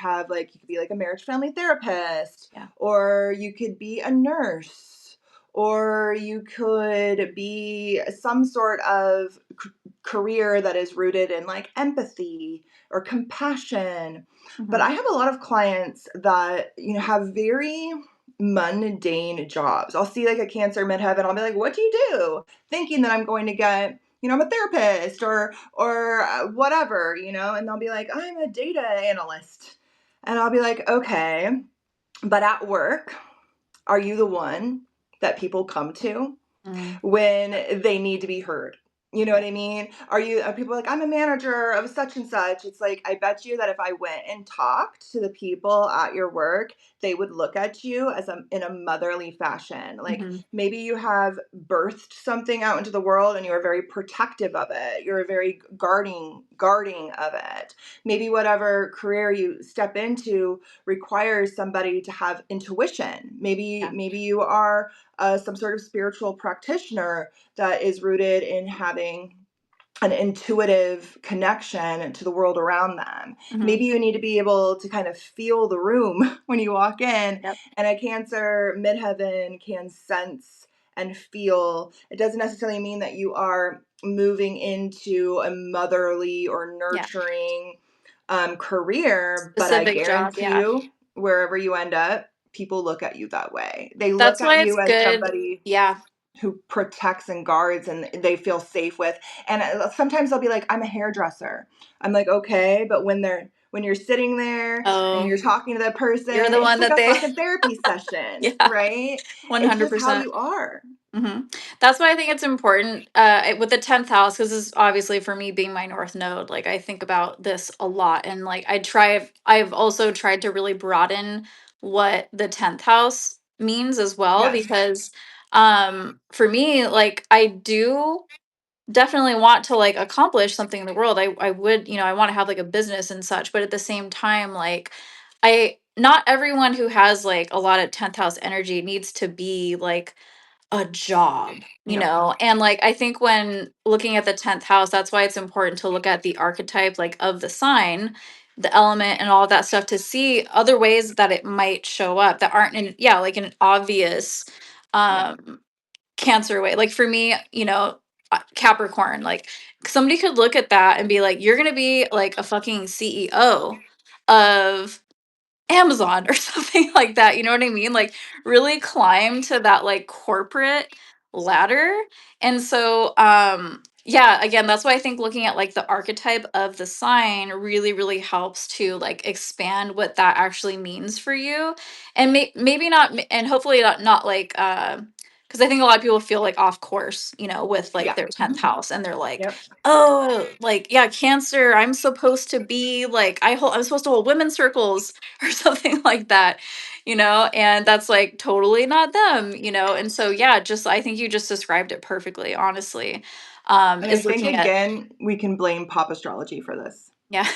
Speaker 1: be like a marriage family therapist,
Speaker 2: Yeah.
Speaker 1: or you could be a nurse, or you could be some sort of career that is rooted in like empathy or compassion. But
Speaker 2: Hmm.
Speaker 1: I have a lot of clients that, have very mundane jobs. I'll see like a Cancer midheaven. I'll be like, "What do you do?" Thinking that I'm going to get, I'm a therapist or whatever, and they'll be like, "I'm a data analyst." And I'll be like, "Okay, but at work, are you the one that people come to
Speaker 2: Mm.
Speaker 1: when they need to be heard?" You know
Speaker 2: Yeah.
Speaker 1: what I mean? Are people like, "I'm a manager of such and such"? It's like, I bet you that if I went and talked to the people at your work, they would look at you in a motherly fashion. Like,
Speaker 2: Hmm.
Speaker 1: maybe you have birthed something out into the world and you are very protective of it. You're very guarding of it. Maybe whatever career you step into requires somebody to have intuition. Maybe
Speaker 2: Yeah.
Speaker 1: maybe you are some sort of spiritual practitioner that is rooted in having an intuitive connection to the world around them.
Speaker 2: Hmm.
Speaker 1: Maybe you need to be able to kind of feel the room when you walk in,
Speaker 2: Yep.
Speaker 1: and a Cancer midheaven can sense and feel. It doesn't necessarily mean that you are moving into a motherly or
Speaker 2: Yeah.
Speaker 1: nurturing career, but I
Speaker 2: Specific job.
Speaker 1: guarantee
Speaker 2: Yeah.
Speaker 1: you, wherever you end up, people look at you that way. They look
Speaker 2: That's
Speaker 1: at
Speaker 2: why it's
Speaker 1: you as
Speaker 2: good.
Speaker 1: somebody
Speaker 2: Yeah.
Speaker 1: who protects and guards and they feel safe with. And sometimes they'll be like, "I'm a hairdresser." I'm like, "Okay, but when you're sitting there and
Speaker 2: Oh,
Speaker 1: you're talking to that person,
Speaker 2: you're the
Speaker 1: it's
Speaker 2: one
Speaker 1: like
Speaker 2: that
Speaker 1: a
Speaker 2: they
Speaker 1: fucking therapy session,
Speaker 2: yeah,
Speaker 1: right? It's just how
Speaker 2: 100%.
Speaker 1: you are."
Speaker 2: Hmm. That's why I think it's important with the 10th house, because this is obviously for me being my North Node. Like, I think about this a lot. And like, I've also tried to really broaden what the 10th house means as well,
Speaker 1: Yes.
Speaker 2: because for me, like, I do definitely want to like accomplish something in the world. I would, I want to have like a business and such, but at the same time, like I not everyone who has like a lot of 10th house energy needs to be like a job,
Speaker 1: No.
Speaker 2: and like I think when looking at the 10th house, that's why it's important to look at the archetype like of the sign, the element and all that stuff to see other ways that it might show up that aren't in like an obvious
Speaker 1: Yeah.
Speaker 2: um Cancer way. Like for me, Capricorn. Like somebody could look at that and be like, you're gonna be like a fucking CEO of Amazon or something like that. You know what I mean? Like really climb to that like corporate ladder. And so yeah, again, that's why I think looking at like the archetype of the sign really really helps to like expand what that actually means for you. And maybe not and hopefully not like because I think a lot of people feel like off course, you know, with like
Speaker 1: Yeah.
Speaker 2: their 10th house and they're like,
Speaker 1: Yep.
Speaker 2: oh, like yeah, Cancer, I'm supposed to be like I'm supposed to hold women's circles or something like that, you know, and that's like totally not them, you know. And so yeah, just I think you just described it perfectly, honestly.
Speaker 1: And I
Speaker 2: Is
Speaker 1: think
Speaker 2: looking at
Speaker 1: again, we can blame pop astrology for this.
Speaker 2: yeah.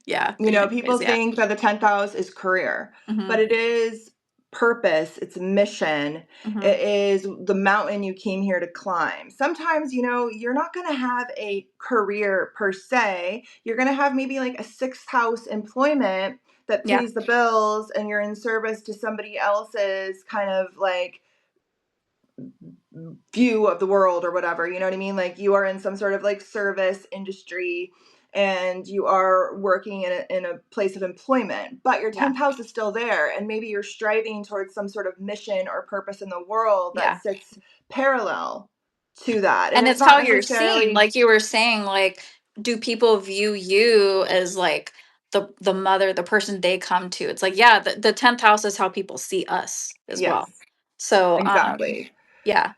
Speaker 2: Yeah,
Speaker 1: You
Speaker 2: in
Speaker 1: know,
Speaker 2: many
Speaker 1: people
Speaker 2: ways, yeah.
Speaker 1: think that the 10th house is career,
Speaker 2: Hmm.
Speaker 1: but it is purpose, it's mission,
Speaker 2: Hmm.
Speaker 1: it is the mountain you came here to climb. Sometimes, you know, you're not going to have a career per se. You're going to have maybe like a sixth house employment that
Speaker 2: Yeah.
Speaker 1: pays the bills and you're in service to somebody else's kind of like view of the world or whatever, you know what I mean? Like you are in some sort of like service industry and you are working in a place of employment, but your
Speaker 2: Yeah.
Speaker 1: 10th house is still there and maybe you're striving towards some sort of mission or purpose in the world that
Speaker 2: Yeah.
Speaker 1: sits parallel to that. And
Speaker 2: And
Speaker 1: it's
Speaker 2: it's
Speaker 1: not
Speaker 2: how you're seen,
Speaker 1: necessarily
Speaker 2: like you were saying, like do people view you as like the mother, the person they come to? It's like yeah, the 10th house is how people see us as
Speaker 1: yes,
Speaker 2: well. So
Speaker 1: exactly.
Speaker 2: yeah.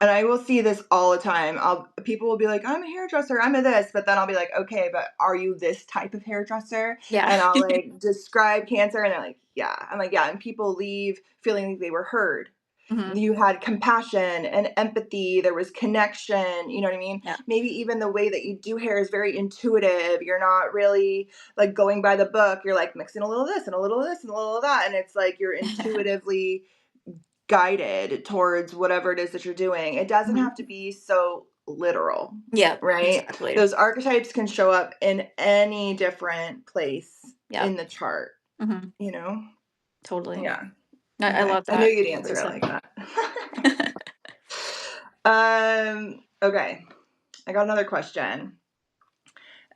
Speaker 1: And I will see this all the time. People will be like, "I'm a hairdresser, I'm a this," but then I'll be like, "Okay, but are you this type of hairdresser?"
Speaker 2: Yeah.
Speaker 1: And I'll like describe Cancer, and they're like, "Yeah." I'm like, "Yeah," and people leave feeling like they were heard.
Speaker 2: Hmm.
Speaker 1: You had compassion and empathy. There was connection. You know what I mean?
Speaker 2: Yeah.
Speaker 1: Maybe even the way that you do hair is very intuitive. You're not really like going by the book. You're like mixing a little of this and a little of this and a little of that, and it's like you're intuitively guided towards whatever it is that you're doing. It doesn't
Speaker 2: Hmm.
Speaker 1: have to be so literal,
Speaker 2: Yeah,
Speaker 1: right?
Speaker 2: exactly.
Speaker 1: Those archetypes can show up in any different place
Speaker 2: Yeah.
Speaker 1: in the chart,
Speaker 2: Hmm.
Speaker 1: you know?
Speaker 2: Totally.
Speaker 1: Yeah.
Speaker 2: I
Speaker 1: Okay.
Speaker 2: love
Speaker 1: I knew
Speaker 2: that.
Speaker 1: you'd
Speaker 2: What you
Speaker 1: answer it
Speaker 2: said.
Speaker 1: like that. Okay. I got another question.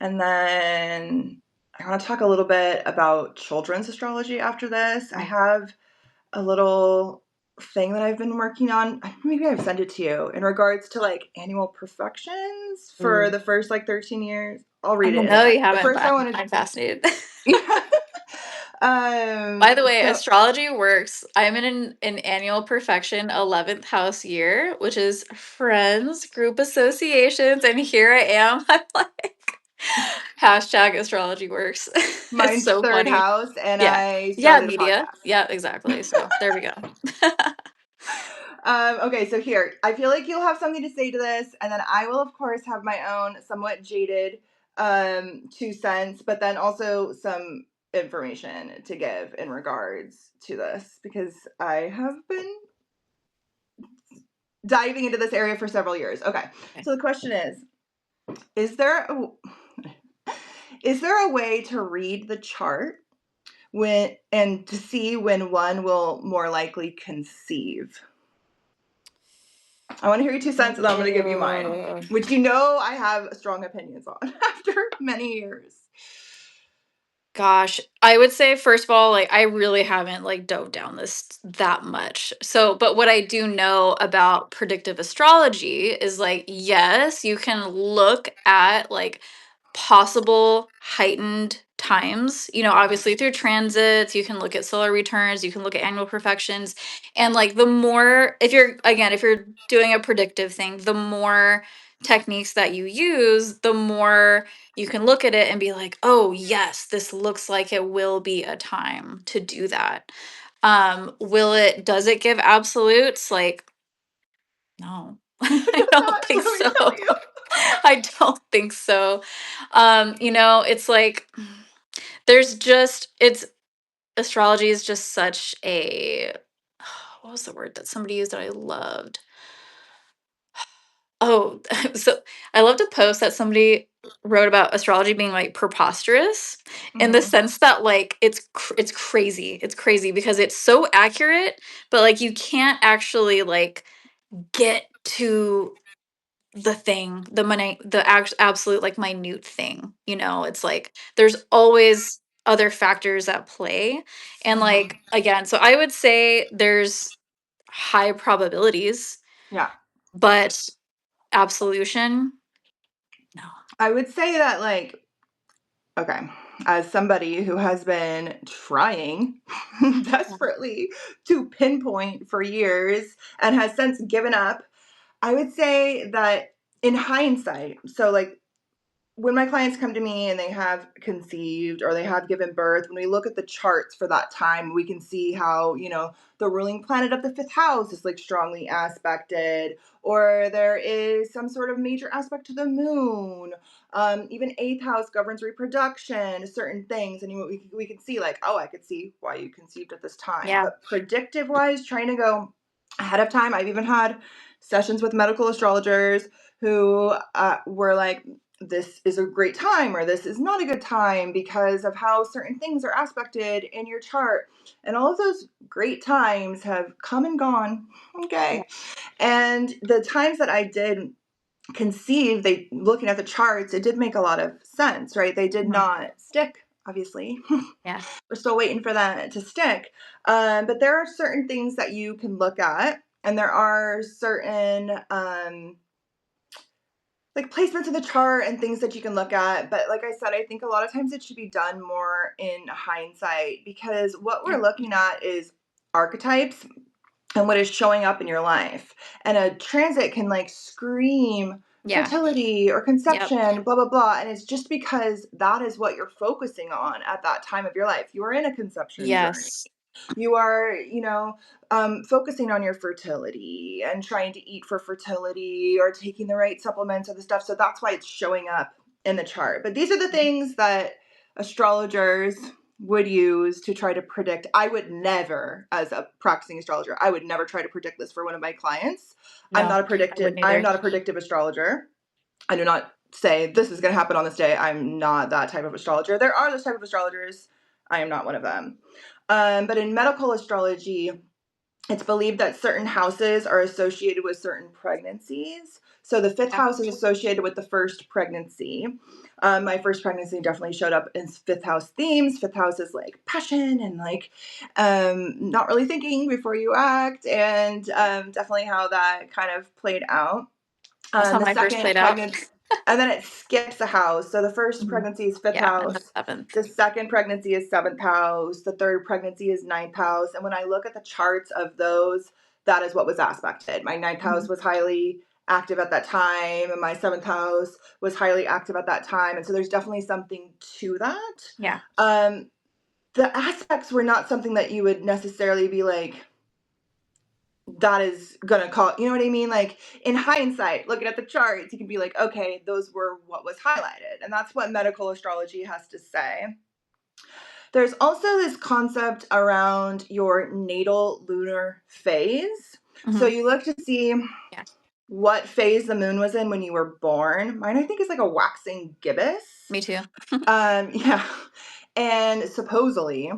Speaker 1: And then I want to talk a little bit about children's astrology after this. I
Speaker 2: Mm.
Speaker 1: have a little thing that I've been working on. Maybe I've sent it to you in regards to like annual perfections for
Speaker 2: Ooh.
Speaker 1: the first like 13 years. I'll
Speaker 2: I
Speaker 1: read it in a
Speaker 2: know you
Speaker 1: sec. But
Speaker 2: haven't,
Speaker 1: first,
Speaker 2: but
Speaker 1: I
Speaker 2: I'm,
Speaker 1: want to.
Speaker 2: I'm fascinated.
Speaker 1: Yeah.
Speaker 2: By the way,
Speaker 1: So
Speaker 2: astrology works. I'm in an annual perfection 11th house year, which is friends, group associations, and here I am. I'm like, hashtag astrology works. It's
Speaker 1: mine's
Speaker 2: so
Speaker 1: third
Speaker 2: funny.
Speaker 1: house, and
Speaker 2: Yeah.
Speaker 1: I
Speaker 2: Yeah,
Speaker 1: started a
Speaker 2: media.
Speaker 1: podcast.
Speaker 2: Yeah, exactly. So there we go.
Speaker 1: Okay, so here, I feel like you'll have something to say to this, and then I will, of course, have my own somewhat jaded 2 cents, but then also some information to give in regards to this because I have been diving into this area for several years. Okay,
Speaker 2: Okay.
Speaker 1: so the question is there a, is there a way to read the chart when and to see when one will more likely conceive? I want to hear your 2 cents, and then I'm going to give you mine,
Speaker 2: Uh,
Speaker 1: which you know I have strong opinions on after many years.
Speaker 2: Gosh, I would say first of all, like I really haven't like dove down this that much. So, but what I do know about predictive astrology is like yes, you can look at like possible heightened times, you know, obviously through transits, you can look at solar returns, you can look at annual perfections, and like the more if you're doing a predictive thing, the more techniques that you use, the more you can look at it and be like, oh yes, this looks like it will be a time to do that. Does it give absolutes? Like, no. I
Speaker 1: Does
Speaker 2: don't
Speaker 1: not.
Speaker 2: think
Speaker 1: Let me
Speaker 2: so.
Speaker 1: tell you.
Speaker 2: I don't think so. You know, it's like there's just it's astrology is just such a what was the word that somebody used that I loved? Oh, so I loved a post that somebody wrote about astrology being like preposterous in the
Speaker 1: Mm-hmm.
Speaker 2: sense that like it's crazy. It's crazy because it's so accurate, but like you can't actually like get to the thing, the money, the absolute like minute thing, you know, it's like there's always other factors at play. And
Speaker 1: Mhm.
Speaker 2: like again, so I would say there's high probabilities,
Speaker 1: Yeah.
Speaker 2: but absolution, no.
Speaker 1: I would say that, like, okay, as somebody who has been trying
Speaker 2: Yeah.
Speaker 1: desperately to pinpoint for years and has since given up, I would say that in hindsight, so like when my clients come to me and they have conceived or they have given birth, when we look at the charts for that time, we can see how, the ruling planet of the fifth house is like strongly aspected, or there is some sort of major aspect to the moon. Even eighth house governs reproduction, certain things. And we can see, like, oh, I could see why you conceived at this time.
Speaker 2: Yeah.
Speaker 1: But predictive wise, trying to go ahead of time, I've even had sessions with medical astrologers who were like, this is a great time or this is not a good time because of how certain things are aspected in your chart. And all of those great times have come and gone.
Speaker 2: Yeah.
Speaker 1: Okay. And the times that I did conceive, they looking at the charts, it did make a lot of sense, right? They did
Speaker 2: Mhm.
Speaker 1: not stick, obviously.
Speaker 2: Yeah.
Speaker 1: We're still waiting for that to stick. But there are certain things that you can look at, and there are certain like placements in the chart and things that you can look at. But like I said, I think a lot of times it should be done more in hindsight, because what
Speaker 2: Yeah.
Speaker 1: we're looking at is archetypes and what is showing up in your life. And a transit can like scream
Speaker 2: Yeah.
Speaker 1: fertility or
Speaker 2: Yep.
Speaker 1: conception, blah, blah, blah. And it's just because that is what you're focusing on at that time of your life. You are in a conception journey.
Speaker 2: Yes.
Speaker 1: You are, focusing on your fertility and trying to eat for fertility or taking the right supplements or the stuff. So that's why it's showing up in the chart. But these are the things that astrologers would use to try to predict. I would never, as a practicing astrologer, I would never try to predict this for one of my clients.
Speaker 2: No, I wouldn't
Speaker 1: I'm
Speaker 2: either.
Speaker 1: not a predictive astrologer. I do not say this is going to happen on this day. I'm not that type of astrologer. There are those type of astrologers. I am not one of them. But in medical astrology, it's believed that certain houses are associated with certain pregnancies. So the fifth
Speaker 2: Yeah.
Speaker 1: house is associated with the first pregnancy. My first pregnancy definitely showed up in fifth house themes. Fifth house is like passion and like not really thinking before you act, and definitely how that kind of played out.
Speaker 2: That's how
Speaker 1: The
Speaker 2: my first
Speaker 1: second
Speaker 2: played out.
Speaker 1: pregnancy, and then it skips a house. So the first
Speaker 2: Mhm.
Speaker 1: pregnancy is fifth
Speaker 2: Yeah, and the
Speaker 1: house.
Speaker 2: seventh.
Speaker 1: The second pregnancy is seventh house. The third pregnancy is ninth house. And when I look at the charts of those, that is what was aspected. My ninth house
Speaker 2: Mhm.
Speaker 1: was highly active at that time, and my seventh house was highly active at that time. And so there's definitely something to that.
Speaker 2: Yeah.
Speaker 1: Um, the aspects were not something that you would necessarily be like, that is gonna call, you know what I mean? Like in hindsight, looking at the charts, you can be like, okay, those were what was highlighted. And that's what medical astrology has to say. There's also this concept around your natal lunar phase. So
Speaker 2: Mhm.
Speaker 1: you look to see
Speaker 2: Yeah.
Speaker 1: what phase the moon was in when you were born. Mine, I think, is like a waxing gibbous.
Speaker 2: Me too.
Speaker 1: Yeah. And supposedly,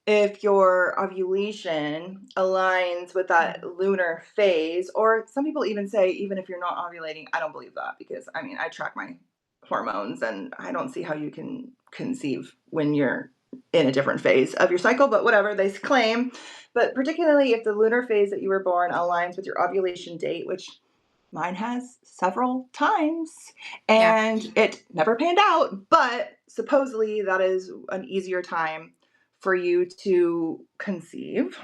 Speaker 1: if your ovulation aligns with that
Speaker 2: Mhm.
Speaker 1: lunar phase, or some people even say, even if you're not ovulating, I don't believe that, because I mean, I track my hormones and I don't see how you can conceive when you're in a different phase of your cycle, but whatever they claim. But particularly if the lunar phase that you were born aligns with your ovulation date, which mine has several times,
Speaker 2: Yeah.
Speaker 1: and it never panned out, but supposedly that is an easier time for you to conceive.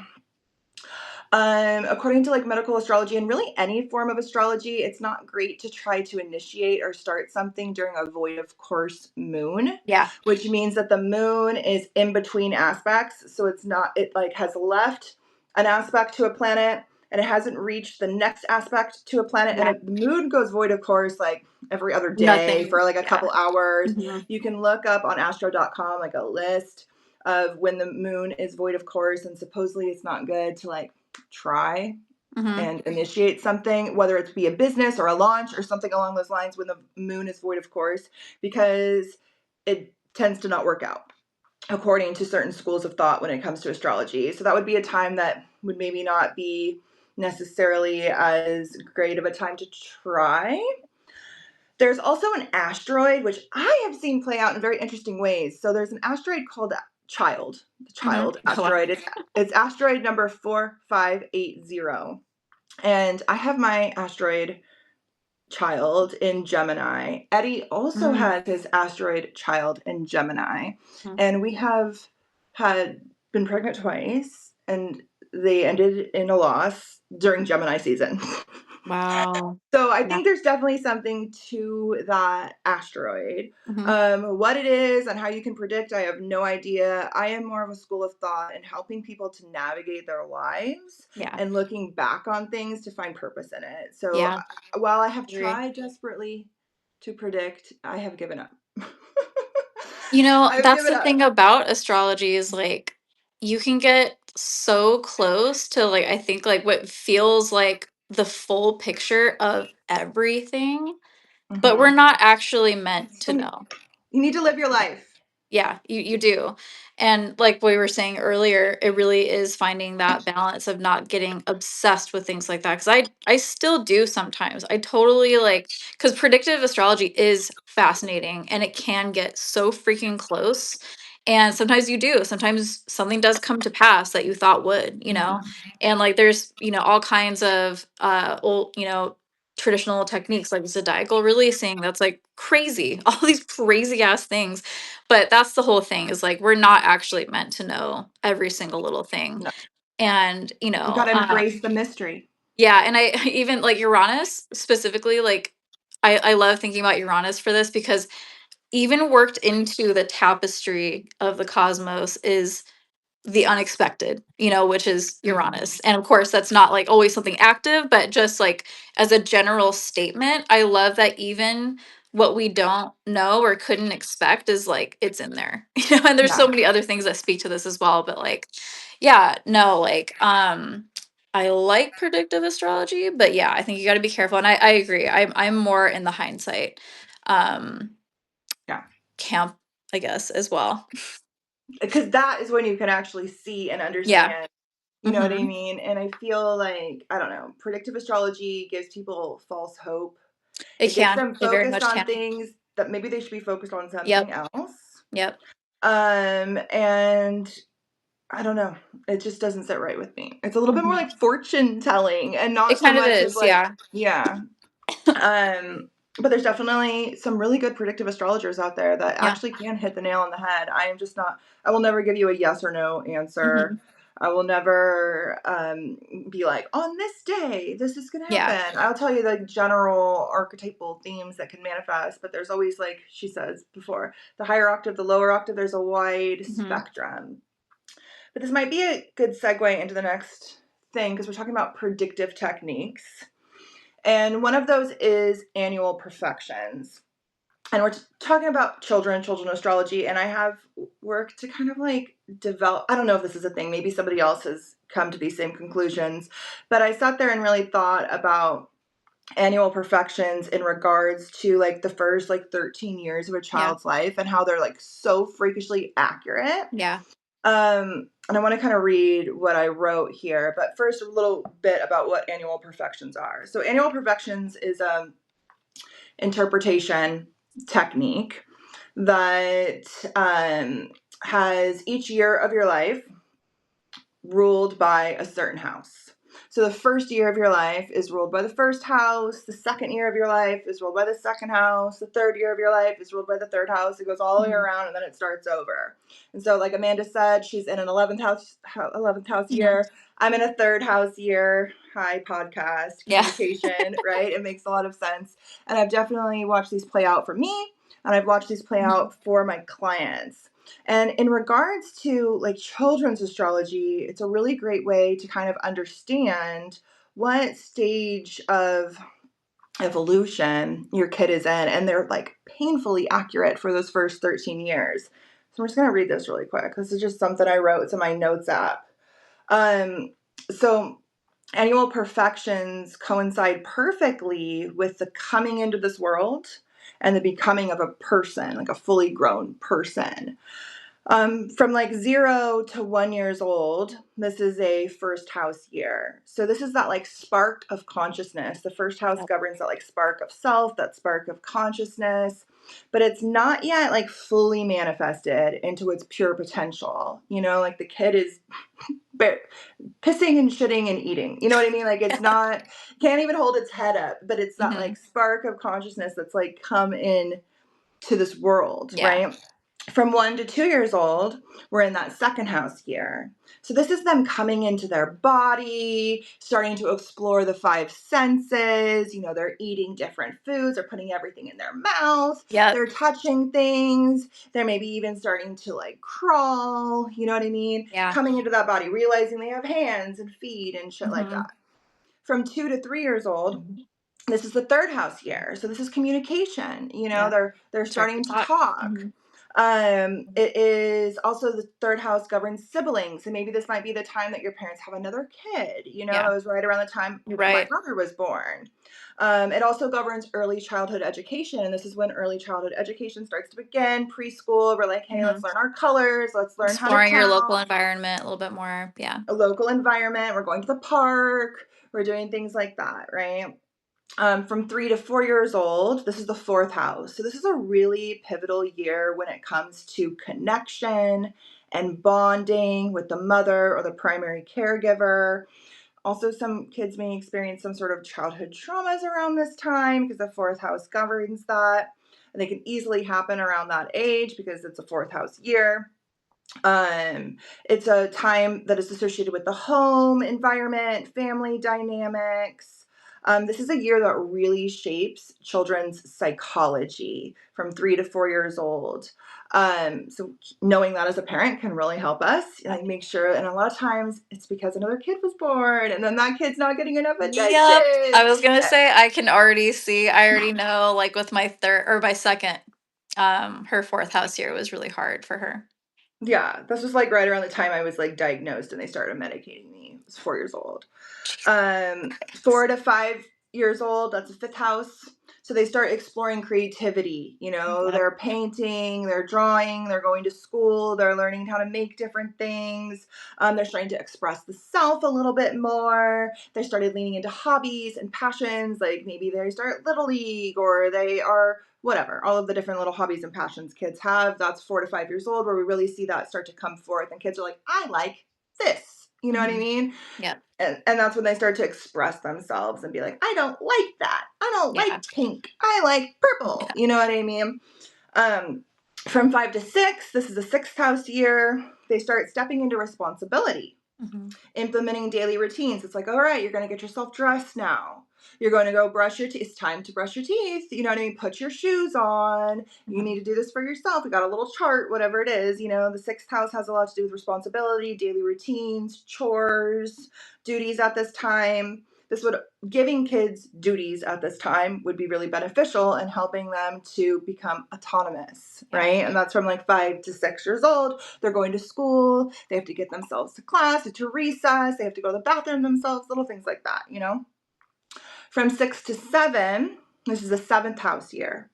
Speaker 1: According to like medical astrology and really any form of astrology, it's not great to try to initiate or start something during a void of course moon,
Speaker 2: Yeah.
Speaker 1: which means that the moon is in between aspects. So it's not, it like has left an aspect to a planet and it hasn't reached the next aspect to a planet. And
Speaker 2: Yeah.
Speaker 1: the moon goes void of course like every other day
Speaker 2: Nothing.
Speaker 1: for like a
Speaker 2: Yeah.
Speaker 1: couple hours.
Speaker 2: Mhm.
Speaker 1: You can look up on astro.com like a list of when the moon is void of course, and supposedly it's not good to like try
Speaker 2: Mhm.
Speaker 1: and initiate something, whether it be a business or a launch or something along those lines when the moon is void of course, because it tends to not work out according to certain schools of thought when it comes to astrology. So that would be a time that would maybe not be necessarily as great of a time to try. There's also an asteroid, which I have seen play out in very interesting ways. So there's an asteroid called Child, the Child
Speaker 2: Oh, wow.
Speaker 1: asteroid. It's asteroid number 4580. And I have my asteroid Child in Gemini. Eddie also
Speaker 2: Mm,
Speaker 1: has his asteroid Child in Gemini.
Speaker 2: mm.
Speaker 1: And we have had been pregnant twice, and they ended in a loss during Gemini season.
Speaker 2: Wow.
Speaker 1: So I
Speaker 2: Yeah.
Speaker 1: think there's definitely something to that asteroid.
Speaker 2: Hmm.
Speaker 1: What it is and how you can predict, I have no idea. I am more of a school of thought in helping people to navigate their lives
Speaker 2: Yeah.
Speaker 1: and looking back on things to find purpose in it. So
Speaker 2: Yeah.
Speaker 1: while I have
Speaker 2: Agree.
Speaker 1: tried desperately to predict, I have given up. I've
Speaker 2: That's
Speaker 1: given
Speaker 2: the
Speaker 1: up.
Speaker 2: thing about astrology is like you can get so close to like I think like what feels like the full picture of everything, but we're
Speaker 1: Mhm.
Speaker 2: not actually meant to
Speaker 1: And
Speaker 2: know.
Speaker 1: you need to live your life.
Speaker 2: Yeah, you do. And like we were saying earlier, it really is finding that balance of not getting obsessed with things like that. Cause I still do sometimes. I totally like because predictive astrology is fascinating and it can get so freaking close. And sometimes you do. Sometimes something does come to pass that you thought would, you know?
Speaker 1: Mhm.
Speaker 2: And like there's, all kinds of old, traditional techniques like zodiacal releasing that's like crazy all these crazy ass things, but that's the whole thing is like we're not actually meant to know every single little thing.
Speaker 1: No,
Speaker 2: And,
Speaker 1: you got to embrace the mystery.
Speaker 2: yeah, and I even like Uranus specifically, like I love thinking about Uranus for this because even worked into the tapestry of the cosmos is the unexpected, which is
Speaker 1: Mhm.
Speaker 2: Uranus. And of course, that's not like always something active, but just like as a general statement, I love that even what we don't know or couldn't expect is like it's in there. And there's so
Speaker 1: Yeah.
Speaker 2: many other things that speak to this as well, but like yeah, no, like I like predictive astrology, but yeah, I think you got to be careful and I agree. I'm more in the hindsight um
Speaker 1: Yeah.
Speaker 2: camp, I guess, as well.
Speaker 1: Because that is when you can actually see and
Speaker 2: Yeah.
Speaker 1: understand. You know what I
Speaker 2: Mhm.
Speaker 1: mean? And I feel like, I don't know, predictive astrology gives people false hope.
Speaker 2: It
Speaker 1: It gets
Speaker 2: can.
Speaker 1: them
Speaker 2: It very
Speaker 1: focused
Speaker 2: much
Speaker 1: on
Speaker 2: can.
Speaker 1: things that maybe they should be focused on something
Speaker 2: Yep.
Speaker 1: else.
Speaker 2: Yep.
Speaker 1: And I don't know. It just doesn't sit right with me. It's a little bit more
Speaker 2: Mhm.
Speaker 1: like fortune telling and not
Speaker 2: It
Speaker 1: so
Speaker 2: kind of
Speaker 1: much of
Speaker 2: is.
Speaker 1: like,
Speaker 2: Yeah.
Speaker 1: yeah. But there's definitely some really good predictive astrologers out there that
Speaker 2: Yeah.
Speaker 1: actually can hit the nail on the head. I am just not, I will never give you a yes or no answer.
Speaker 2: Hmm.
Speaker 1: I will never be like, on this day, this is going to
Speaker 2: Yeah.
Speaker 1: happen. I'll tell you the general archetypal themes that can manifest, but there's always, like she says before, the higher octave, the lower octave, there's a wide
Speaker 2: Hmm.
Speaker 1: spectrum. But this might be a good segue into the next thing because we're talking about predictive techniques. And one of those is annual perfections. And we're talking about children astrology. And I have worked to kind of like develop, I don't know if this is a thing, maybe somebody else has come to these same conclusions, but I sat there and really thought about annual perfections in regards to like the first like 13 years of a
Speaker 2: Yeah.
Speaker 1: child's life and how they're like so freakishly accurate.
Speaker 2: Yeah.
Speaker 1: And I want to kind of read what I wrote here, but first a little bit about what annual perfections are. So annual perfections is interpretation technique that has each year of your life ruled by a certain house. So the first year of your life is ruled by the first house. The second year of your life is ruled by the second house. The third year of your life is ruled by the third house. It goes all the way
Speaker 2: Hmm.
Speaker 1: around and then it starts over. And so, like Amanda said, she's in an 11th house
Speaker 2: Hmm.
Speaker 1: year. I'm in a third house year. Hi, podcast
Speaker 2: Yeah.
Speaker 1: communication, right? It makes a lot of sense. And I've definitely watched these play out for me, and I've watched these play
Speaker 2: Mhm.
Speaker 1: out for my clients. And in regards to like children's astrology, it's a really great way to kind of understand what stage of evolution your kid is in. And they're like painfully accurate for those first 13 years. So I'm just going to read this really quick. This is just something I wrote to my notes app. So annual perfections coincide perfectly with the coming into this world and the becoming of a person, like a fully grown person. From like 0 to 1 years old, this is a first house year. So this is that like spark of consciousness. The first house
Speaker 2: Yep.
Speaker 1: governs that like spark of self, that spark of consciousness, but it's not yet like fully manifested into its pure potential. Like the kid is pissing and shitting and eating. You know what I mean? Like it's not, can't even hold its head up, but it's that
Speaker 2: Hmm.
Speaker 1: like spark of consciousness that's like come in to this world,
Speaker 2: Yeah.
Speaker 1: right? From 1 to 2 years old, we're in that second house year. So this is them coming into their body, starting to explore the five senses. They're eating different foods, they're putting everything in their mouth,
Speaker 2: Yep.
Speaker 1: they're touching things, they're maybe even starting to like crawl, you know what I mean?
Speaker 2: Yeah.
Speaker 1: Coming into that body, realizing they have hands and feet and shit like
Speaker 2: Hmm.
Speaker 1: that. From 2 to 3 years old,
Speaker 2: Hmm.
Speaker 1: this is the third house year. So this is communication.
Speaker 2: Yep.
Speaker 1: They're
Speaker 2: Start to
Speaker 1: starting to
Speaker 2: talk.
Speaker 1: talk.
Speaker 2: Hmm.
Speaker 1: It is also the third house governs siblings. And maybe this might be the time that your parents have another kid.
Speaker 2: Yeah.
Speaker 1: That was right around the time
Speaker 2: You're
Speaker 1: my
Speaker 2: right.
Speaker 1: brother was born. It also governs early childhood education. And this is when early childhood education starts to begin. Preschool, we're like, hey,
Speaker 2: Hmm.
Speaker 1: let's learn our colors. Let's learn how to
Speaker 2: Exploring your local
Speaker 1: count.
Speaker 2: environment a little bit more. Yeah.
Speaker 1: A local environment. We're going to the park. We're doing things like that, right? From 3 to 4 years old, this is the fourth house. So this is a really pivotal year when it comes to connection and bonding with the mother or the primary caregiver. Also, some kids may experience some sort of childhood traumas around this time because the fourth house governs that. And they can easily happen around that age because it's a fourth house year. Um, it's a time that is associated with the home environment, family dynamics. This is a year that really shapes children's psychology from 3 to 4 years old. So knowing that as a parent can really help us, like make sure. And a lot of times it's because another kid was born, and then that kid's not getting enough
Speaker 2: Yep. I
Speaker 1: attention.
Speaker 2: was gonna say I can already see. I already know. Like with my third or my second, her fourth house year was really hard for her.
Speaker 1: Yeah, this was like right around the time I was like diagnosed, and they started medicating me. I was 4 years old.
Speaker 2: Jesus
Speaker 1: 4 to 5 years old, that's a fifth house. So they start exploring creativity.
Speaker 2: Yep.
Speaker 1: They're painting, they're drawing, they're going to school, they're learning how to make different things. They're starting to express the self a little bit more. They started leaning into hobbies and passions, like maybe they start Little League or they are whatever, all of the different little hobbies and passions kids have. That's 4 to 5 years old where we really see that start to come forth. And kids are like, I like this. You know what I
Speaker 2: Hmm.
Speaker 1: mean?
Speaker 2: Yep.
Speaker 1: And that's when they start to express themselves and be like, I don't like that. I don't like
Speaker 2: Yeah.
Speaker 1: pink. I like purple.
Speaker 2: Yeah.
Speaker 1: You know what I mean? Um, from 5 to 6, this is a sixth house year. They start stepping into responsibility,
Speaker 2: Hmm.
Speaker 1: implementing daily routines. It's like, all right, you're going to get yourself dressed now. You're going to go brush your teeth. It's time to brush your teeth. You know what I mean? Put your shoes on. You
Speaker 2: Hmm.
Speaker 1: need to do this for yourself. We got a little chart, whatever it is. The sixth house has a lot to do with responsibility, daily routines, chores, duties at this time. Giving kids duties at this time would be really beneficial in helping them to become autonomous,
Speaker 2: Yeah.
Speaker 1: right? And that's from like 5 to 6 years old. They're going to school. They have to get themselves to class, to recess. They have to go to the bathroom themselves, little things like that. From 6 to 7, this is the seventh house year.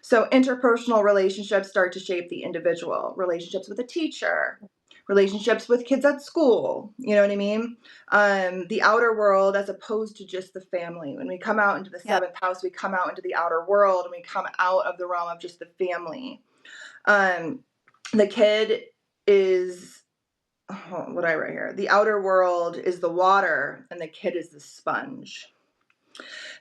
Speaker 1: So interpersonal relationships start to shape the individual. Relationships with a teacher, relationships with kids at school. You know what I mean? The outer world as opposed to just the family. When we come out into the
Speaker 2: Yep.
Speaker 1: seventh house, we come out into the outer world and we come out of the realm of just the family. Um, the kid is what I write here. The outer world is the water and the kid is the sponge.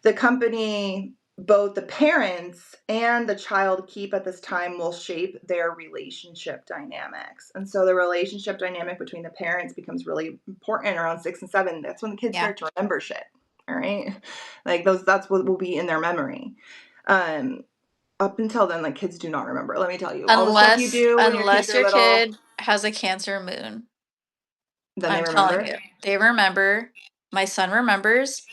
Speaker 1: The company both the parents and the child keep at this time will shape their relationship dynamics. And so the relationship dynamic between the parents becomes really important around 6 and 7. That's when the kids
Speaker 2: Yeah.
Speaker 1: start to remember shit. All right. Like that's what will be in their memory. Up until then, like kids do not remember. Let me tell you, all the stuff you
Speaker 2: Unless
Speaker 1: do when your kids
Speaker 2: unless
Speaker 1: are
Speaker 2: your
Speaker 1: little,
Speaker 2: kid has a Cancer moon,
Speaker 1: then they
Speaker 2: I'm telling
Speaker 1: remember.
Speaker 2: you, they remember. My son remembers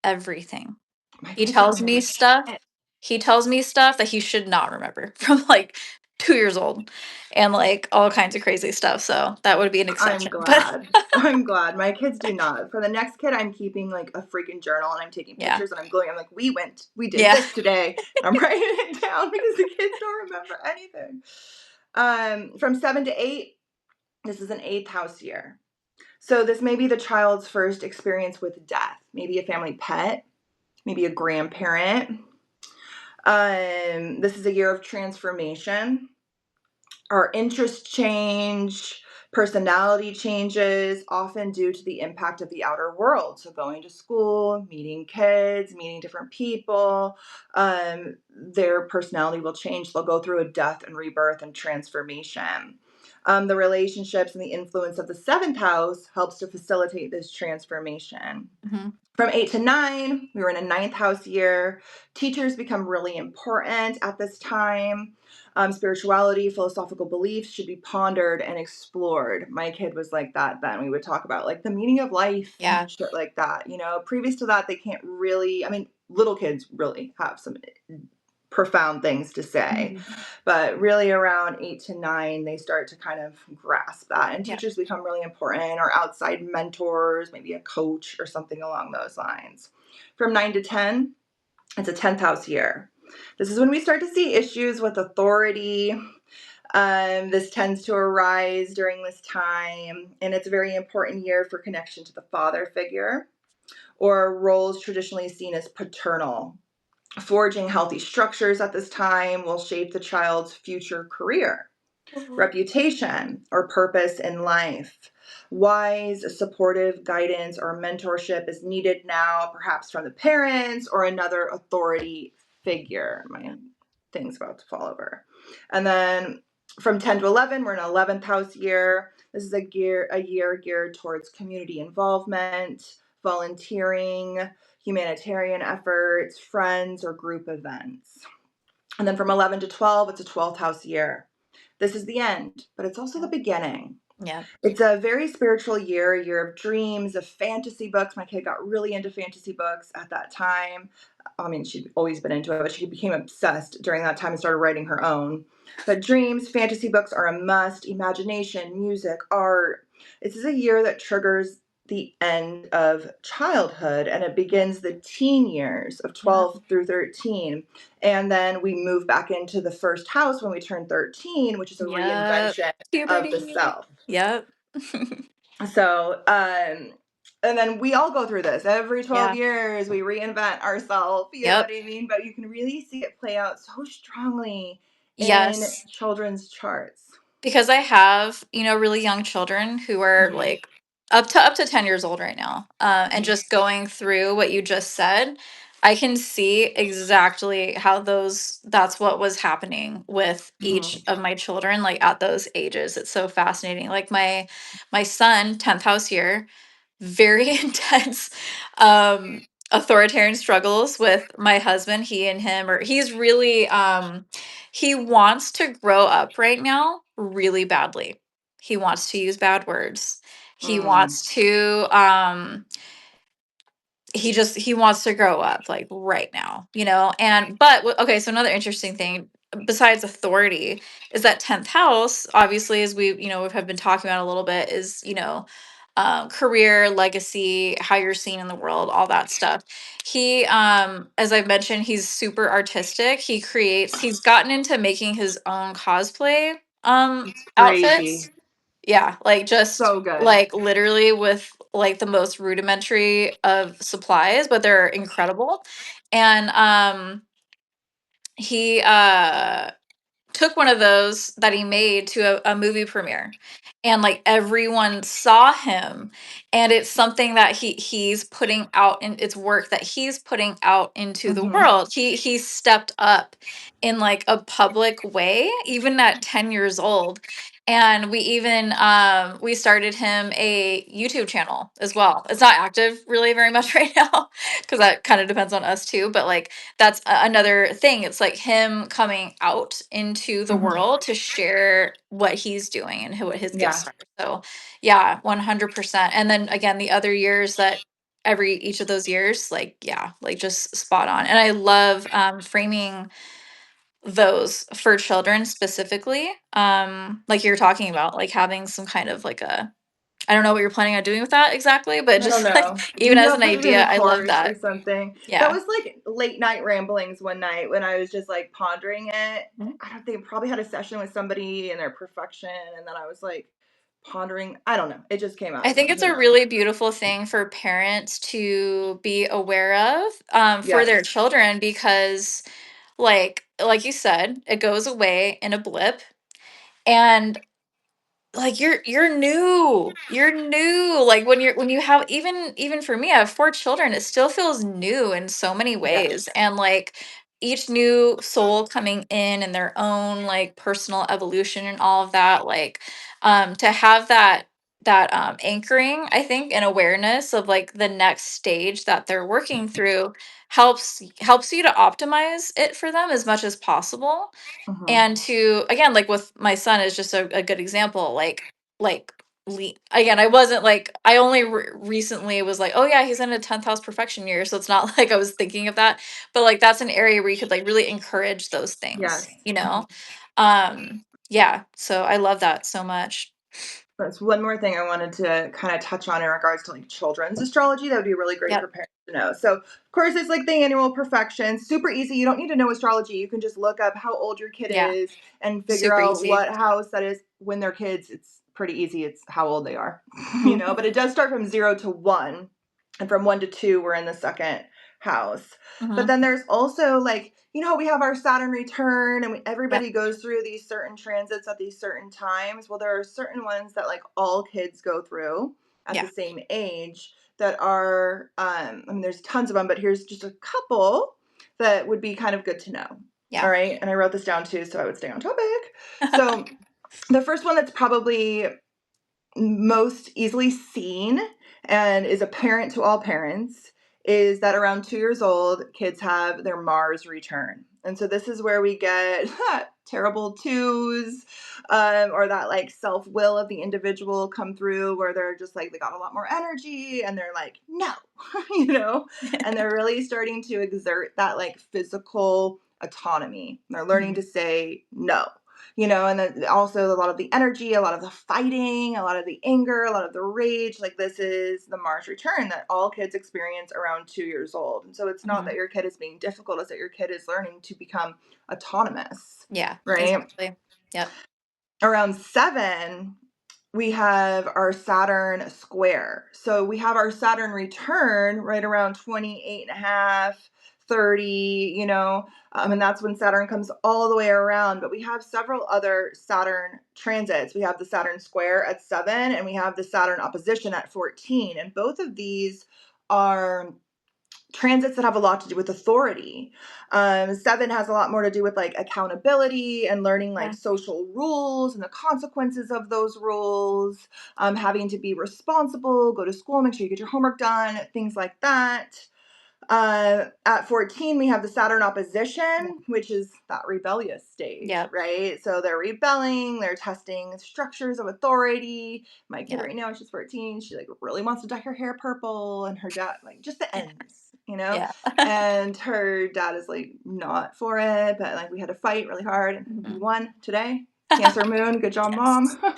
Speaker 2: everything.
Speaker 1: My
Speaker 2: He
Speaker 1: kids don't
Speaker 2: tells me
Speaker 1: remember
Speaker 2: stuff.
Speaker 1: shit.
Speaker 2: He tells me stuff that he should not remember from like 2 years old and like all kinds of crazy stuff. So that would be an
Speaker 1: I'm
Speaker 2: exception. But
Speaker 1: glad. I'm glad. My kids do not. For the next kid, I'm keeping like a freaking journal and I'm taking
Speaker 2: yeah.
Speaker 1: pictures and I'm going, I'm like, we did
Speaker 2: Yeah.
Speaker 1: this today. And I'm writing it down because the kids don't remember anything. From 7 to 8, this is an eighth house year. So this may be the child's first experience with death, maybe a family pet, maybe a grandparent. This is a year of transformation. Our interests change, personality changes, often due to the impact of the outer world. So, going to school, meeting kids, meeting different people, their personality will change. They'll go through a death and rebirth and transformation. The relationships and the influence of the seventh house helps to facilitate this transformation.
Speaker 2: Mhm.
Speaker 1: From 8 to 9, we were in a ninth house year. Teachers become really important at this time. Spirituality, philosophical beliefs should be pondered and explored. My kid was like that then. We would talk about like the meaning of life and
Speaker 2: Yeah.
Speaker 1: shit like that. Previous to that, they can't really, I mean, little kids really have some profound things to say.
Speaker 2: Mhm.
Speaker 1: But really around 8 to 9, they start to kind of grasp that. And
Speaker 2: Yeah.
Speaker 1: teachers become really important, or outside mentors, maybe a coach or something along those lines. From 9 to 10, it's a 10th house year. This is when we start to see issues with authority. This tends to arise during this time, and it's a very important year for connection to the father figure or roles traditionally seen as paternal. Forging healthy structures at this time will shape the child's future career,
Speaker 2: Mhm.
Speaker 1: reputation, or purpose in life. Wise, supportive guidance or mentorship is needed now, perhaps from the parents or another authority figure. My thing's about to fall over. And then from 10 to 11, we're in an 11th house year. This is a year geared towards community involvement, volunteering, humanitarian efforts, friends, or group events. And then from 11 to 12, it's a 12th house year. This is the end, but it's also the
Speaker 2: Yeah.
Speaker 1: beginning.
Speaker 2: Yeah.
Speaker 1: It's a very spiritual year, a year of dreams, of fantasy books. My kid got really into fantasy books at that time. I mean, she'd always been into it, but she became obsessed during that time and started writing her own. But dreams, fantasy books are a must. Imagination, music, art. This is a year that triggers the end of childhood, and it
Speaker 2: Yeah.
Speaker 1: begins the teen years of
Speaker 2: Yeah.
Speaker 1: 12 through 13. And then we move back into the first house when we turn 13, which is a
Speaker 2: Yep.
Speaker 1: reinvention of the
Speaker 2: Puberty.
Speaker 1: self.
Speaker 2: Yep.
Speaker 1: So, and then we all go through this every 12
Speaker 2: Yeah.
Speaker 1: years. We reinvent ourselves, you know what
Speaker 2: Yep.
Speaker 1: I mean? But you can really see it play out so strongly in
Speaker 2: Yes.
Speaker 1: children's charts.
Speaker 2: Because I have, really young children who are
Speaker 1: Mhm.
Speaker 2: like up to 10 years old right now. And
Speaker 1: Mhm.
Speaker 2: just going through what you just said, I can see exactly how that's what was happening with each
Speaker 1: Mhm.
Speaker 2: of my children, like at those ages. It's so fascinating. Like my son, 10th house year, very intense authoritarian struggles with my husband. He and him, or he's really he wants to grow up right now really badly. He wants to use bad words. He
Speaker 1: Mm.
Speaker 2: wants to he wants to grow up like right now, and okay, so another interesting thing besides authority is that 10th house, obviously, as we have been talking about a little bit, is career, legacy, how you're seen in the world, all that stuff. He as I mentioned, he's super artistic. He's gotten into making his own cosplay
Speaker 1: It's crazy.
Speaker 2: outfits. Yeah, like just
Speaker 1: So good.
Speaker 2: like literally with like the most rudimentary of supplies, but they're incredible. And he took one of those that he made to a movie premiere, and like everyone saw him, and it's something that he's putting out, and it's work that he's putting out into the
Speaker 1: Mhm.
Speaker 2: world. He stepped up in like a public way even at 10 years old. And we started him a YouTube channel as well. It's not active really very much right now because that kind of depends on us too, but like that's another thing. It's like him coming out into the
Speaker 1: Mhm.
Speaker 2: world to share what he's doing and what his
Speaker 1: Yeah.
Speaker 2: gifts are. So, yeah, 100%. And then again, the other years that each of those years, like, yeah, like just spot on. And I love framing those for children specifically. Like you're talking about, like having some kind of like a I don't know what you're planning on doing with that exactly, but
Speaker 1: I don't
Speaker 2: just like
Speaker 1: know.
Speaker 2: even as
Speaker 1: I'll
Speaker 2: an
Speaker 1: put it in
Speaker 2: idea,
Speaker 1: a
Speaker 2: I love
Speaker 1: course or
Speaker 2: that.
Speaker 1: something. That
Speaker 2: Yeah.
Speaker 1: was like late night ramblings one night when I was just like pondering it.
Speaker 2: Mhm.
Speaker 1: I don't think probably had a session with somebody in their profession, and then I was like pondering. I don't know. It just came out
Speaker 2: I
Speaker 1: of
Speaker 2: think
Speaker 1: me.
Speaker 2: it's
Speaker 1: Who
Speaker 2: a
Speaker 1: knows?
Speaker 2: really beautiful thing for parents to be aware of for
Speaker 1: Yes.
Speaker 2: their children because like you said, it goes away in a blip. And like you're new like when you have even for me, I have 4 children, it still feels new in so many
Speaker 1: Yes.
Speaker 2: ways, and like each new soul coming in and their own like personal evolution and all of that, like to have that anchoring, I think, and awareness of like the next stage that they're working through helps you to optimize it for them as much as possible.
Speaker 1: Hmm.
Speaker 2: And to again, like with my son is just a good example, like again, I wasn't like I only recently was like, oh yeah, he's in a 10th house perfection year, so it's not like I was thinking of that, but like that's an area where you could like really encourage those things,
Speaker 1: Yes.
Speaker 2: you
Speaker 1: Mhm.
Speaker 2: know. Yeah, so I love that so much.
Speaker 1: That's one more thing I wanted to kind of touch on in regards to like children's astrology. That would be really great for
Speaker 2: Yep.
Speaker 1: parents to know. So, of course, it's like the annual perfection. Super easy. You don't need to know astrology. You can just look up how old your kid
Speaker 2: Yeah,
Speaker 1: is and figure
Speaker 2: super
Speaker 1: out
Speaker 2: easy.
Speaker 1: what house that is when they're kids. It's pretty easy. It's how old they are,
Speaker 2: Hmm.
Speaker 1: but it does start from 0 to 1. And from 1 to 2, we're in the second house. But
Speaker 2: Hmm.
Speaker 1: then there's also like, we have our Saturn return and
Speaker 2: Yep.
Speaker 1: everybody goes through these certain transits at these certain times. Well, there are certain ones that like all kids go through at the
Speaker 2: Yeah.
Speaker 1: same age that are, I mean, there's tons of them, but here's just a couple that would be kind of good to know. All
Speaker 2: Yeah.
Speaker 1: right. And I wrote this down too, so I would stay on topic. So the first one that's probably most easily seen and is apparent to all parents is that around 2 years old, kids have their Mars return. And so this is where we get terrible twos, or that like self will of the individual come through where they're just like, they got a lot more energy and they're like, no, you know, and they're really starting to exert that like physical autonomy. They're learning
Speaker 2: Mhm.
Speaker 1: to say no, and then also a lot of the energy, a lot of the fighting, a lot of the anger, a lot of the rage. Like this is the Mars return that all kids experience around 2 years old. And so it's not
Speaker 2: Mhm.
Speaker 1: that your kid is being difficult, it's that your kid is learning to become autonomous,
Speaker 2: Yeah,
Speaker 1: right?
Speaker 2: exactly. Yep.
Speaker 1: Around 7, we have our Saturn square. So we have our Saturn return right around 28 and a half, 30, and that's when Saturn comes all the way around. But we have several other Saturn transits. We have the Saturn square at 7, and we have the Saturn opposition at 14. And both of these are transits that have a lot to do with authority. 7 has a lot more to do with like accountability and learning like
Speaker 2: Yeah.
Speaker 1: social rules and the consequences of those rules, having to be responsible, go to school, make sure you get your homework done, things like that. At 14, we have the Saturn
Speaker 2: Yeah.
Speaker 1: opposition, which is that rebellious stage,
Speaker 2: Yep.
Speaker 1: right? So they're rebelling, they're testing structures of authority. My kid
Speaker 2: Yeah.
Speaker 1: right now, she's 14. She like really wants to dye her hair purple, and her dad, like just the ends,
Speaker 2: Yeah.
Speaker 1: and her dad is like not for it, but like we had to fight really hard, and we
Speaker 2: Mhm.
Speaker 1: won today. Cancer moon, good job,
Speaker 2: Yes.
Speaker 1: mom.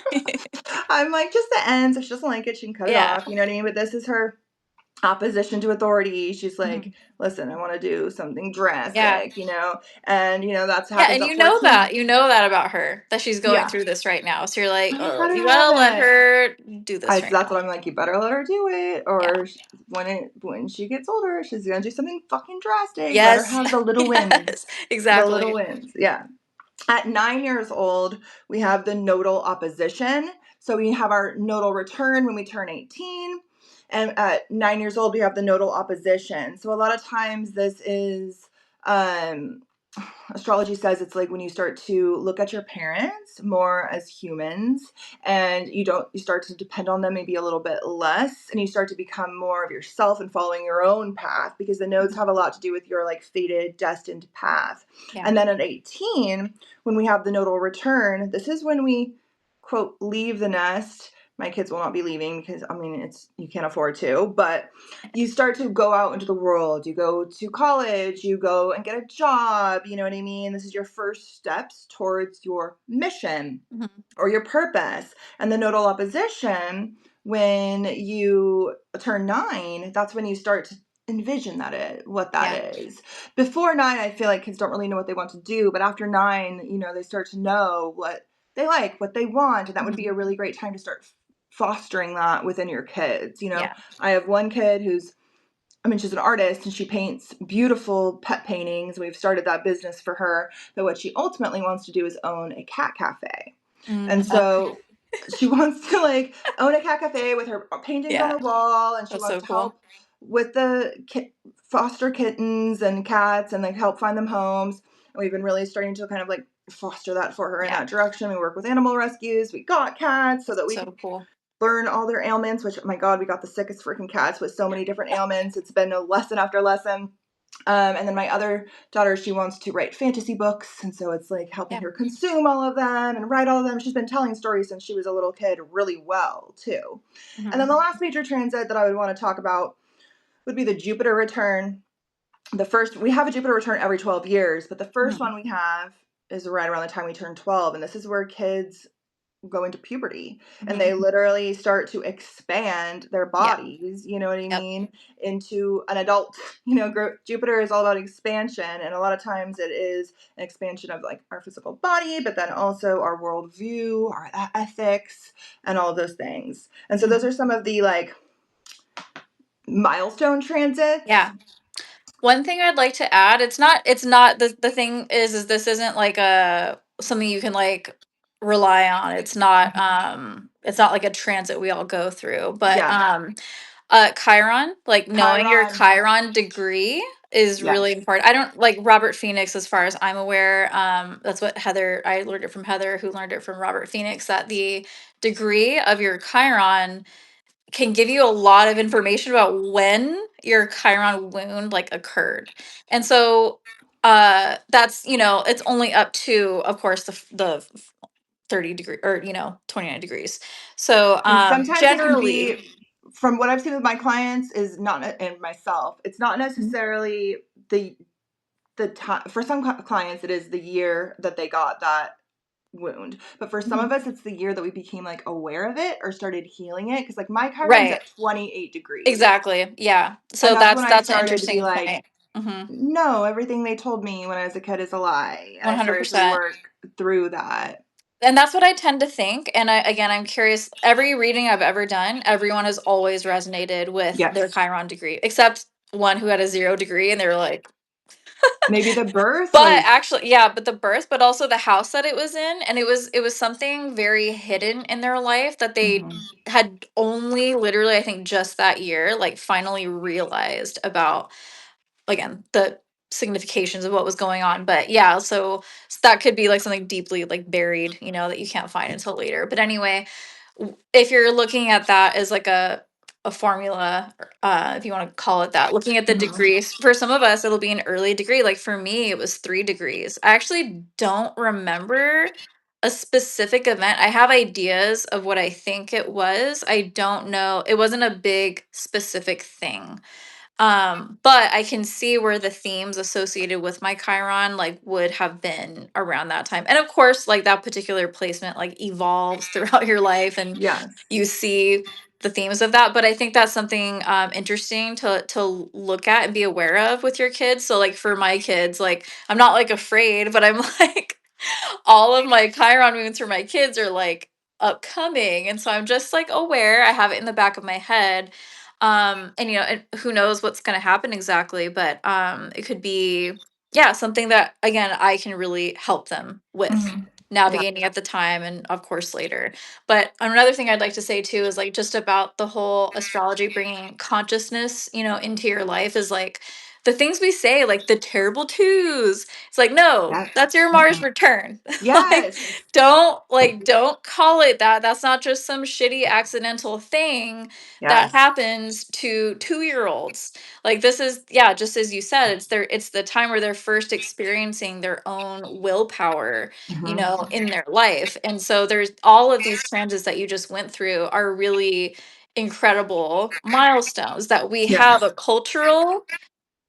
Speaker 1: I'm like, just the ends. If she doesn't like it, she can cut it
Speaker 2: Yeah.
Speaker 1: off. You know what I mean? But this is her opposition to authority. She's like,
Speaker 2: Mhm.
Speaker 1: listen, I want to do something
Speaker 2: Yeah.
Speaker 1: drastic, and that's
Speaker 2: Yeah,
Speaker 1: happens
Speaker 2: and
Speaker 1: at 14.
Speaker 2: you know that about her, that she's going
Speaker 1: Yeah.
Speaker 2: through this right now. So you're like,
Speaker 1: I
Speaker 2: oh, you
Speaker 1: gotta
Speaker 2: gotta let
Speaker 1: have it.
Speaker 2: her do this
Speaker 1: So
Speaker 2: right
Speaker 1: that's
Speaker 2: now.
Speaker 1: what I'm like, you better let her do it,
Speaker 2: Yeah.
Speaker 1: or when she gets older, she's gonna do something fucking drastic. Let her
Speaker 2: Yes.
Speaker 1: have the little wins.
Speaker 2: Yes.
Speaker 1: The little
Speaker 2: Exactly.
Speaker 1: wins. Yeah. At 9 years old, we have the nodal opposition. So we have our nodal return when we turn 18. And at 9 years old, we have the nodal opposition. So a lot of times this is, um, astrology says it's like when you start to look at your parents more as humans, and you start to depend on them maybe a little bit less, and you start to become more of yourself and following your own path, because the nodes
Speaker 2: Mhm.
Speaker 1: have a lot to do with your like fated destined path.
Speaker 2: Yeah.
Speaker 1: And then at 18, when we have the nodal return, this is when we quote leave the nest. My kids will not be leaving because I mean it's you can't afford to, but you start to go out into the world. You go to college, you go and get a job, you know what I mean? This is your first steps towards your mission
Speaker 2: Mhm.
Speaker 1: or your purpose. And the nodal opposition when you turn 9, that's when you start to envision what that
Speaker 2: Yeah.
Speaker 1: is. Before 9, I feel like kids don't really know what they want to do, but after 9, they start to know what they like, what they want, and that would be a
Speaker 2: Mhm.
Speaker 1: really great time to start fostering that within your kids.
Speaker 2: Yeah.
Speaker 1: I have one kid she's an artist and she paints beautiful pet paintings. We've started that business for her. But what she ultimately wants to do is own a cat cafe. And
Speaker 2: Okay.
Speaker 1: so she wants to like own a cat cafe with her paintings on
Speaker 2: Yeah.
Speaker 1: the wall, and she
Speaker 2: That's
Speaker 1: wants
Speaker 2: so
Speaker 1: to
Speaker 2: cool.
Speaker 1: help with the foster kittens and cats and like help find them homes. And we've been really starting to kind of like foster that for her in
Speaker 2: Yeah.
Speaker 1: that direction. We work with animal rescues. We got cats so that we could
Speaker 2: So cool.
Speaker 1: learn all their ailments, which, my God, we got the sickest freaking cats with so many different ailments. It's been a lesson after lesson. And then my other daughter, she wants to write fantasy books. And so it's like helping
Speaker 2: Yeah.
Speaker 1: her consume all of them and write all of them. She's been telling stories since she was a little kid really well, too. And then
Speaker 2: Mhm.
Speaker 1: the last major transit that I would want to talk about would be the Jupiter return. We have a Jupiter return every 12 years, but the first
Speaker 2: Mhm.
Speaker 1: one we have is right around the time we turn 12. And this is where kids go into puberty and they
Speaker 2: Mhm.
Speaker 1: literally start to expand their
Speaker 2: Yeah.
Speaker 1: bodies, you know what I
Speaker 2: Yep.
Speaker 1: mean, into an adult. Jupiter is all about expansion, and a lot of times it is an expansion of like our physical body, but then also our worldview, our ethics, and all of those things. And so those
Speaker 2: Mhm.
Speaker 1: are some of the like milestone transits.
Speaker 2: Yeah. One thing I'd like to add, it's not the thing is this isn't like a something you can like rely on. It's not like a transit we all go through, but
Speaker 1: Yeah.
Speaker 2: Chiron, like knowing your
Speaker 1: Chiron.
Speaker 2: Chiron degree is
Speaker 1: Yes.
Speaker 2: really important. I don't like Robert Phoenix as far as I'm aware. That's what I learned it from Heather, who learned it from Robert Phoenix, that the degree of your Chiron can give you a lot of information about when your Chiron wound like occurred. And so that's, it's only up to, of course, the 30 degree or 29 degrees. So
Speaker 1: And sometimes it can
Speaker 2: generally.
Speaker 1: be, from what I've seen with my clients, is not, and myself, it's not
Speaker 2: Mhm.
Speaker 1: necessarily the time. For some clients, it is the year that they got that wound, but for some of
Speaker 2: Mhm.
Speaker 1: us, it's the year that we became like aware of it or started healing it. Because like my Chiron's
Speaker 2: Right.
Speaker 1: at 28 degrees,
Speaker 2: Exactly. Yeah.
Speaker 1: and
Speaker 2: So
Speaker 1: that's when I
Speaker 2: that's an
Speaker 1: started to be
Speaker 2: interesting
Speaker 1: like,
Speaker 2: point. Mhm.
Speaker 1: no, everything they told me when I was a kid is a lie, and I started to
Speaker 2: 100%.
Speaker 1: work through that.
Speaker 2: And that's what I tend to think. And I'm curious. Every reading I've ever done, everyone has always resonated with their
Speaker 1: Yes.
Speaker 2: Chiron degree, except one who had a 0 degree, and they were like,
Speaker 1: Maybe the birth
Speaker 2: but
Speaker 1: was.
Speaker 2: actually, yeah, but the birth, but also the house that it was in, and it was something very hidden in their life that they
Speaker 1: Mhm.
Speaker 2: had only literally, I think, just that year, like finally realized about, again, the significations of what was going on. But yeah, so that could be like something deeply like buried, that you can't find until later. But anyway, if you're looking at that as like a formula, if you want to call it that, looking at the
Speaker 1: Mhm.
Speaker 2: degrees, for some of us it'll be an early degree. Like for me it was 3 degrees. I actually don't remember a specific event. I have ideas of what I think it was. I don't know, it wasn't a big specific thing. But I can see where the themes associated with my Chiron like would have been around that time. And of course, like that particular placement like evolves throughout your life, and
Speaker 1: Yes.
Speaker 2: you see the themes of that. But I think that's something interesting to look at and be aware of with your kids. So like for my kids, like I'm not like afraid, but I'm like all of my Chiron moons for my kids are like upcoming. And so I'm just like aware. I have it in the back of my head. And and who knows what's gonna happen exactly, but it could be, yeah, something that again I can really help them with
Speaker 1: Mhm. Yeah.
Speaker 2: navigating at the time and of course later. But another thing I'd like to say too is like just about the whole astrology bringing consciousness, into your life is like the things we say, like the terrible twos, it's like, no,
Speaker 1: Yes.
Speaker 2: that's your Mars
Speaker 1: Mm-mm.
Speaker 2: return. Like,
Speaker 1: Yes.
Speaker 2: don't call it that. That's not just some shitty accidental thing that
Speaker 1: Yes.
Speaker 2: happens to 2-year-olds. Like this is, yeah, just as you said, it's the time where they're first experiencing their own willpower,
Speaker 1: Mhm.
Speaker 2: in their life. And so there's all of these transits that you just went through are really incredible milestones that we
Speaker 1: Yes.
Speaker 2: have a cultural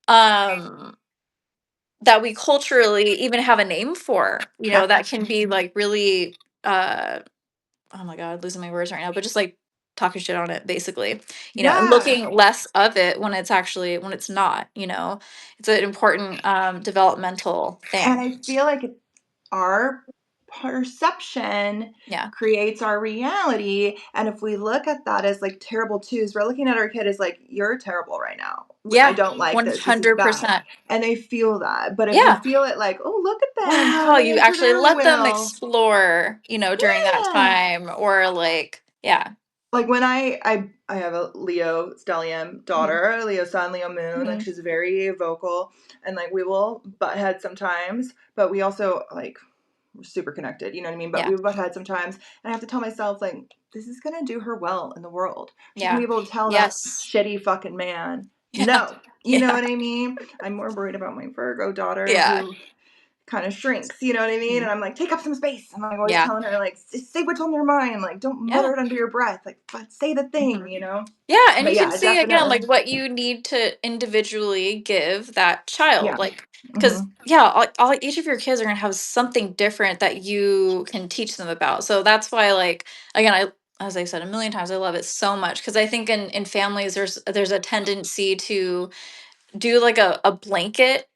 Speaker 2: um that we culturally even have a name for,
Speaker 1: Yep.
Speaker 2: that can be like really oh my god, losing my words right now, but just like talking shit on it, basically, and
Speaker 1: Yeah.
Speaker 2: looking less of it when it's not, it's an important developmental
Speaker 1: And
Speaker 2: thing.
Speaker 1: I feel like our perception
Speaker 2: Yeah.
Speaker 1: creates our reality. And if we look at that as like terrible twos, we're looking at our kid as like, you're terrible right now. I
Speaker 2: Yeah.
Speaker 1: don't like this. This is bad.
Speaker 2: 100%.
Speaker 1: And they feel that. But if we
Speaker 2: Yeah.
Speaker 1: feel it like, oh, look at them
Speaker 2: Wow,
Speaker 1: coming
Speaker 2: you
Speaker 1: into
Speaker 2: actually
Speaker 1: their
Speaker 2: let them
Speaker 1: will.
Speaker 2: explore, during that
Speaker 1: Yeah.
Speaker 2: time, or like, yeah.
Speaker 1: Like when I have a Leo stellium
Speaker 2: Mhm.
Speaker 1: daughter, Leo sun, Leo moon, like
Speaker 2: Mhm.
Speaker 1: she's very vocal, and like we will butt heads sometimes, but we also like we're super connected, you know what I mean? But
Speaker 2: Yeah.
Speaker 1: we butt heads sometimes, and I have to tell myself like this is gonna do her well in the world. She's gonna
Speaker 2: Yeah.
Speaker 1: be able to tell that
Speaker 2: Yes.
Speaker 1: shitty fucking man
Speaker 2: Yeah.
Speaker 1: no. You know
Speaker 2: Yeah.
Speaker 1: what I mean? I'm more worried about my Virgo daughter
Speaker 2: Yeah.
Speaker 1: who kind of shrinks, you know what I mean?
Speaker 2: Mhm.
Speaker 1: And I'm like, take up some space. I'm like always
Speaker 2: Yeah.
Speaker 1: telling her, like, say what's on your mind. Like, don't
Speaker 2: Yeah.
Speaker 1: mutter it under your breath. Like, but say the thing,
Speaker 2: Mhm.
Speaker 1: you know?
Speaker 2: Yeah, and
Speaker 1: But
Speaker 2: you can
Speaker 1: yeah,
Speaker 2: see again
Speaker 1: definitely.
Speaker 2: like what you need to individually give that child.
Speaker 1: Yeah.
Speaker 2: Like, because
Speaker 1: Hmm.
Speaker 2: yeah, each of your kids are gonna have something different that you can teach them about. So that's why, like, again, as I said a million times, I love it so much because I think in families there's a tendency to do like a blanket,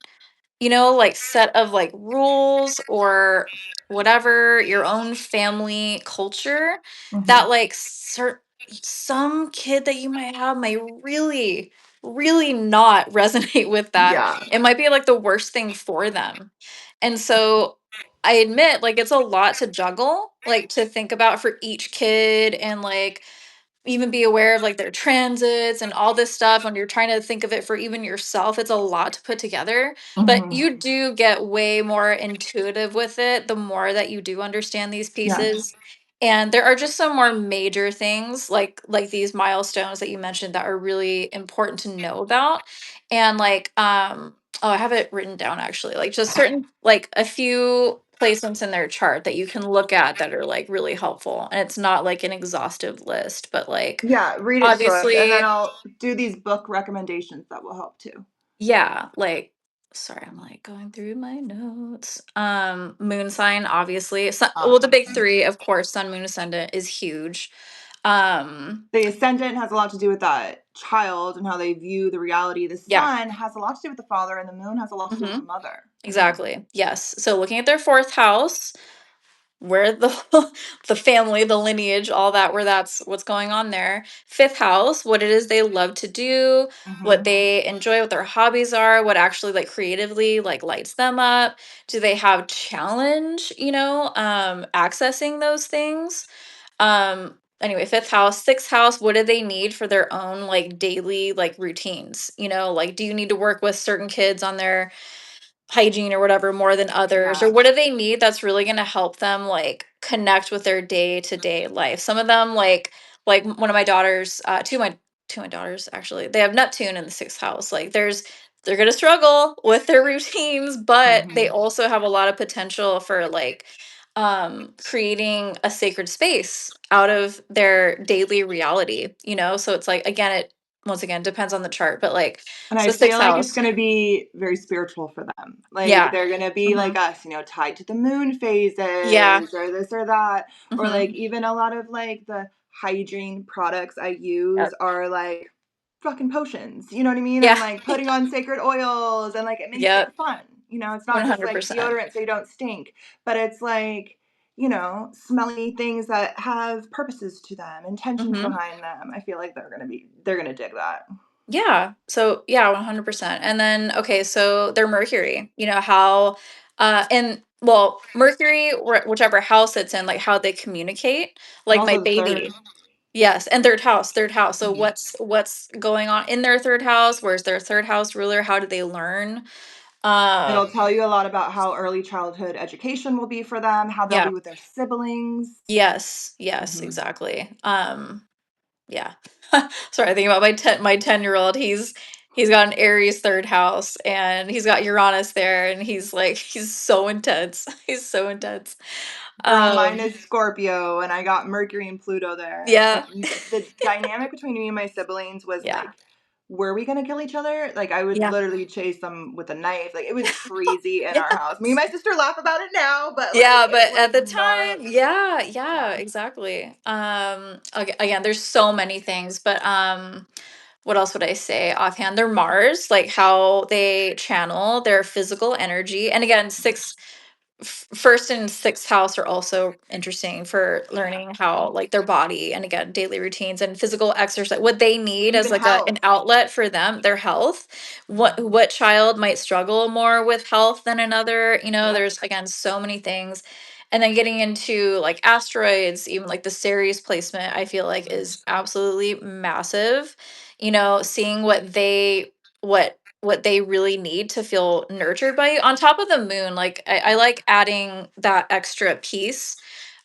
Speaker 2: like set of like rules or whatever, your own family culture that
Speaker 1: Hmm.
Speaker 2: like some kid that you might have might really, really not resonate with that.
Speaker 1: Yeah.
Speaker 2: It might be like the worst thing for them. And so I admit like it's a lot to juggle, like to think about for each kid and like even be aware of like their transits and all this stuff when you're trying to think of it for even yourself. It's a lot to put together, but
Speaker 1: Hmm.
Speaker 2: you do get way more intuitive with it the more that you do understand these
Speaker 1: Yeah.
Speaker 2: pieces. And there are just some more major things like these milestones that you mentioned that are really important to know about. And like oh, I have it written down actually. Like just certain like a few placements in their chart that you can look at that are like really helpful. And it's not like an exhaustive list, but like
Speaker 1: Yeah. Read it to us. And then
Speaker 2: obviously,
Speaker 1: I'll do these book recommendations that will help too.
Speaker 2: yeah, like sorry, I'm like going through my notes. Moon sign, obviously. Well, the big
Speaker 1: Obviously.
Speaker 2: three, of course, sun, moon, ascendant is huge. Um,
Speaker 1: The ascendant has a lot to do with that child and how they view the reality. The
Speaker 2: yeah.
Speaker 1: sun has a lot to do with the father, and the moon has a lot to do with
Speaker 2: Hmm.
Speaker 1: the mother. Hmm.
Speaker 2: Exactly. Yes. So looking at their fourth house, where the the family, the lineage, all that, where that's what's going on there. Fifth house, what it is they love to do, what
Speaker 1: Hmm.
Speaker 2: they enjoy, what their hobbies are, what actually like creatively like lights them up. Do they have challenge, accessing those things? Anyway, fifth house, sixth house, what do they need for their own like daily like routines? Like do you need to work with certain kids on their hygiene or whatever more than others, or
Speaker 1: Yeah.
Speaker 2: what do they need that's really going to help them like connect with their day-to-day life? Some of them like one of my daughters, two of my daughters actually, they have Neptune in the sixth house. Like they're going to struggle with their routines, but they
Speaker 1: Hmm.
Speaker 2: also have a lot of potential for like creating a sacred space out of their daily reality, so it's like again it once again depends on the chart, but like
Speaker 1: And I
Speaker 2: so
Speaker 1: feel
Speaker 2: sixth
Speaker 1: like it's
Speaker 2: house.
Speaker 1: going to be very spiritual for them. Like
Speaker 2: Yeah.
Speaker 1: they're going to be
Speaker 2: Hmm.
Speaker 1: like us, tied to the moon
Speaker 2: Yeah.
Speaker 1: phases or this or that. Or like
Speaker 2: Mhm.
Speaker 1: even a lot of like the hygiene products I use
Speaker 2: Yep.
Speaker 1: are like fucking potions. You know what I mean? I'm
Speaker 2: Yeah.
Speaker 1: like putting on sacred oils and like it makes it
Speaker 2: Yep.
Speaker 1: fun. It's not just like
Speaker 2: 100%.
Speaker 1: deodorant so you don't stink, but it's like, smelly things that have purposes to them, intentions
Speaker 2: Mhm.
Speaker 1: behind them. I feel like they're going to dig that.
Speaker 2: Yeah. So, yeah, 100%. And then, okay, so their Mercury, how, and well, Mercury, whichever house it's in, like how they communicate,
Speaker 1: And
Speaker 2: like my
Speaker 1: also the third.
Speaker 2: baby. Yes. And third house, third house. So
Speaker 1: Mhm.
Speaker 2: what's going on in their third house? Where's their third house ruler? How do they learn?
Speaker 1: It'll
Speaker 2: Um,
Speaker 1: tell you a lot about how early childhood education will be for them, how they'll
Speaker 2: yeah.
Speaker 1: be with their siblings.
Speaker 2: Yes. Yes,
Speaker 1: Mhm.
Speaker 2: exactly. Yeah. Sorry, I think about my 10-year-old. He's got an Aries third house and he's got Uranus there and he's so intense. He's so intense.
Speaker 1: Girl, mine
Speaker 2: Um
Speaker 1: is Scorpio, and I got Mercury and Pluto there.
Speaker 2: yeah.
Speaker 1: And the dynamic between me and my siblings was
Speaker 2: Yeah.
Speaker 1: like were we gonna kill each other? Like, I would
Speaker 2: Yeah.
Speaker 1: literally chase them with a knife. Like, it was crazy in
Speaker 2: Yeah.
Speaker 1: our house. Me and my sister laugh about it now, but like,
Speaker 2: Yeah,
Speaker 1: it
Speaker 2: but
Speaker 1: was
Speaker 2: at the
Speaker 1: not.
Speaker 2: time, yeah, yeah,
Speaker 1: Yeah.
Speaker 2: exactly. Again, there's so many things, but what else would I say offhand? They're Mars, like how they channel their physical energy. And again, first and sixth house are also interesting for
Speaker 1: Yeah.
Speaker 2: learning how like their body and again daily routines and physical exercise what they need as
Speaker 1: Even
Speaker 2: like an
Speaker 1: health.
Speaker 2: outlet for them, their health.
Speaker 1: Mhm.
Speaker 2: What child might struggle more with health than another,
Speaker 1: Yep.
Speaker 2: there's again so many things. And then getting into like asteroids, even like the Ceres placement, I feel like
Speaker 1: Mhm.
Speaker 2: is absolutely massive. Seeing what they really need to feel nurtured by you. On top of the moon, like I
Speaker 1: Yeah.
Speaker 2: like adding that extra piece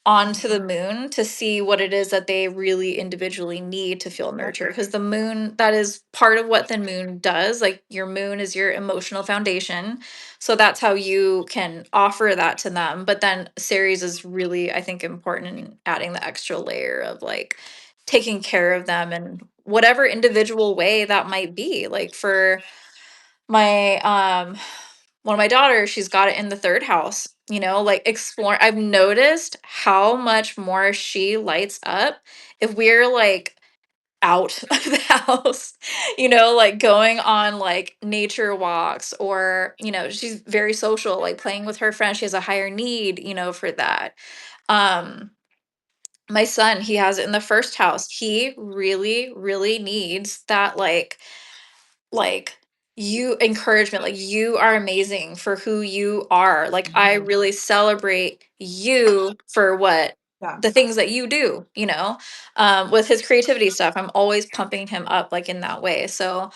Speaker 2: onto
Speaker 1: Mhm.
Speaker 2: the moon to see what it is that they really individually need to feel
Speaker 1: Yep.
Speaker 2: nurtured. Because the moon, that is part of what the moon does. Like your moon is your emotional foundation. So that's how you can offer that to them. But then Ceres is really, I think, important in adding the extra layer of like taking care of them in whatever individual way that might be. Like for my one of my daughters, she's got it in the third house, like explore. I've noticed how much more she lights up if we're like out of the house, like going on like nature walks, or she's very social, like playing with her friends. She has a higher need, for that. um my son, he has it in the first house. He really really needs that, like you encouragement, like you are amazing for who you are, like I
Speaker 1: Mhm.
Speaker 2: really celebrate you for what
Speaker 1: Yeah.
Speaker 2: the things that you do, with his creativity stuff. I'm always pumping him up like in that way. So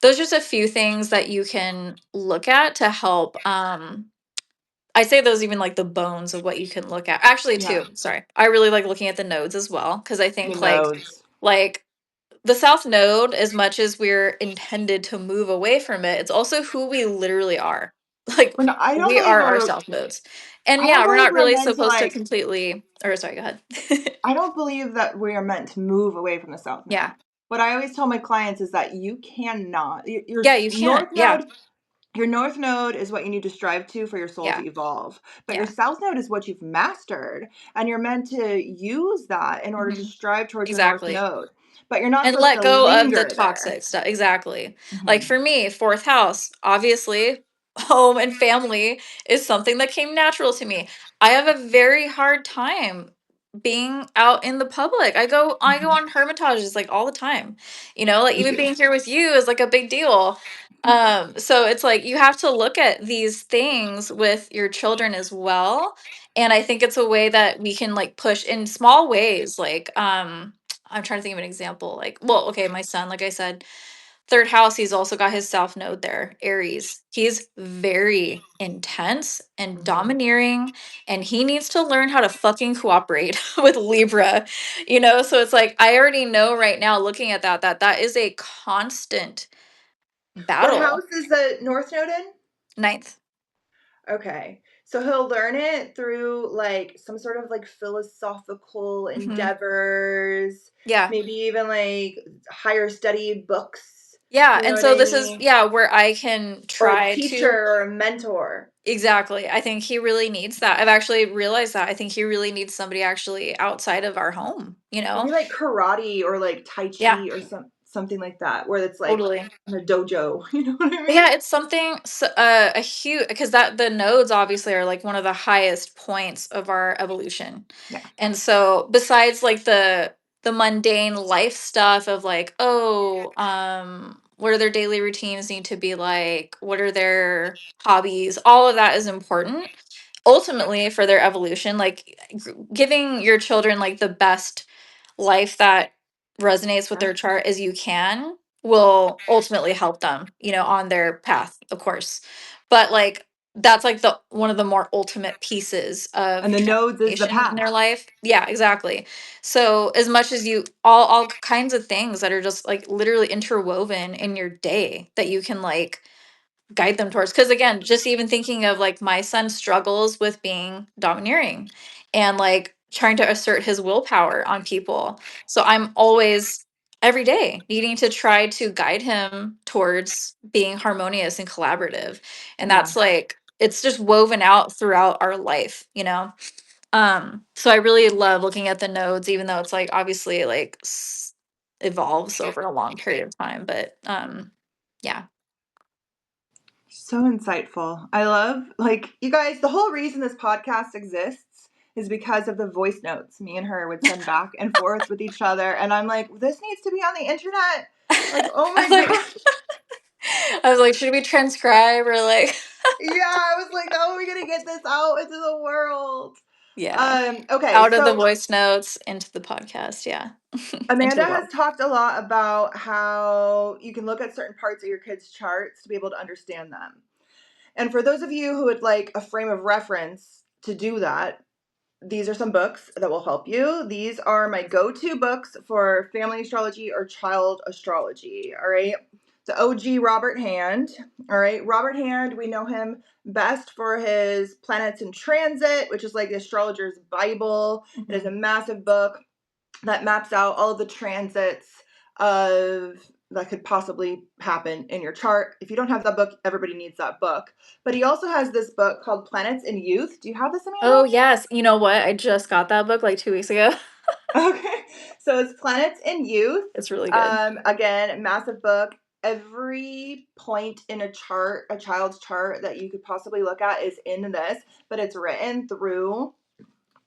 Speaker 2: those are just a few things that you can look at to help. I say those even like the bones of what you can look at, actually,
Speaker 1: Yeah.
Speaker 2: too. Sorry, I really like looking at the nodes as well, because I
Speaker 1: The
Speaker 2: think
Speaker 1: nodes.
Speaker 2: like the South Node, as much as we're intended to move away from it, it's also who we literally are. Like
Speaker 1: When I don't
Speaker 2: we
Speaker 1: believe
Speaker 2: are our
Speaker 1: we're
Speaker 2: South Nodes. And
Speaker 1: I don't
Speaker 2: yeah, we're
Speaker 1: believe
Speaker 2: not
Speaker 1: we're
Speaker 2: really
Speaker 1: meant to
Speaker 2: supposed to
Speaker 1: like
Speaker 2: completely, or sorry, go ahead.
Speaker 1: I don't believe that we are meant to move away from the South Node.
Speaker 2: Yeah.
Speaker 1: What I always tell my clients is that you cannot.
Speaker 2: Yeah, you can't.
Speaker 1: North
Speaker 2: Yeah.
Speaker 1: Node, your North Node is what you need to strive to for your soul
Speaker 2: Yeah.
Speaker 1: to evolve. But your
Speaker 2: Yeah.
Speaker 1: South Node is what you've mastered, and you're meant to use that in order to
Speaker 2: Hmm.
Speaker 1: strive towards your North
Speaker 2: Exactly.
Speaker 1: Node. But you're not
Speaker 2: And
Speaker 1: supposed
Speaker 2: let
Speaker 1: to
Speaker 2: go of the
Speaker 1: linger there.
Speaker 2: toxic stuff. Exactly. Like
Speaker 1: Mhm.
Speaker 2: for me, fourth house, obviously, home and family is something that came natural to me. I have a very hard time being out in the public. I go
Speaker 1: Mhm.
Speaker 2: on hermitages like all the time. Like
Speaker 1: Me
Speaker 2: even
Speaker 1: too.
Speaker 2: being here with you is like a big deal. So it's like you have to look at these things with your children as well. And I think it's a way that we can like push in small ways, like I'm trying to think of an example. Like, well, okay, my son, like I said, third house, he's also got his south node there, Aries. He's very intense and
Speaker 1: Mhm.
Speaker 2: domineering, and he needs to learn how to fucking cooperate with Libra, So it's like, I already know right now, looking at that is a constant
Speaker 1: What
Speaker 2: battle.
Speaker 1: house is the North Node in?
Speaker 2: Ninth.
Speaker 1: Okay. So he'll learn it through like some sort of like philosophical
Speaker 2: Hmm.
Speaker 1: endeavors,
Speaker 2: Yeah.
Speaker 1: maybe even like higher studied books.
Speaker 2: Yeah.
Speaker 1: You know
Speaker 2: And
Speaker 1: what
Speaker 2: so
Speaker 1: I
Speaker 2: this is,
Speaker 1: mean?
Speaker 2: yeah, where I can
Speaker 1: Or a
Speaker 2: try
Speaker 1: teacher
Speaker 2: to.
Speaker 1: or a mentor.
Speaker 2: Exactly. I think he really needs that. I've actually realized that. I think he really needs somebody actually outside of our home.
Speaker 1: Maybe like karate or like tai
Speaker 2: Yeah,
Speaker 1: chi or something like that, where it's like
Speaker 2: totally.
Speaker 1: in a dojo. You know what I
Speaker 2: But
Speaker 1: mean?
Speaker 2: yeah, it's something a huge, because that the nodes obviously are like one of the highest points of our evolution.
Speaker 1: Yeah.
Speaker 2: And so besides like the mundane life stuff of like, oh, what are their daily routines need to be like? What are their hobbies? All of that is important ultimately for their evolution, like giving your children like the best life that resonates with
Speaker 1: Yeah.
Speaker 2: their chart as you can will ultimately help them, on their path, of course. But like that's like the one of the more ultimate pieces
Speaker 1: And
Speaker 2: of
Speaker 1: the nodes is the
Speaker 2: transformation in
Speaker 1: path.
Speaker 2: their life. Yeah, exactly. So as much as you all kinds of things that are just like literally interwoven in your day that you can like guide them towards, because again, just even thinking of like my son struggles with being domineering and like trying to assert his willpower on people. So I'm always every day, needing to try to guide him towards being harmonious and collaborative. And
Speaker 1: Yeah.
Speaker 2: that's like, it's just woven out throughout our life, you know? So I really love looking at the nodes, even though it's like obviously like evolves over a long period of time. But yeah.
Speaker 1: So insightful. I love, like, you guys, the whole reason this podcast exists is because of the voice notes me and her would send back and forth with each other. And I'm like, this needs to be on the internet. Like, oh
Speaker 2: I
Speaker 1: my
Speaker 2: was like,
Speaker 1: gosh.
Speaker 2: I was like, should we transcribe or like,
Speaker 1: Yeah, I was like, how are we going to get this out into the world?
Speaker 2: yeah,
Speaker 1: Okay,
Speaker 2: out of the
Speaker 1: so
Speaker 2: voice notes into the podcast. Yeah. Into
Speaker 1: Amanda
Speaker 2: the
Speaker 1: has
Speaker 2: world.
Speaker 1: talked a lot about how you can look at certain parts of your kids' charts to be able to understand them. And for those of you who would like a frame of reference to do that, these are some books that will help you. These are my go-to books for family astrology or child astrology. All right. The OG Robert Hand. All right. Robert Hand, we know him best for his Planets in Transit, which is like the astrologer's Bible. It is a massive book that maps out all of the transits of that could possibly happen in your chart. If you don't have that book, everybody needs that book. But he also has this book called Planets in Youth. Do you have this,
Speaker 2: Oh
Speaker 1: Amanda?
Speaker 2: yes, you know what? I just got that book like 2 weeks ago.
Speaker 1: Okay. So it's Planets in Youth.
Speaker 2: It's really good.
Speaker 1: Again, massive book. Every point in a chart, a child's chart that you could possibly look at is in this, but it's written through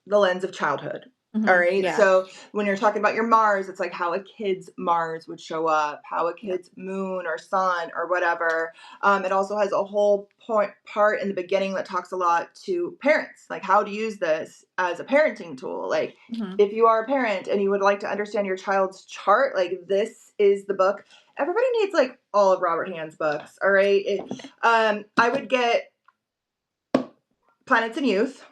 Speaker 1: the lens of childhood. All right.
Speaker 2: Yeah.
Speaker 1: So when you're talking about your Mars, it's like how a kid's Mars would show up, how a
Speaker 2: Yep.
Speaker 1: kid's moon or sun or whatever. It also has a whole part in the beginning that talks a lot to parents, like how to use this as a parenting tool. Like if you are a parent and you would like to understand your child's chart, like this is the book. Everybody needs like all of Robert Hand's books. All right. I would get Planets in Youth.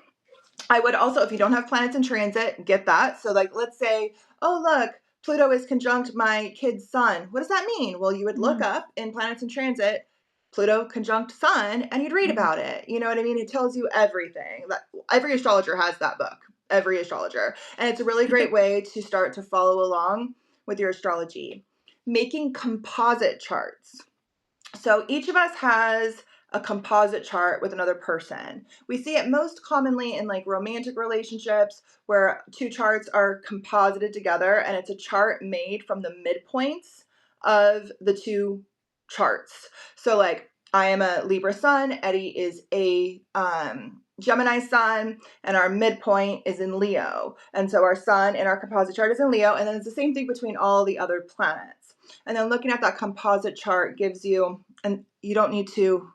Speaker 1: I would also, if you don't have planets in transit, get that. So, like, let's say, oh, look, Pluto is conjunct my kid's sun. What does that mean? Well, you would look
Speaker 2: Mhm.
Speaker 1: up in planets in transit, Pluto conjunct sun, and you'd read
Speaker 2: Mhm.
Speaker 1: about it. You know what I mean? It tells you everything. That every astrologer has that book. Every astrologer, and it's a really great way to start to follow along with your astrology. Making composite charts. So each of us has a composite chart with another person. We see it most commonly in like romantic relationships where two charts are composited together and it's a chart made from the midpoints of the two charts. So like I am a Libra sun, Eddie is a Gemini sun, and our midpoint is in Leo. And so our sun in our composite chart is in Leo, and then it's the same thing between all the other planets. And then looking at that composite chart gives you, and you don't need to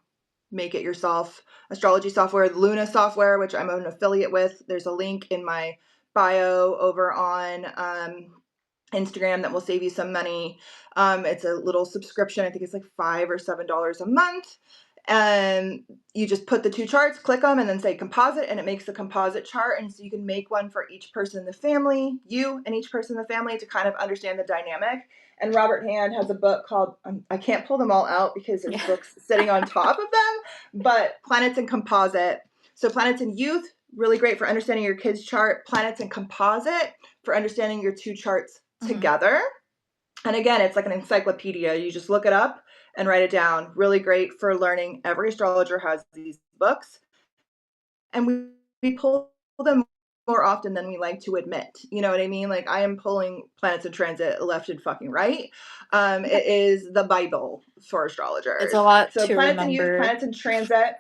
Speaker 1: make it yourself, astrology software, Luna software, which I'm an affiliate with. There's a link in my bio over on Instagram that will save you some money. It's a little subscription. I think it's like $5 or $7 a month. And you just put the two charts, click them, and then say composite, and it makes a composite chart. And so you can make one for each person in the family, you and each person in the family, to kind of understand the dynamic. And Robert Hand has a book called, I can't pull them all out because there's
Speaker 2: Yeah.
Speaker 1: books sitting on top of them, but Planets in Composite. So Planets in Youth, really great for understanding your kids' chart. Planets in Composite for understanding your two charts together. And again, it's like an encyclopedia. You just look it up and write it down. Really great for learning. Every astrologer has these books, and we pull them more often than we like to admit. You know what I mean? Like I am pulling planets in transit left and fucking right. It is the Bible for
Speaker 2: It's a
Speaker 1: astrologers.
Speaker 2: lot
Speaker 1: So
Speaker 2: to
Speaker 1: planets in youth,
Speaker 2: remember.
Speaker 1: planets in transit.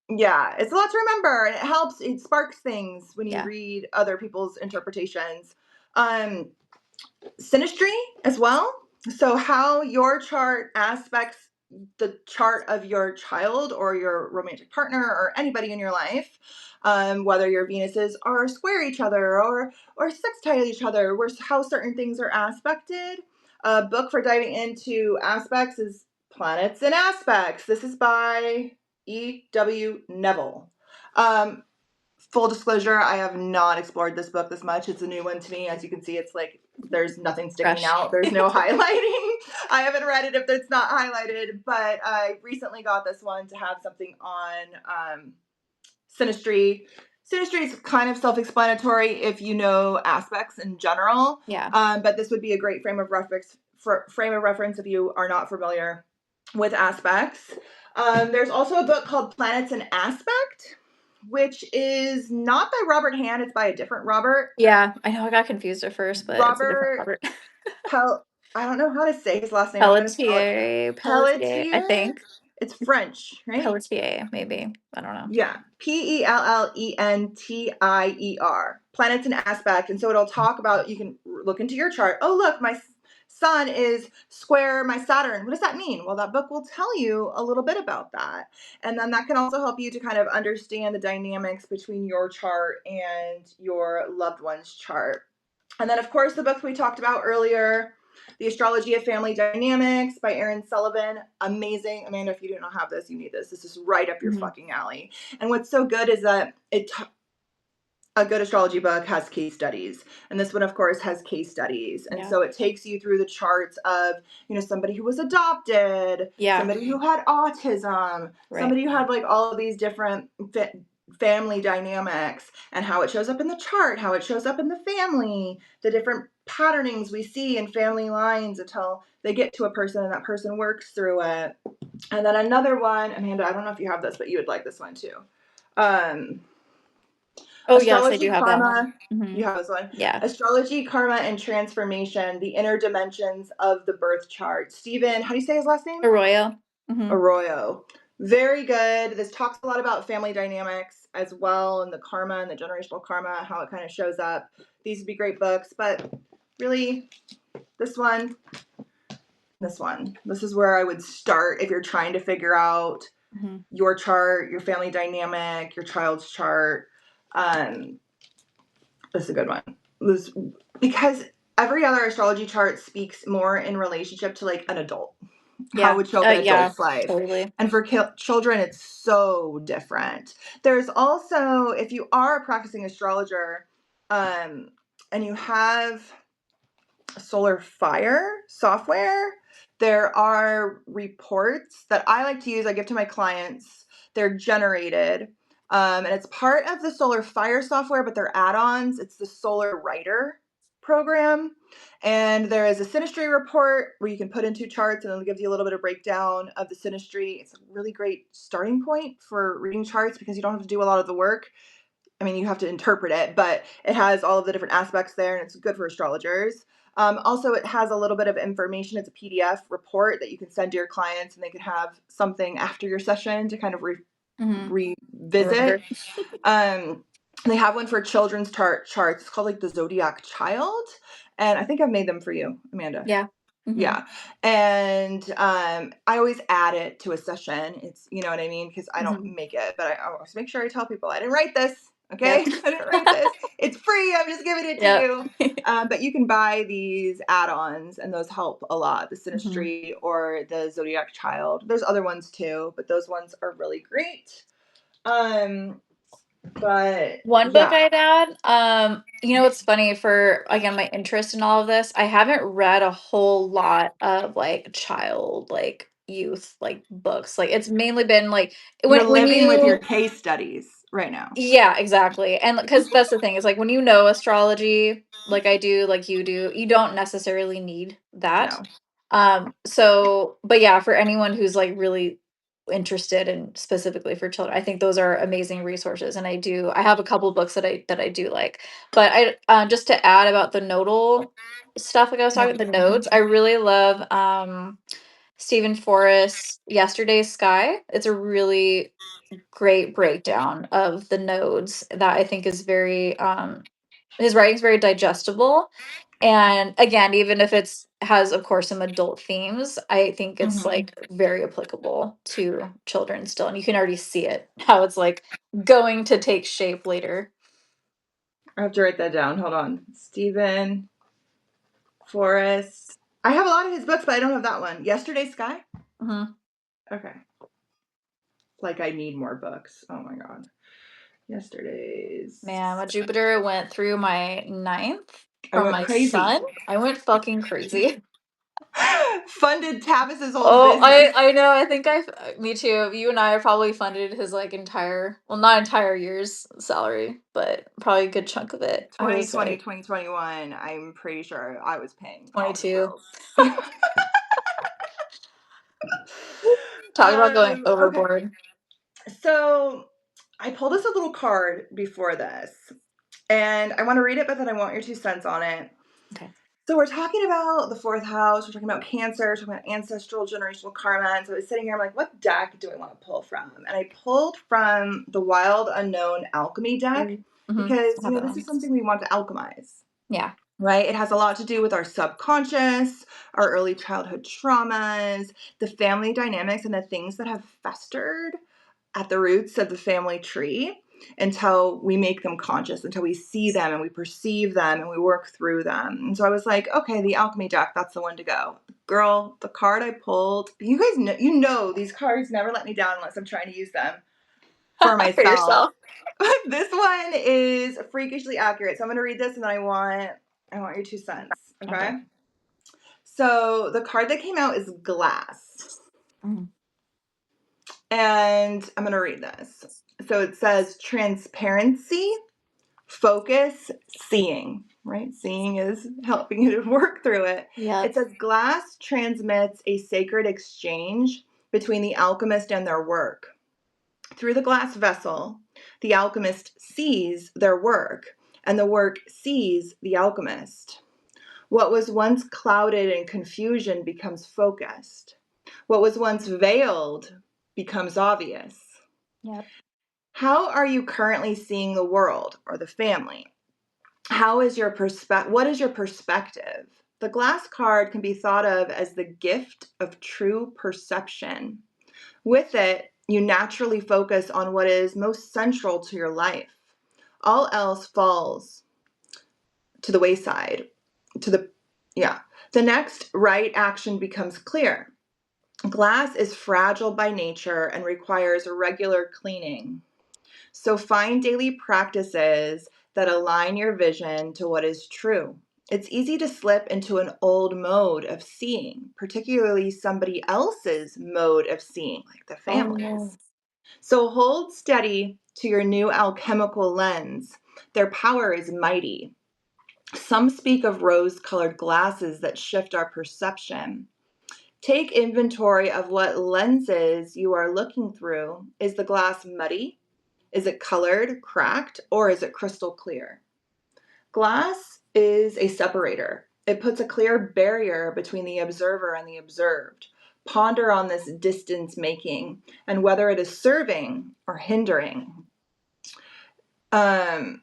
Speaker 1: Yeah, it's a lot to remember, and it helps. It sparks things when you
Speaker 2: Yeah.
Speaker 1: read other people's interpretations. Um, Synastry as well. So how your chart aspects the chart of your child or your romantic partner or anybody in your life, whether your Venuses are square each other or sextile each other, where how certain things are aspected. A book for diving into aspects is Planets and Aspects. This is by E.W. Neville. Um, Full disclosure, I have not explored this book this much. It's a new one to me. As you can see, it's like there's nothing sticking
Speaker 2: Fresh.
Speaker 1: out. There's no highlighting. I haven't read it if it's not highlighted, but I recently got this one to have something on synastry Synastry is kind of self-explanatory if you know aspects in general,
Speaker 2: Yeah.
Speaker 1: but this would be a great frame of reference if you are not familiar with aspects. There's also a book called Planets in Aspect, which is not by Robert Hand. It's by a different Robert.
Speaker 2: Yeah, I know I got confused at first, but it's a different
Speaker 1: Robert
Speaker 2: Robert.
Speaker 1: I don't know how to say his last name. I'm going to spell it.
Speaker 2: Pelletier, I
Speaker 1: Pelletier.
Speaker 2: think.
Speaker 1: It's French, right?
Speaker 2: Pelletier, maybe. I don't know.
Speaker 1: Yeah, Pellentier, planets and aspect. And so it'll talk about, you can look into your chart. Oh, look, my sun is square my Saturn. What does that mean? Well, that book will tell you a little bit about that. And then that can also help you to kind of understand the dynamics between your chart and your loved one's chart. And then, of course, the book we talked about earlier, The Astrology of Family Dynamics by Aaron Sullivan. Amazing. Amanda, if you do not have this, you need this. This is right up your fucking alley. And what's so good is that a good astrology book has case studies, and this one of course has case studies, and so it takes you through the charts of, you know, somebody who was adopted, somebody who had autism, somebody who had like all of these different family dynamics, and how it shows up in the chart, how it shows up in the family, the different patternings we see in family lines until they get to a person and that person works through it. And then another one, Amanda, I don't know if you have this, but you would like this one too.
Speaker 2: Oh, yes, I
Speaker 1: Astrology
Speaker 2: do have that one.
Speaker 1: Karma. You have this one.
Speaker 2: Yeah.
Speaker 1: Astrology, Karma, and Transformation, the Inner Dimensions of the Birth Chart. Stephen, how do you say his last name?
Speaker 2: Arroyo.
Speaker 1: Arroyo. Very good. This talks a lot about family dynamics as well, and the karma and the generational karma, how it kind of shows up. These would be great books, but really, this one, this is where I would start if you're trying to figure out your chart, your family dynamic, your child's chart. This is a good one. Because every other astrology chart speaks more in relationship to like an adult. How would show up an adult's life.
Speaker 2: Totally.
Speaker 1: And for children, it's so different. There's also, if you are a practicing astrologer, and you have solar fire software, there are reports that I like to use, I give to my clients. They're generated, and it's part of the solar fire software, but they're add-ons. It's the solar writer program, and there is a synastry report where you can put into charts, and it gives you a little bit of breakdown of the synastry. It's a really great starting point for reading charts because you don't have to do a lot of the work. I mean, you have to interpret it, but it has all of the different aspects there, and it's good for astrologers. Also, it has a little bit of information. It's a PDF report that you can send to your clients, and they can have something after your session to kind of revisit. They have one for children's charts. It's called like the Zodiac Child, and I think I've made them for you, Amanda.
Speaker 2: Yeah.
Speaker 1: Yeah. And I always add it to a session. It's, you know what I mean? Because I don't make it, but I always make sure I tell people I didn't write this. Okay. I didn't write this. It's free. I'm just giving it to you. But you can buy these add-ons, and those help a lot. The synastry or the Zodiac Child. There's other ones too, but those ones are really great. But
Speaker 2: one book I'd add, you know, it's funny for, again, my interest in all of this. I haven't read a whole lot of like child, like youth, like books. Like it's mainly been like
Speaker 1: you're
Speaker 2: when
Speaker 1: living with your
Speaker 2: you
Speaker 1: case studies right now.
Speaker 2: yeah, exactly. And because that's the thing is like when you know astrology, like I do, like you do, you don't necessarily need that.
Speaker 1: No.
Speaker 2: So, but yeah, for anyone who's like really interested in specifically for children, I think those are amazing resources. And I have a couple books that I do like. But I just to add about the nodal stuff, like I was talking, the nodes, I really love Stephen Forrest's Yesterday's Sky. It's a really great breakdown of the nodes that I think is very his writing's very digestible. And again, even if it's has of course some adult themes, I think it's like very applicable to children still. And you can already see it, how it's like going to take shape later.
Speaker 1: I have to write that down. Hold on. Stephen Forrest. I have a lot of his books, but I don't have that one. Yesterday's Sky? Okay. Like I need more books. Oh my god. Yesterday's.
Speaker 2: Man, my Jupiter went through my ninth
Speaker 1: I
Speaker 2: from
Speaker 1: went
Speaker 2: my
Speaker 1: crazy.
Speaker 2: sun. I went fucking crazy.
Speaker 1: Funded Tavis's whole
Speaker 2: Oh,
Speaker 1: business.
Speaker 2: I know. I think me too. You and I have probably funded his like entire, well, not entire year's salary, but probably a good chunk of it. I would
Speaker 1: 2020,
Speaker 2: say
Speaker 1: 2021, I'm pretty sure I was paying college
Speaker 2: 22.
Speaker 1: bills.
Speaker 2: Talk about going
Speaker 1: Okay.
Speaker 2: overboard.
Speaker 1: So I pulled us a little card before this, and I want to read it, but then I want your 2 cents on it.
Speaker 2: Okay.
Speaker 1: So we're talking about the fourth house. We're talking about Cancer. We're talking about ancestral generational karma. And so I was sitting here. I'm like, what deck do I want to pull from? And I pulled from the Wild Unknown Alchemy deck
Speaker 2: Mm-hmm.
Speaker 1: because
Speaker 2: I have that
Speaker 1: this is
Speaker 2: one.
Speaker 1: something we want to alchemize.
Speaker 2: Yeah.
Speaker 1: Right? It has a lot to do with our subconscious, our early childhood traumas, the family dynamics, and the things that have festered at the roots of the family tree until we make them conscious, until we see them and we perceive them and we work through them. And so I was like, okay, the alchemy deck, that's the one to go. Girl, the card I pulled, you guys know, these cards never let me down unless I'm trying to use them for
Speaker 2: For
Speaker 1: myself.
Speaker 2: yourself.
Speaker 1: This one is freakishly accurate. So I'm going to read this and then I want your 2 cents,
Speaker 2: Okay.
Speaker 1: okay? So the card that came out is glass.
Speaker 2: Mhm.
Speaker 1: And I'm going to read this. So it says transparency, focus, seeing, right? Seeing is helping you to work through it.
Speaker 2: Yep.
Speaker 1: It says glass transmits a sacred exchange between the alchemist and their work. Through the glass vessel, the alchemist sees their work, and the work sees the alchemist. What was once clouded in confusion becomes focused. What was once veiled becomes obvious.
Speaker 2: Yep.
Speaker 1: How are you currently seeing the world or the family? What is your perspective? The glass card can be thought of as the gift of true perception. With it, you naturally focus on what is most central to your life. All else falls to the wayside. To the yeah. The next right action becomes clear. Glass is fragile by nature and requires regular cleaning. So find daily practices that align your vision to what is true. It's easy to slip into an old mode of seeing, particularly somebody else's mode of seeing, like the
Speaker 2: Oh.
Speaker 1: family's. So hold steady to your new alchemical lens. Their power is mighty. Some speak of rose colored glasses that shift our perception. Take inventory of what lenses you are looking through. Is the glass muddy? Is it colored, cracked, or is it crystal clear? Glass is a separator. It puts a clear barrier between the observer and the observed. Ponder on this distance making and whether it is serving or hindering. Um,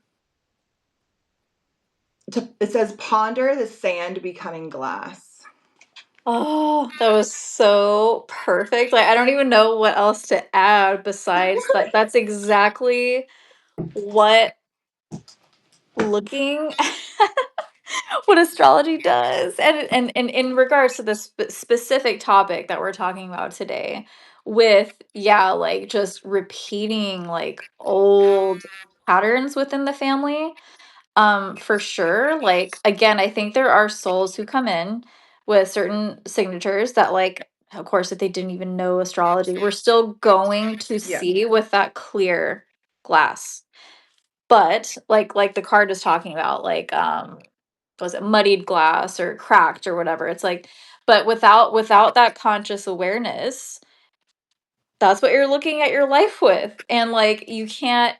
Speaker 1: it says, ponder the sand becoming glass.
Speaker 2: Oh, that was so perfect. Like I don't even know what else to add besides that. That's exactly what looking what astrology does. And in regards to this specific topic that we're talking about today, with yeah, like just repeating like old patterns within the family. For sure. Like again, I think there are souls who come in with certain signatures that like of course if they didn't even know astrology, we're still going to
Speaker 1: Yeah.
Speaker 2: see with that clear glass. But like the card is talking about, like was it muddied glass or cracked or whatever. It's like, but without that conscious awareness, that's what you're looking at your life with. And like you can't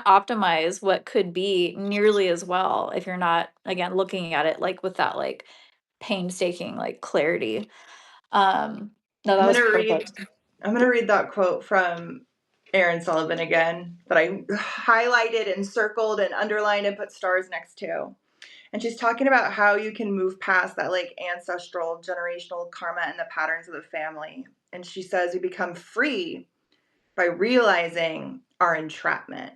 Speaker 2: optimize what could be nearly as well if you're not again looking at it like with that like painstaking like clarity. No,
Speaker 1: I'm
Speaker 2: that was
Speaker 1: gonna read
Speaker 2: perfect.
Speaker 1: I'm gonna read that quote from Aaron Sullivan again that I highlighted and circled and underlined and put stars next to. And she's talking about how you can move past that like ancestral generational karma and the patterns of the family. And she says we become free by realizing our entrapment.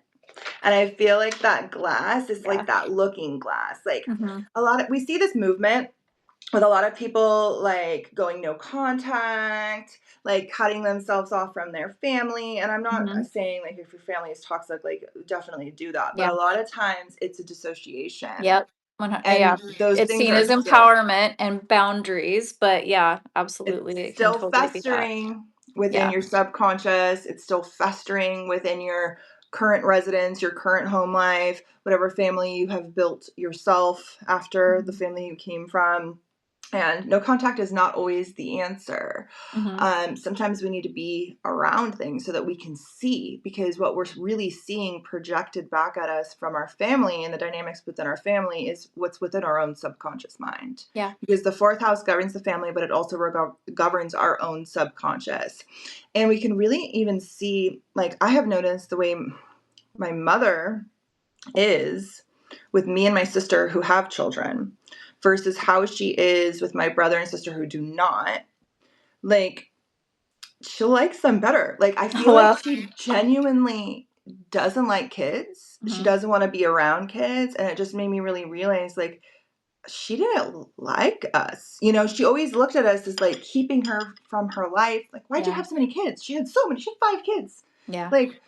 Speaker 1: And I feel like that glass is
Speaker 2: Yeah.
Speaker 1: like that looking glass. Like
Speaker 2: Hmm.
Speaker 1: we see this movement with a lot of people like going no contact, like cutting themselves off from their family. And I'm not
Speaker 2: Hmm.
Speaker 1: saying like if your family is toxic, like definitely do that. But
Speaker 2: Yeah.
Speaker 1: a lot of times it's a dissociation.
Speaker 2: Yep. Yeah,
Speaker 1: And those
Speaker 2: it's
Speaker 1: things
Speaker 2: seen
Speaker 1: are
Speaker 2: as
Speaker 1: still,
Speaker 2: empowerment and boundaries, but yeah,
Speaker 1: it's
Speaker 2: absolutely, it can
Speaker 1: still
Speaker 2: totally be that.
Speaker 1: festering within
Speaker 2: Yeah.
Speaker 1: your subconscious. It's still festering within your current residence, your current home life, whatever family you have built yourself after the
Speaker 2: Mhm.
Speaker 1: family you came from. And no contact is not always the answer.
Speaker 2: Mhm.
Speaker 1: Sometimes we need to be around things so that we can see, because what we're really seeing projected back at us from our family and the dynamics within our family is what's within our own subconscious mind.
Speaker 2: Yeah.
Speaker 1: Because the fourth house governs the family, but it also governs our own subconscious. And we can really even see, like, I have noticed the way my mother is with me and my sister who have children versus how she is with my brother and sister who do not. Like, she likes them better. Like, I feel like
Speaker 2: Well,
Speaker 1: she genuinely doesn't like kids. She
Speaker 2: mhm.
Speaker 1: doesn't want to be around kids. And it just made me really realize, like, she didn't like us. You know, she always looked at us as like keeping her from her life. Like, why'd you
Speaker 2: Yeah.
Speaker 1: have so many kids? She had so many. She had 5 kids.
Speaker 2: Yeah.
Speaker 1: Like,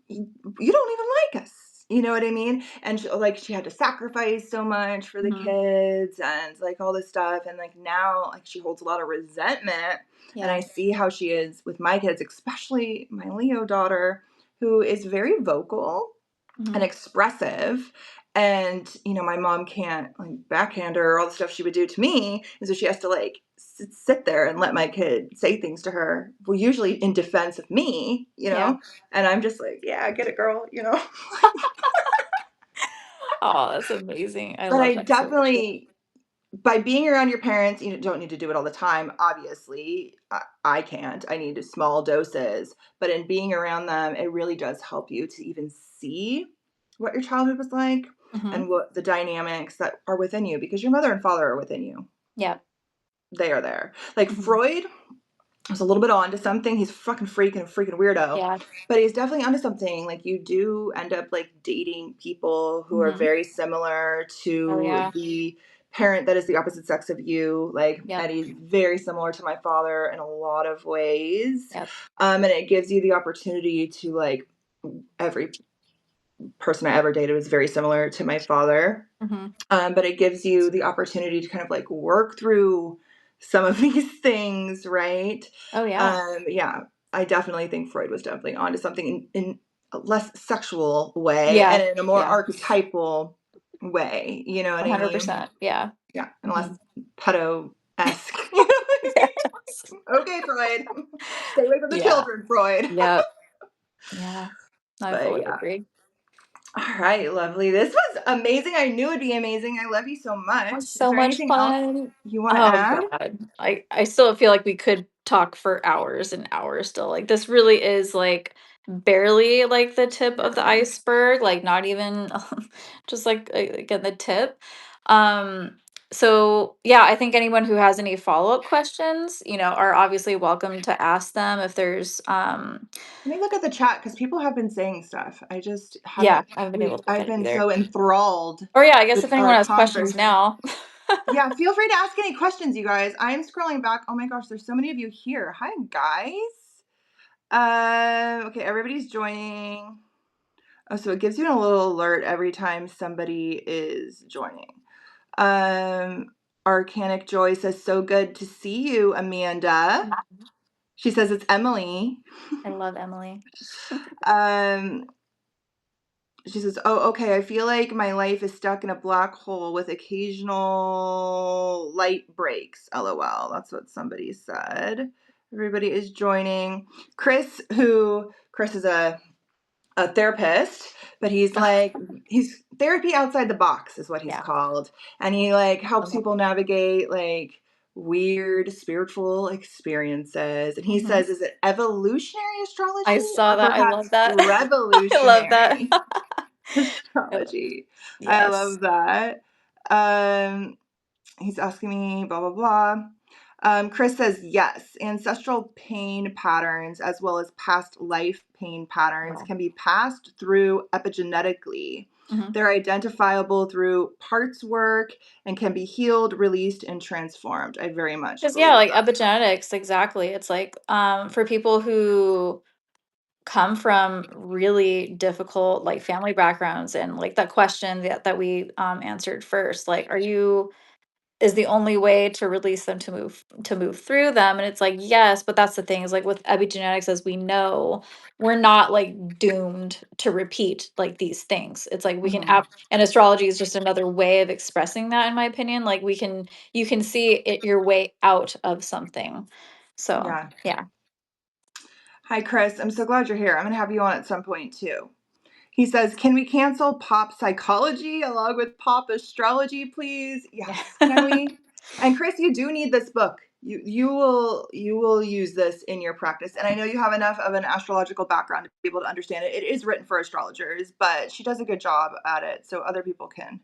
Speaker 1: you don't even like us. You know what I mean? And she had to sacrifice so much for the
Speaker 2: Mhm.
Speaker 1: kids and like all this stuff. And like now, like she holds a lot of resentment. And I
Speaker 2: Yeah.
Speaker 1: see how she is with my kids, especially my Leo daughter, who is very vocal and
Speaker 2: Mhm.
Speaker 1: expressive. And my mom can't like backhand her or all the stuff she would do to me, and so she has to like sit there and let my kid say things to her, well, usually in defense of me,
Speaker 2: Yeah.
Speaker 1: and I'm just like, yeah, I get it, girl.
Speaker 2: Oh, that's amazing. I
Speaker 1: But
Speaker 2: love
Speaker 1: I
Speaker 2: that so much. Yeah.
Speaker 1: definitely, by being around your parents, you don't need to do it all the time, obviously. I can't. I need small doses. But in being around them, it really does help you to even see what your childhood was like and
Speaker 2: Mhm.
Speaker 1: what the dynamics that are within you, because your mother and father are within you.
Speaker 2: Yeah.
Speaker 1: They are there. Like
Speaker 2: Mhm.
Speaker 1: Freud was a little bit on to something. He's a fucking freak and a freaking weirdo.
Speaker 2: Yeah.
Speaker 1: But he's definitely onto something. Like, you do end up like dating people who are
Speaker 2: Mhm.
Speaker 1: very similar
Speaker 2: Oh,
Speaker 1: to
Speaker 2: yeah.
Speaker 1: the parent that is the opposite sex of you. Like,
Speaker 2: Yep.
Speaker 1: Eddie's very similar to my father in a lot of ways.
Speaker 2: Yep.
Speaker 1: And it gives you the opportunity to like, every person I ever dated was very similar to my father.
Speaker 2: Mhm.
Speaker 1: But it gives you the opportunity to kind of like work through some of these things, right?
Speaker 2: Oh, yeah.
Speaker 1: Yeah, I definitely think Freud was definitely onto something in a less sexual way and
Speaker 2: Yeah.
Speaker 1: in a more
Speaker 2: Yeah.
Speaker 1: archetypal way. You know what I mean?
Speaker 2: 100%. Yeah.
Speaker 1: Yeah, and less
Speaker 2: Mhm.
Speaker 1: pedo esque. You know what I
Speaker 2: Yes.
Speaker 1: mean? Okay, Freud, stay away from the
Speaker 2: Yeah.
Speaker 1: children, Freud.
Speaker 2: Yep. Yeah. I
Speaker 1: But
Speaker 2: fully
Speaker 1: yeah.
Speaker 2: agree.
Speaker 1: All right, lovely. This was amazing. I knew it'd be amazing. I love you so
Speaker 2: That was
Speaker 1: much. Is
Speaker 2: so
Speaker 1: there
Speaker 2: much
Speaker 1: anything else
Speaker 2: fun.
Speaker 1: you want to
Speaker 2: Oh
Speaker 1: add?
Speaker 2: god. I still feel like we could talk for hours and hours still. Like this really is like barely like the tip of the
Speaker 1: Barely.
Speaker 2: iceberg, like not even just like again the tip. Um so yeah, I think anyone who has any follow-up questions, are obviously welcome to ask them if there's
Speaker 1: Let me look at the chat because people have been saying stuff. I just
Speaker 2: yeah,
Speaker 1: haven't.
Speaker 2: I haven't been able to look
Speaker 1: I've
Speaker 2: at it
Speaker 1: been
Speaker 2: either.
Speaker 1: so enthralled
Speaker 2: Or yeah, I guess
Speaker 1: with
Speaker 2: if anyone
Speaker 1: our
Speaker 2: has questions
Speaker 1: conversation.
Speaker 2: now.
Speaker 1: Yeah, feel free to ask any questions, you guys. I am scrolling back. Oh my gosh, there's so many of you here. Hi, guys. Okay, everybody's joining. Oh, so it gives you a little alert every time somebody is joining. Arcanic Joy says, so good to see you, Amanda. She says it's Emily.
Speaker 2: I love Emily.
Speaker 1: Um, she says, oh, okay, I feel like my life is stuck in a black hole with occasional light breaks. LOL. That's what somebody said. Everybody is joining. Chris is a therapist, but he's therapy outside the box is what he's
Speaker 2: Yeah.
Speaker 1: called. And he like helps
Speaker 2: Okay.
Speaker 1: people navigate like weird spiritual experiences. And he
Speaker 2: Mhm.
Speaker 1: says, is it evolutionary
Speaker 2: I
Speaker 1: astrology
Speaker 2: saw
Speaker 1: or
Speaker 2: that. I
Speaker 1: perhaps
Speaker 2: love that. I love that.
Speaker 1: revolutionary
Speaker 2: I love
Speaker 1: astrology? I
Speaker 2: yes.
Speaker 1: love that. He's asking me blah blah blah. Chris says yes. Ancestral pain patterns, as well as past life pain patterns,
Speaker 2: Wow.
Speaker 1: can be passed through epigenetically.
Speaker 2: Mhm.
Speaker 1: They're identifiable through parts work and can be healed, released, and transformed. I very much
Speaker 2: 'Cause yeah,
Speaker 1: believe
Speaker 2: like
Speaker 1: that.
Speaker 2: epigenetics, exactly. It's like, for people who come from really difficult like family backgrounds, and like that question that we answered first, like, are you is the only way to release them to move through them. And it's like, yes, but that's the thing, is like with epigenetics, as we know, we're not like doomed to repeat like these things. It's like we can
Speaker 1: Mhm.
Speaker 2: and astrology is just another way of expressing that, in my opinion. Like you can see it your way out of something. So
Speaker 1: Yeah.
Speaker 2: yeah.
Speaker 1: Hi, Chris. I'm so glad you're here. I'm going to have you on at some point too. He says, "Can we cancel pop psychology along with pop astrology, please?" Yes. Can we? And Chris, you do need this book. You will use this in your practice. And I know you have enough of an astrological background to be able to understand it. It is written for astrologers, but she does a good job at it so other people can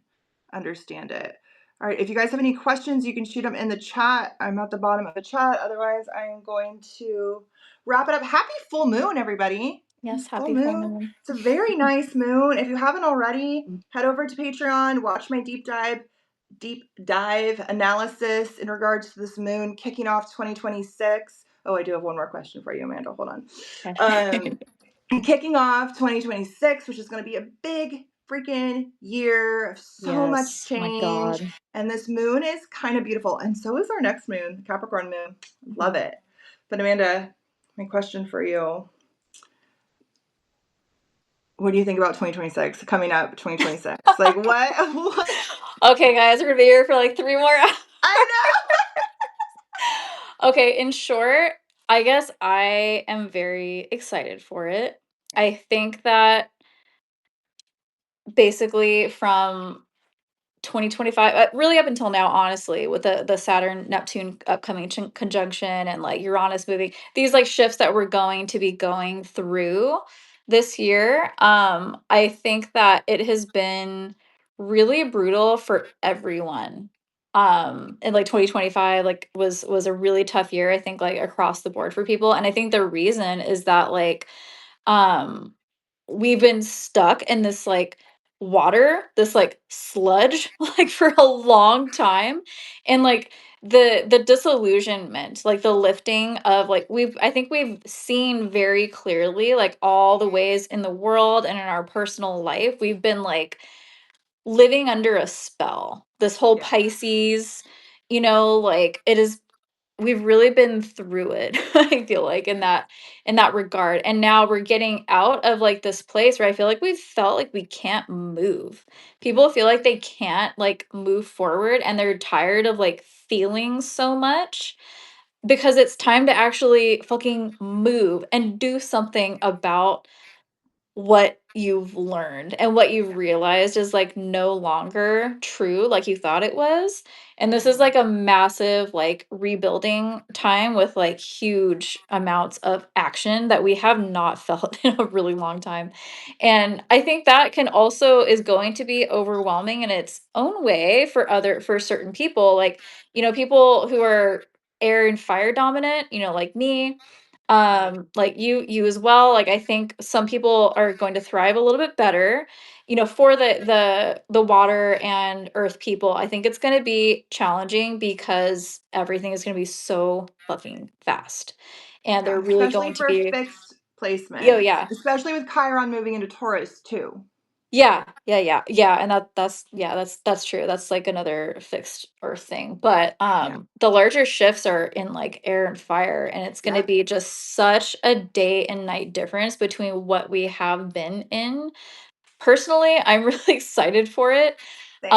Speaker 1: understand it. All right, if you guys have any questions, you can shoot them in the chat. I'm at the bottom of the chat. Otherwise, I am going to wrap it up. Happy full moon, everybody.
Speaker 2: Yes,
Speaker 1: Full
Speaker 2: happy full
Speaker 1: moon.
Speaker 2: moon.
Speaker 1: It's a very nice moon. If you haven't already, head over to Patreon, watch my deep dive analysis in regards to this moon kicking off 2026. Oh, I do have one more question for you, Amanda. Hold on.
Speaker 2: Okay.
Speaker 1: Kicking off 2026, which is going to be a big freaking year of so much
Speaker 2: Yes, my
Speaker 1: change.
Speaker 2: God.
Speaker 1: And this moon is kind of beautiful. And so is our next moon, Capricorn moon. Love
Speaker 2: Mhm.
Speaker 1: it. But Amanda, my question for you, what do you think about 2026 coming up 2026? Like what
Speaker 2: Okay, guys, we're gonna be here for like 3 more hours.
Speaker 1: I know.
Speaker 2: Okay, in short, I guess I am very excited for it. I think that basically from 2025, really up until now, honestly, with the Saturn Neptune upcoming conjunction, and like Uranus moving, these like shifts that we're going to be going through this year, I think that it has been really brutal for everyone. And like 2025 like was a really tough year, I think, like across the board for people. And I think the reason is that like um we've been stuck in this like water, this like sludge like for a long time. And like the disillusionment, like the lifting of like I think we've seen very clearly like all the ways in the world and in our personal life we've been like living under a spell. This whole
Speaker 1: Yeah.
Speaker 2: Pisces, like it is we've really been through it. I feel like in that regard. And now we're getting out of like this place where I feel like we've felt like we can't move. People feel like they can't like move forward, and they're tired of like feeling so much, because it's time to actually fucking move and do something about what you've learned and what you've realized is like no longer true like you thought it was. And this is
Speaker 1: Mhm.
Speaker 2: like a massive like rebuilding time with like huge amounts of action that we have not felt in a really long time. And I think that can also is going to be overwhelming in its own way for certain people, like people who are air and fire dominant, like me,
Speaker 1: Right.
Speaker 2: like you as well. Like I think some people are going to thrive a little bit better. For the water and earth people, I think it's going to be challenging because everything is going to be so fucking fast, and they're
Speaker 1: Yeah,
Speaker 2: really
Speaker 1: especially
Speaker 2: going to
Speaker 1: for
Speaker 2: be.
Speaker 1: fixed
Speaker 2: Yo,
Speaker 1: placements,
Speaker 2: yeah.
Speaker 1: especially with Chiron moving into Taurus too.
Speaker 2: Yeah, and that's true. That's like another fixed earth thing. But
Speaker 1: Yeah.
Speaker 2: the larger shifts are in like air and fire, and it's going to
Speaker 1: Yep.
Speaker 2: be just such a day and night difference between what we have been in. Personally, I'm really excited for it.
Speaker 1: Same.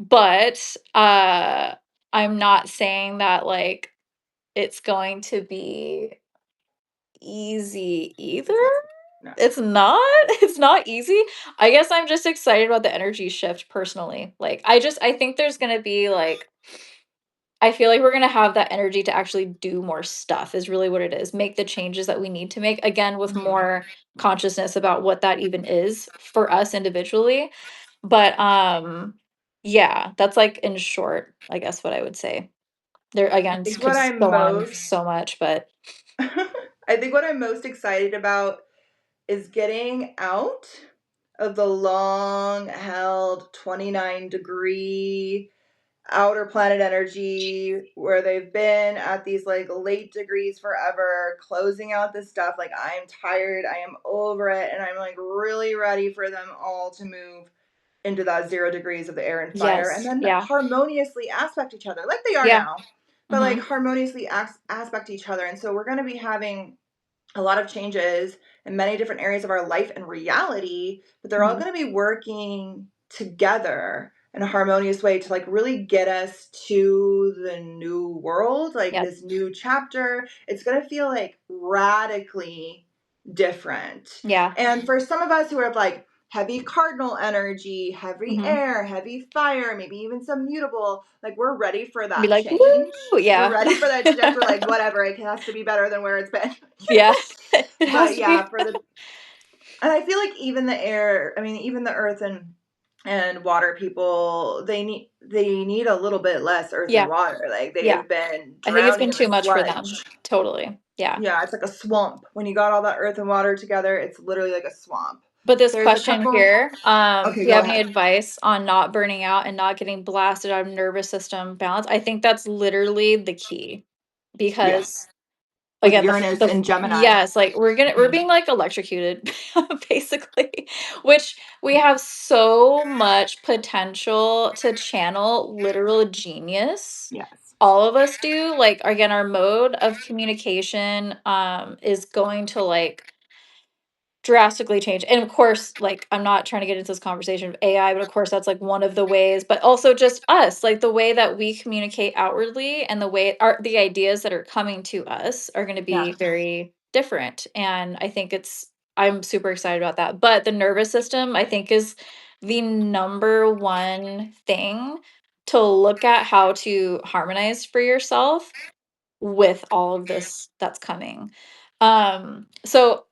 Speaker 2: But I'm not saying that like it's going to be easy either.
Speaker 1: It's not. No.
Speaker 2: It's not it's not easy. I guess I'm just excited about the energy shift personally. Like I think there's going to be like I feel like we're going to have that energy to actually do more stuff is really what it is. Make the changes that we need to make, again with
Speaker 1: Mhm.
Speaker 2: more consciousness about what that even is for us individually. But yeah, that's like in short, I guess what I would say. There
Speaker 1: I
Speaker 2: again,
Speaker 1: think
Speaker 2: could
Speaker 1: what I'm
Speaker 2: go on
Speaker 1: most
Speaker 2: so much, but
Speaker 1: I think what I'm most excited about is getting out of the long held 29-degree outer planet energy where they've been at these like late degrees forever, closing out this stuff. Like, I'm tired, I am over it, and I'm like really ready for them all to move into that 0 degrees of the air and fire, and
Speaker 2: Yes.
Speaker 1: then
Speaker 2: Yeah.
Speaker 1: harmoniously aspect each other like they are
Speaker 2: Yeah.
Speaker 1: now, but like
Speaker 2: Mhm.
Speaker 1: harmoniously aspect each other. And so we're going to be having a lot of changes in many different areas of our life and reality, but they're all
Speaker 2: Mhm.
Speaker 1: going to be working together in a harmonious way to like really get us to the new world, like
Speaker 2: Yep.
Speaker 1: this new chapter. It's going to feel like radically different.
Speaker 2: Yeah.
Speaker 1: And for some of us who are like heavy cardinal energy, heavy
Speaker 2: Mhm.
Speaker 1: air, heavy fire, maybe even some mutable, like we're ready for
Speaker 2: Be
Speaker 1: that
Speaker 2: like,
Speaker 1: change.
Speaker 2: "Woo!"
Speaker 1: We're
Speaker 2: Yeah.
Speaker 1: ready for that change. We're like, whatever, it has to be better than where it's been.
Speaker 2: Yeah. It has
Speaker 1: But
Speaker 2: to be.
Speaker 1: yeah, for the and I feel like even the air, I mean, even the earth and water people, they need a little bit less earth and
Speaker 2: Yeah.
Speaker 1: water. Like
Speaker 2: Yeah.
Speaker 1: they've been
Speaker 2: I think it's
Speaker 1: drowning
Speaker 2: been
Speaker 1: in the
Speaker 2: too much for them.
Speaker 1: sludge.
Speaker 2: Totally. Yeah.
Speaker 1: Yeah, it's like a swamp. When you got all that earth and water together, it's literally like a swamp.
Speaker 2: But this
Speaker 1: There's a
Speaker 2: question
Speaker 1: couple.
Speaker 2: here,
Speaker 1: Okay,
Speaker 2: do you
Speaker 1: go
Speaker 2: have any
Speaker 1: ahead.
Speaker 2: advice on not burning out and not getting blasted out of nervous system balance? I think that's literally the key because
Speaker 1: Yes. With
Speaker 2: again,
Speaker 1: Uranus
Speaker 2: the
Speaker 1: and Gemini.
Speaker 2: yes, like we're
Speaker 1: Mhm.
Speaker 2: being like electrocuted basically, which we have so much potential to channel literal genius.
Speaker 1: Yes.
Speaker 2: All of us do. Like again, our mode of communication is going to like drastically change. And of course, like I'm not trying to get into this conversation of AI, but of course that's like one of the ways, but also just us, like the way that we communicate outwardly and the way the ideas that are coming to us are going to be
Speaker 1: Yes.
Speaker 2: very different. And I think I'm super excited about that. But the nervous system, I think, is the number one thing to look at how to harmonize for yourself with all of this that's coming. So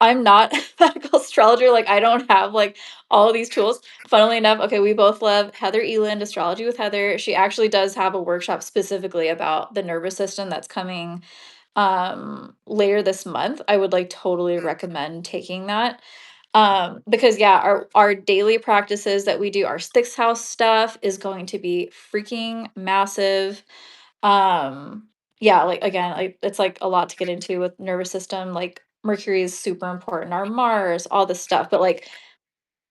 Speaker 2: I'm not a medical astrologer, like, I don't have, like, all of these tools. Funnily enough, okay, we both love Heather Eland, Astrology with Heather. She actually does have a workshop specifically about the nervous system that's coming, later this month. I would, like, totally recommend taking that, because, yeah, our daily practices that we do, our 6th house stuff is going to be freaking massive. Yeah, like again, like it's like a lot to get into with nervous system. Like Mercury is super important, our Mars, all this stuff. But like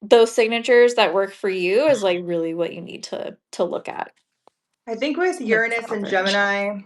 Speaker 2: those signatures that work for you is like really what you need to look at.
Speaker 1: I think with
Speaker 2: Make that
Speaker 1: Uranus and
Speaker 2: offering.
Speaker 1: Gemini,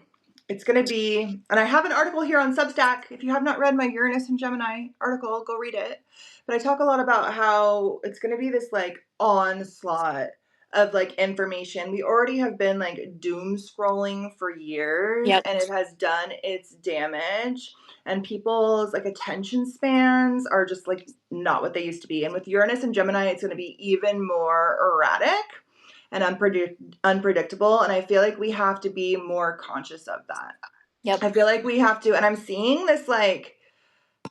Speaker 1: it's going to be, and I have an article here on Substack. If you have not read my Uranus and Gemini article, go read it. But I talk a lot about how it's going to be this like onslaught of like information. We already have been like doom scrolling for years,
Speaker 2: Yep.
Speaker 1: and it has done its damage. And people's like attention spans are just like not what they used to be. And with Uranus and Gemini, it's going to be even more erratic and unpredictable. And I feel like we have to be more conscious of that.
Speaker 2: Yep.
Speaker 1: I feel like we have to, and I'm seeing this like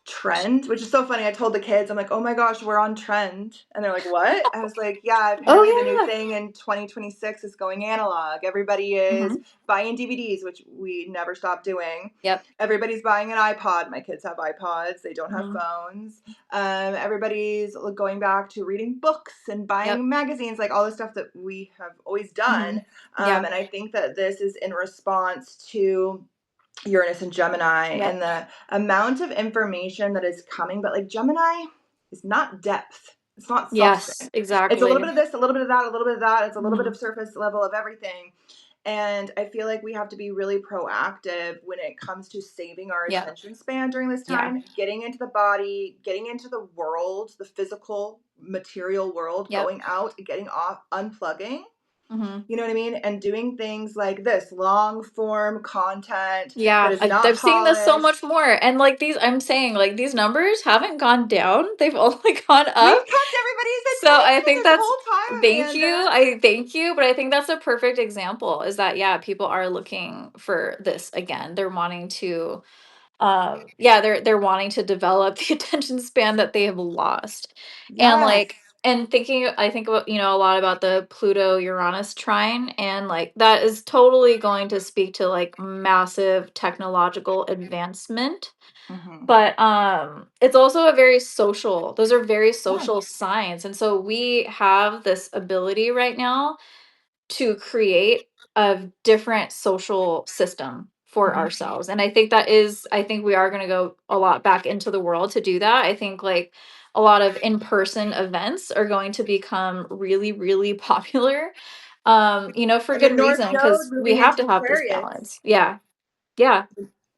Speaker 1: trend, which is so funny. I told the kids, I'm like, oh my gosh, we're on trend. And they're like, what? I was like, yeah,
Speaker 2: Oh
Speaker 1: apparently the new
Speaker 2: yeah.
Speaker 1: thing in 2026 is going analog. Everybody is
Speaker 2: Hmm.
Speaker 1: buying DVDs, which we never stopped doing.
Speaker 2: Yep.
Speaker 1: Everybody's buying an iPod. My kids have iPods, they don't have
Speaker 2: Hmm.
Speaker 1: phones. Everybody's going back to reading books and
Speaker 2: Yep.
Speaker 1: buying magazines, like all the stuff that we have always
Speaker 2: Hmm.
Speaker 1: done.
Speaker 2: Yeah.
Speaker 1: And I think that this is in response to Uranus and Gemini
Speaker 2: Yep.
Speaker 1: and the amount of information that is coming. But like Gemini is not depth, it's not
Speaker 2: Yes,
Speaker 1: substance. It's a little bit
Speaker 2: exactly.
Speaker 1: of this, a little bit of that, a little bit of that. It's a little bit of
Speaker 2: Hmm.
Speaker 1: surface level of everything. And I feel like we have to be really proactive when it comes to saving our
Speaker 2: Yep.
Speaker 1: attention span during this
Speaker 2: Yeah.
Speaker 1: time, getting into the body, getting into the world, the physical, material world,
Speaker 2: Yep.
Speaker 1: going out, getting off, unplugging.
Speaker 2: Hmm.
Speaker 1: You know what I mean? And doing things like this long form content that
Speaker 2: Yeah,
Speaker 1: is not
Speaker 2: I've seen this so
Speaker 1: polished.
Speaker 2: much more, and like these, I'm saying like these numbers haven't gone down; they've only gone
Speaker 1: We've
Speaker 2: up.
Speaker 1: kept everybody's
Speaker 2: So I
Speaker 1: attention
Speaker 2: think
Speaker 1: this
Speaker 2: that's
Speaker 1: whole time,
Speaker 2: thank
Speaker 1: Amanda.
Speaker 2: you. I thank you, but I think that's a perfect example. Is that yeah, people are looking for this again. They're wanting to yeah, they're wanting to develop the attention span that they have lost. And
Speaker 1: Yes.
Speaker 2: like and thinking I think about, a lot about the Pluto Uranus trine, and like that is totally going to speak to like massive technological advancement.
Speaker 1: Hmm.
Speaker 2: But it's also a very social, those are very
Speaker 1: Yes.
Speaker 2: social signs. And so we have this ability right now to create a different social system for
Speaker 1: Mhm.
Speaker 2: ourselves. And I think that is, I think we are going to go a lot back into the world to do that. I think like a lot of in-person events are going to become really, really popular. For
Speaker 1: And the
Speaker 2: good
Speaker 1: North
Speaker 2: reason,
Speaker 1: Node
Speaker 2: because we
Speaker 1: moving
Speaker 2: have
Speaker 1: into
Speaker 2: to have this
Speaker 1: Aquarius.
Speaker 2: balance. Yeah. Yeah.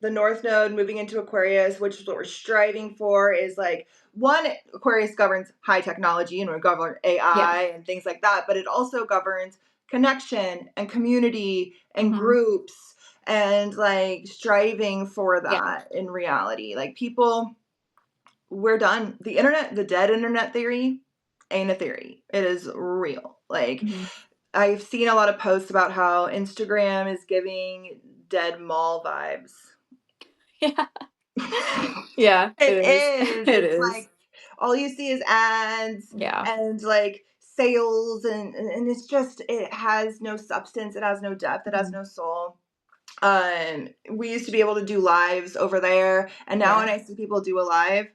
Speaker 1: The North Node moving into Aquarius, which is what we're striving for, is like one, Aquarius governs high technology and we govern
Speaker 2: Yeah.
Speaker 1: AI and things like that, but it also governs connection and community and
Speaker 2: Hmm.
Speaker 1: groups and like striving for
Speaker 2: Yeah.
Speaker 1: that in reality. Like people, we're done. The internet, the dead internet theory ain't a theory. It is real. Like
Speaker 2: Hmm.
Speaker 1: I've seen a lot of posts about how Instagram is giving dead mall vibes.
Speaker 2: Yeah. Yeah. It
Speaker 1: It
Speaker 2: is.
Speaker 1: is.
Speaker 2: It
Speaker 1: It's
Speaker 2: is.
Speaker 1: like all you see is ads
Speaker 2: Yeah.
Speaker 1: and like sales and it's just it has no substance, it has no depth, it has
Speaker 2: Hmm.
Speaker 1: no soul. We used to be able to do lives over there, and now
Speaker 2: Yeah.
Speaker 1: when I see people do a live,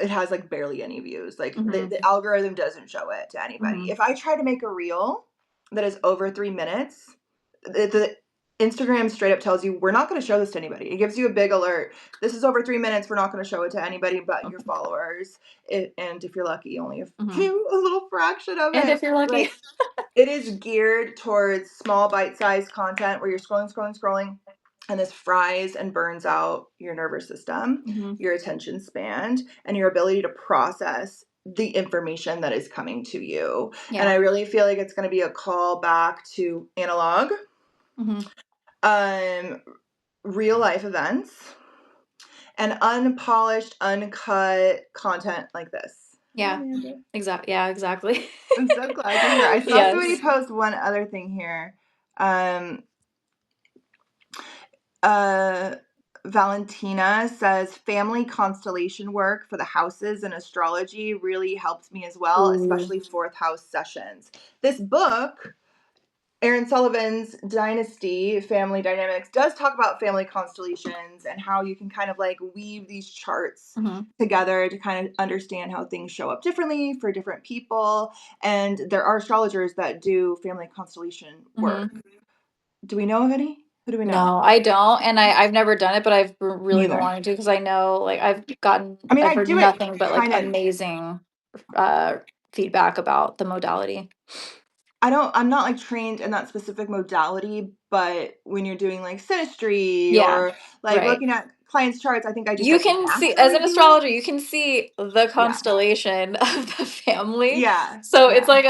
Speaker 1: it has like barely any views. Like
Speaker 2: Hmm.
Speaker 1: the algorithm doesn't show it to anybody.
Speaker 2: Hmm.
Speaker 1: If I try to make a reel that is over 3 minutes, the Instagram straight up tells you we're not going to show this to anybody. It gives you a big alert. This is over 3 minutes. We're not going to show it to anybody but
Speaker 2: Oh
Speaker 1: your
Speaker 2: my God.
Speaker 1: followers. And if you're lucky, only a
Speaker 2: Hmm.
Speaker 1: few, a little fraction of
Speaker 2: And if
Speaker 1: it.
Speaker 2: you're lucky.
Speaker 1: Like it is geared towards small bite-sized content where you're scrolling, and this fries and burns out your nervous system,
Speaker 2: Hmm.
Speaker 1: your attention span, and your ability to process the information that is coming to you. And I
Speaker 2: Yeah.
Speaker 1: really feel like it's going to be a call back to analog,
Speaker 2: Hmm.
Speaker 1: um, real life events, and unpolished, uncut content like this. Hey,
Speaker 2: Yeah.
Speaker 1: Amanda.
Speaker 2: Exactly. Yeah, exactly.
Speaker 1: I'm so glad you're here. I saw somebody
Speaker 2: Yes.
Speaker 1: post one other thing here. Um, uh, Valentina says family constellation work for the houses and astrology really helped me as well,
Speaker 2: Ooh.
Speaker 1: especially fourth house sessions. This book, Aaron Sullivan's Dynasty Family Dynamics, does talk about family constellations and how you can kind of like weave these charts
Speaker 2: Hmm.
Speaker 1: together to kind of understand how things show up differently for different people. And there are astrologers that do family constellation
Speaker 2: Hmm.
Speaker 1: work. Do we know of any? Who do we know?
Speaker 2: No, I don't, and I've never done it, but really been
Speaker 1: Neither.
Speaker 2: wanting to because I know like
Speaker 1: I mean,
Speaker 2: I've
Speaker 1: I
Speaker 2: heard
Speaker 1: do it
Speaker 2: nothing but like
Speaker 1: kind of.
Speaker 2: amazing uh feedback about the modality.
Speaker 1: I'm not like trained in that specific modality, but when you're doing like synastry
Speaker 2: Yeah,
Speaker 1: or like
Speaker 2: right.
Speaker 1: looking at clients' charts, I think I just
Speaker 2: You
Speaker 1: like
Speaker 2: can see, as
Speaker 1: naturally
Speaker 2: an
Speaker 1: do it.
Speaker 2: astrologer, you can see the
Speaker 1: Yeah.
Speaker 2: constellation of the family.
Speaker 1: Yeah.
Speaker 2: So it's
Speaker 1: Yeah.
Speaker 2: like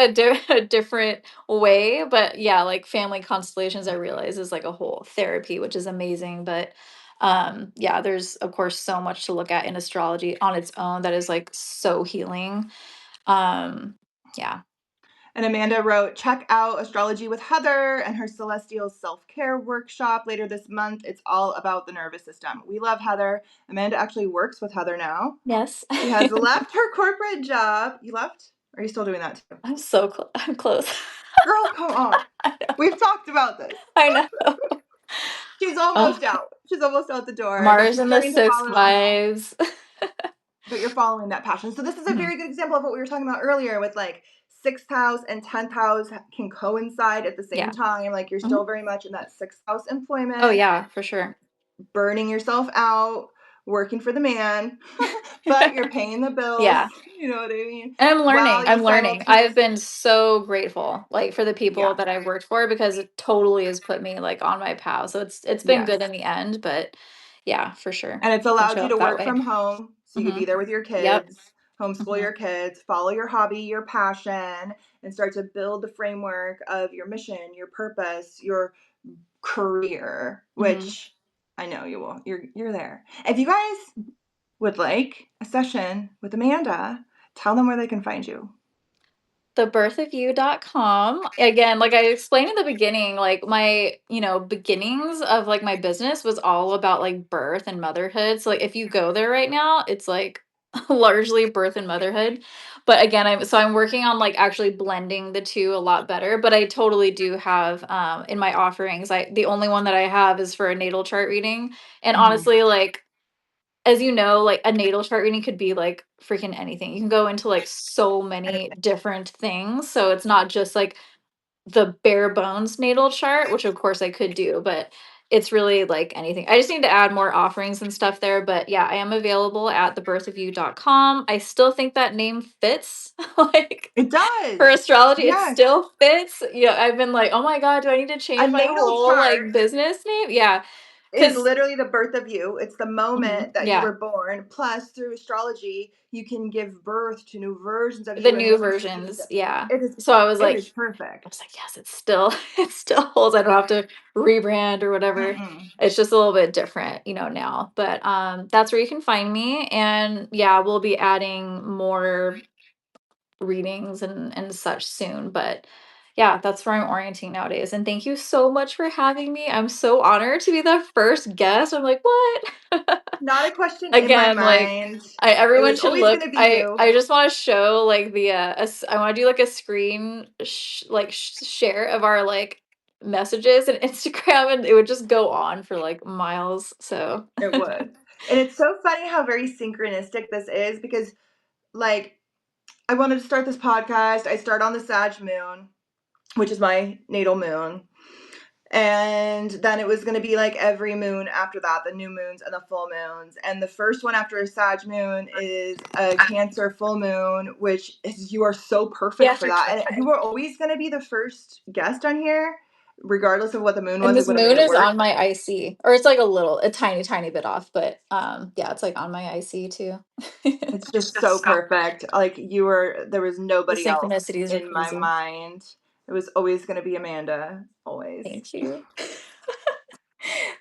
Speaker 2: a different way. But yeah, like family constellations, I realize is like a whole therapy, which is amazing. But yeah, there's of course so much to look at in astrology on its own that is like so healing. Um, yeah.
Speaker 1: And Amanda wrote, check out Astrology with Heather and her Celestial Self Care workshop later this month. It's all about the nervous system. We love Heather. Amanda actually works with Heather now.
Speaker 2: Yes.
Speaker 1: She has left her corporate job. You left? Or are you still doing that too?
Speaker 2: I'm close.
Speaker 1: Girl, come on.
Speaker 2: I know.
Speaker 1: We've talked about this.
Speaker 2: I know.
Speaker 1: She's
Speaker 2: Oh,
Speaker 1: almost out. She's almost out the door, but
Speaker 2: Mars
Speaker 1: she's
Speaker 2: and the
Speaker 1: starting to
Speaker 2: six
Speaker 1: follow that passion.
Speaker 2: wives.
Speaker 1: But you're following that passion. So this is a
Speaker 2: Mhm.
Speaker 1: very good example of what we were talking about earlier with like sixth house and 10th house can coincide at the same
Speaker 2: Yeah.
Speaker 1: time. Like you're still
Speaker 2: Mhm.
Speaker 1: very much in that sixth house
Speaker 2: Oh
Speaker 1: employment,
Speaker 2: yeah, for sure.
Speaker 1: burning yourself out, working for the man, but you're paying the bills.
Speaker 2: Yeah.
Speaker 1: You know what I mean?
Speaker 2: And I'm learning.
Speaker 1: While you
Speaker 2: I'm learning. I've
Speaker 1: simultaneously,
Speaker 2: been so grateful, like for the people
Speaker 1: yeah,
Speaker 2: that I've worked for because it totally has put me like on my path. So it's been
Speaker 1: yes.
Speaker 2: good in the end, but yeah, for sure.
Speaker 1: And it's
Speaker 2: Can
Speaker 1: allowed
Speaker 2: show
Speaker 1: you to
Speaker 2: up that
Speaker 1: work
Speaker 2: way.
Speaker 1: from home so you could
Speaker 2: Hmm.
Speaker 1: be there with your
Speaker 2: Yep.
Speaker 1: kids, homeschool
Speaker 2: Hmm.
Speaker 1: your kids, follow your hobby, your passion, and start to build the framework of your mission, your purpose, your career,
Speaker 2: Hmm.
Speaker 1: which I know you will. You're there. If you guys would like a session with Amanda, tell them where they can find you.
Speaker 2: Thebirthofyou.com. Again, like I explained in the beginning, like my, beginnings of like my business was all about like birth and motherhood. So like if you go there right now, it's like largely birth and motherhood. But again, I'm working on like actually blending the two a lot better. But I totally do have in my offerings, the only one that I have is for a natal chart reading. And
Speaker 1: Mhm.
Speaker 2: honestly, like as you know, like a natal chart reading could be like freaking anything. You can go into like so many different things. So it's not just like the bare bones natal chart, which of course I could do, but it's really like anything. I just need to add more offerings and stuff there. But yeah, I am available at thebirthofyou.com. I still think that name fits. Like
Speaker 1: It
Speaker 2: for
Speaker 1: does.
Speaker 2: astrology, it
Speaker 1: Yes.
Speaker 2: still fits. Yeah, I've been like, oh my God, do I need to
Speaker 1: A
Speaker 2: change my
Speaker 1: natal
Speaker 2: whole
Speaker 1: chart
Speaker 2: like business name? Yeah.
Speaker 1: is
Speaker 2: Cause
Speaker 1: literally the birth of you. It's the moment that you
Speaker 2: yeah,
Speaker 1: were born. Plus, through astrology, you can give birth to new versions of
Speaker 2: the
Speaker 1: you and
Speaker 2: new
Speaker 1: make these changes.
Speaker 2: versions. Yeah.
Speaker 1: It is
Speaker 2: So I was
Speaker 1: it
Speaker 2: like,
Speaker 1: is perfect.
Speaker 2: yes, it's still it still holds. I don't have to rebrand or whatever.
Speaker 1: Mm-mm.
Speaker 2: It's just a little bit different, now. But that's where you can find me. And yeah, we'll be adding more readings and such soon. But yeah, that's where I'm orienting nowadays. And thank you so much for having me. I'm so honored to be the first guest. I'm like, what?
Speaker 1: Not a question in my
Speaker 2: Again, like
Speaker 1: mind. It
Speaker 2: everyone
Speaker 1: was
Speaker 2: should
Speaker 1: always
Speaker 2: look.
Speaker 1: going to be
Speaker 2: I
Speaker 1: you.
Speaker 2: just want to show like I want to do like a screen share of our like messages and Instagram, and it would just go on for like miles. So
Speaker 1: It would. And it's so funny how very synchronistic this is because, like, I wanted to start this podcast. I start on the Sag moon, which is my natal moon. And then it was going to be like every moon after that, the new moons and the full moons. And the first one after a Sag moon is a Cancer full moon, which is, you are so perfect
Speaker 2: yeah,
Speaker 1: for that. And you were always going to be the first guest on here, regardless of what the moon
Speaker 2: and
Speaker 1: was. It
Speaker 2: this
Speaker 1: would have made
Speaker 2: moon
Speaker 1: it
Speaker 2: is
Speaker 1: work.
Speaker 2: on my IC, or it's like a tiny, tiny bit off, but yeah, it's like on my IC too.
Speaker 1: It's just so perfect. Like there was
Speaker 2: The
Speaker 1: nobody else
Speaker 2: synchronicities are
Speaker 1: in my
Speaker 2: crazy.
Speaker 1: mind. It was always going to be Amanda. Always.
Speaker 2: Thank you.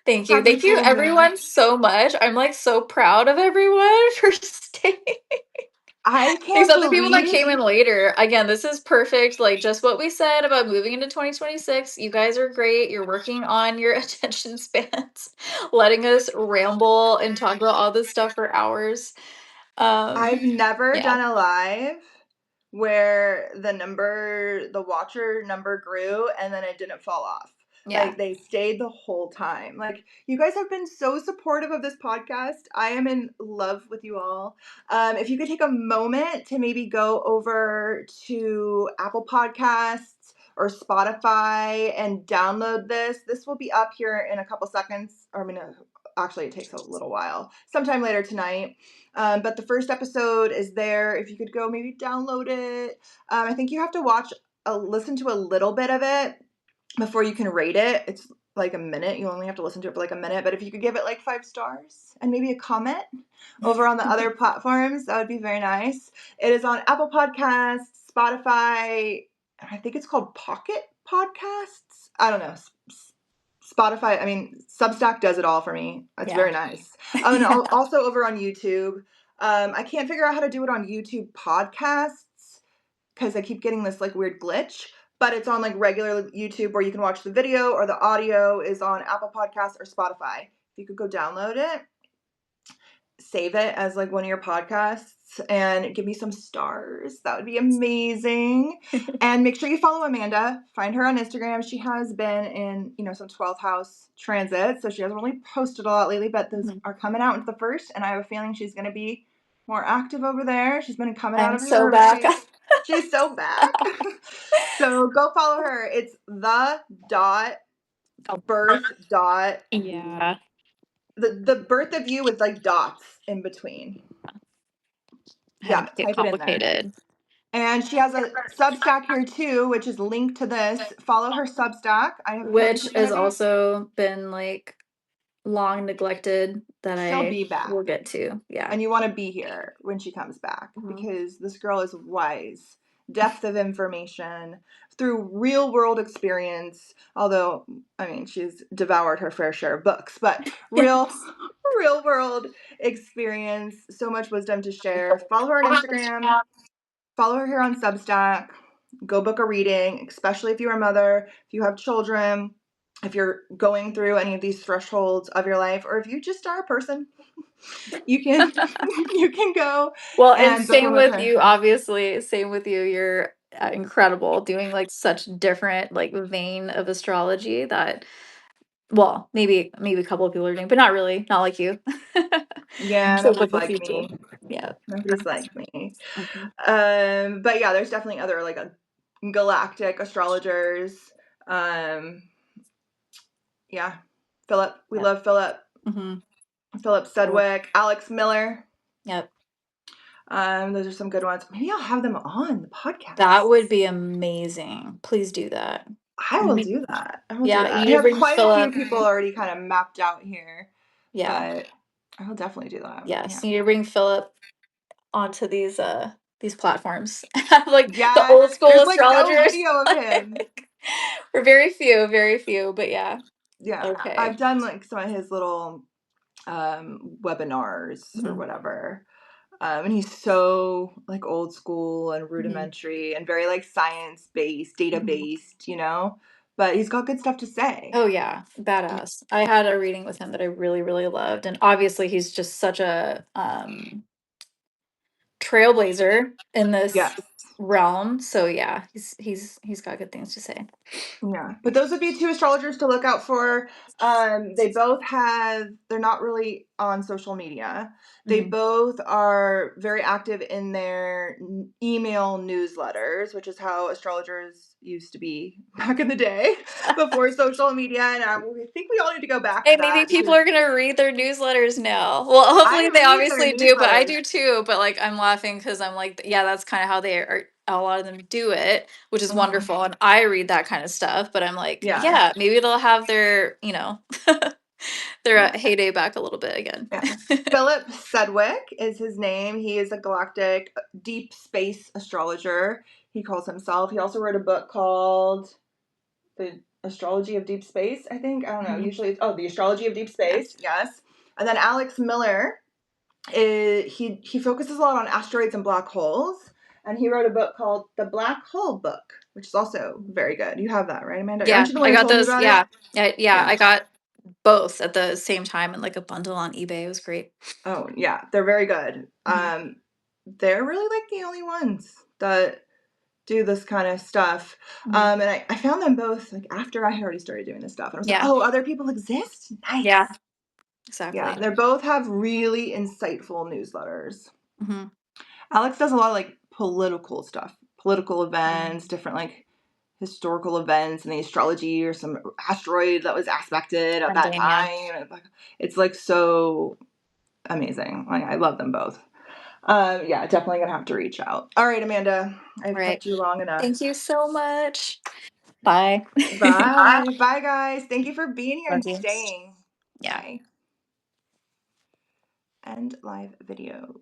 Speaker 2: Thank you.
Speaker 1: Happy
Speaker 2: Thank you,
Speaker 1: being here.
Speaker 2: everyone, so much. I'm like so proud of everyone for staying.
Speaker 1: I can't
Speaker 2: Except the people that
Speaker 1: believe
Speaker 2: came in later. Again, this is perfect. Like just what we said about moving into 2026. You guys are great. You're working on your attention spans, letting us ramble and talk about all this stuff for hours.
Speaker 1: I've never
Speaker 2: Yeah.
Speaker 1: done a live where the watcher number grew and then it didn't fall off.
Speaker 2: Yeah.
Speaker 1: Like they stayed the whole time. Like you guys have been so supportive of this podcast. I am in love with you all. If you could take a moment to maybe go over to Apple Podcasts or Spotify and download this will be up here in a couple seconds. Or I mean, actually, it takes a little while. Sometime later tonight. But the first episode is there. If you could go maybe download it. I think you have to listen to a little bit of it before you can rate it. It's like a minute. You only have to listen to it for like a minute. But if you could give it like 5 stars and maybe a comment over on the other platforms, that would be very nice. It is on Apple Podcasts, Spotify. I think it's called Pocket Podcasts. I don't know. Spotify, I mean, Substack does it all for me. It's
Speaker 2: Yeah.
Speaker 1: very nice. And
Speaker 2: Yeah.
Speaker 1: also over on YouTube. I can't figure out how to do it on YouTube podcasts because I keep getting this like weird glitch. But it's on like regular YouTube where you can watch the video, or the audio is on Apple Podcasts or Spotify. If you could go download it, save it as like one of your podcasts, and give me some stars. That would be amazing. And make sure you follow Amanda. Find her on Instagram. She has been in, some 12th house transits, so she hasn't really posted a lot lately, but those
Speaker 2: Mhm.
Speaker 1: are coming out into the first, and I have a feeling she's going to be more active over there. She's been coming out
Speaker 2: I'm
Speaker 1: of
Speaker 2: so
Speaker 1: her
Speaker 2: back.
Speaker 1: retreat. She's so back. So go follow her. It's the dot birth dot.
Speaker 2: Yeah.
Speaker 1: The birth of you with like dots in between.
Speaker 2: I had to
Speaker 1: Yeah,
Speaker 2: make it
Speaker 1: type it in there.
Speaker 2: complicated.
Speaker 1: And she has a Substack here too, which is linked to this. Follow her Substack. I have a feeling
Speaker 2: Which
Speaker 1: she's
Speaker 2: has
Speaker 1: gonna be.
Speaker 2: also been like long neglected that
Speaker 1: She'll
Speaker 2: I
Speaker 1: be back,
Speaker 2: will get to. Yeah.
Speaker 1: and you want to be here when she comes back
Speaker 2: Mhm.
Speaker 1: because this girl is wise, depth of information through real world experience. Although, I mean, she's devoured her fair share of books, but real world experience. So much wisdom to share. Follow her on Instagram. Follow her here on Substack. Go book a reading, especially if you're a mother, if you have children, if you're going through any of these thresholds of your life, or if you just are a person, you can you can go
Speaker 2: Well, and
Speaker 1: and book one
Speaker 2: same
Speaker 1: with
Speaker 2: with
Speaker 1: her.
Speaker 2: you, obviously. Same with you. You're incredible doing like such different like vein of astrology that well, maybe a couple of people are doing, but not really, not like you.
Speaker 1: Yeah,
Speaker 2: So with
Speaker 1: nobody's
Speaker 2: the
Speaker 1: like
Speaker 2: future.
Speaker 1: me.
Speaker 2: Yeah.
Speaker 1: Nobody's like me.
Speaker 2: Mhm.
Speaker 1: But yeah, there's definitely other like galactic astrologers. Um, yeah, Philip. We
Speaker 2: Yep.
Speaker 1: love Philip.
Speaker 2: Mm-hmm.
Speaker 1: Philip Sedgwick, Alex Miller.
Speaker 2: Yep.
Speaker 1: Those are some good ones. Maybe I'll have them on the
Speaker 2: That
Speaker 1: podcast.
Speaker 2: would be amazing. Please do that.
Speaker 1: I will
Speaker 2: Maybe,
Speaker 1: do that. I will do
Speaker 2: yeah,
Speaker 1: that.
Speaker 2: you
Speaker 1: I
Speaker 2: need to
Speaker 1: have
Speaker 2: bring
Speaker 1: quite a few
Speaker 2: Philip.
Speaker 1: people already kind of mapped out here,
Speaker 2: Yeah.
Speaker 1: but I will definitely do that. Yeah.
Speaker 2: Yes. You need to bring Philip onto these platforms. Have like the
Speaker 1: Yeah.
Speaker 2: old school
Speaker 1: There's like no
Speaker 2: astrologers.
Speaker 1: video of him.
Speaker 2: We're very few, but yeah.
Speaker 1: Yeah.
Speaker 2: Okay.
Speaker 1: I've done like some of his little webinars or
Speaker 2: Hmm.
Speaker 1: whatever. And he's so like old school and
Speaker 2: Hmm.
Speaker 1: rudimentary and very like science based, data
Speaker 2: Hmm.
Speaker 1: based, you know? But he's got good stuff to say.
Speaker 2: Oh yeah, badass. I had a reading with him that I really loved, and obviously he's just such a trailblazer in this
Speaker 1: Yes.
Speaker 2: realm. So yeah, he's got good things to say.
Speaker 1: Yeah, but those would be two astrologers to look out for. They both they're not really on social media. They
Speaker 2: Hmm.
Speaker 1: both are very active in their email newsletters, which is how astrologers used to be back in the day before social media. And I think we all need to go back
Speaker 2: Hey,
Speaker 1: to
Speaker 2: maybe
Speaker 1: that
Speaker 2: people
Speaker 1: because
Speaker 2: are gonna read their newsletters now. Well, hopefully
Speaker 1: I
Speaker 2: they
Speaker 1: read their
Speaker 2: obviously do, but I
Speaker 1: newsletters.
Speaker 2: do too. But like, I'm laughing because I'm like, yeah, that's kind of how they are. A lot of them do it, which is
Speaker 1: Mhm.
Speaker 2: wonderful, and I read that kind of stuff. But I'm like,
Speaker 1: Yeah,
Speaker 2: yeah, maybe they'll have their, their
Speaker 1: yeah.
Speaker 2: heyday back a little bit again.
Speaker 1: Yeah. Philip Sedgwick is his name. He is a galactic deep space astrologer. He calls himself. He also wrote a book called The Astrology of Deep Space, I think. I don't know.
Speaker 2: Mhm.
Speaker 1: Usually it's The Astrology of Deep
Speaker 2: Yeah.
Speaker 1: Space. Yes. And then Alex Miller he focuses a lot on asteroids and black holes. And he wrote a book called The Black Hole Book, which is also very good. You have that, right, Amanda? Aren't
Speaker 2: Yeah,
Speaker 1: you the
Speaker 2: I
Speaker 1: one who
Speaker 2: got
Speaker 1: told me
Speaker 2: those.
Speaker 1: about it?
Speaker 2: Yeah, yeah,
Speaker 1: Yeah.
Speaker 2: I got both at the same time in like a bundle on eBay. It was great.
Speaker 1: Oh, yeah. They're very good.
Speaker 2: Mhm.
Speaker 1: They're really like the only ones that do this kind of stuff.
Speaker 2: Mhm.
Speaker 1: And I found them both like after I had already started doing this stuff. And I was like,
Speaker 2: Yeah,
Speaker 1: oh, other people exist?
Speaker 2: yeah,
Speaker 1: Nice. Yeah.
Speaker 2: exactly.
Speaker 1: They both have really insightful newsletters.
Speaker 2: Hmm.
Speaker 1: Alex does a lot of like political stuff, political
Speaker 2: Mm.
Speaker 1: events, different like historical events in the astrology or some asteroid that was aspected at that
Speaker 2: Mundane, yeah.
Speaker 1: time. It's like so amazing. Like I love them both. Yeah, definitely gonna have to reach out. All right, Amanda,
Speaker 2: All
Speaker 1: I've
Speaker 2: right.
Speaker 1: kept you long enough.
Speaker 2: Thank you so much. Bye.
Speaker 1: Bye. Bye, guys. Thank you for being here
Speaker 2: Love
Speaker 1: and
Speaker 2: you.
Speaker 1: staying.
Speaker 2: Yeah.
Speaker 1: Bye. End live video.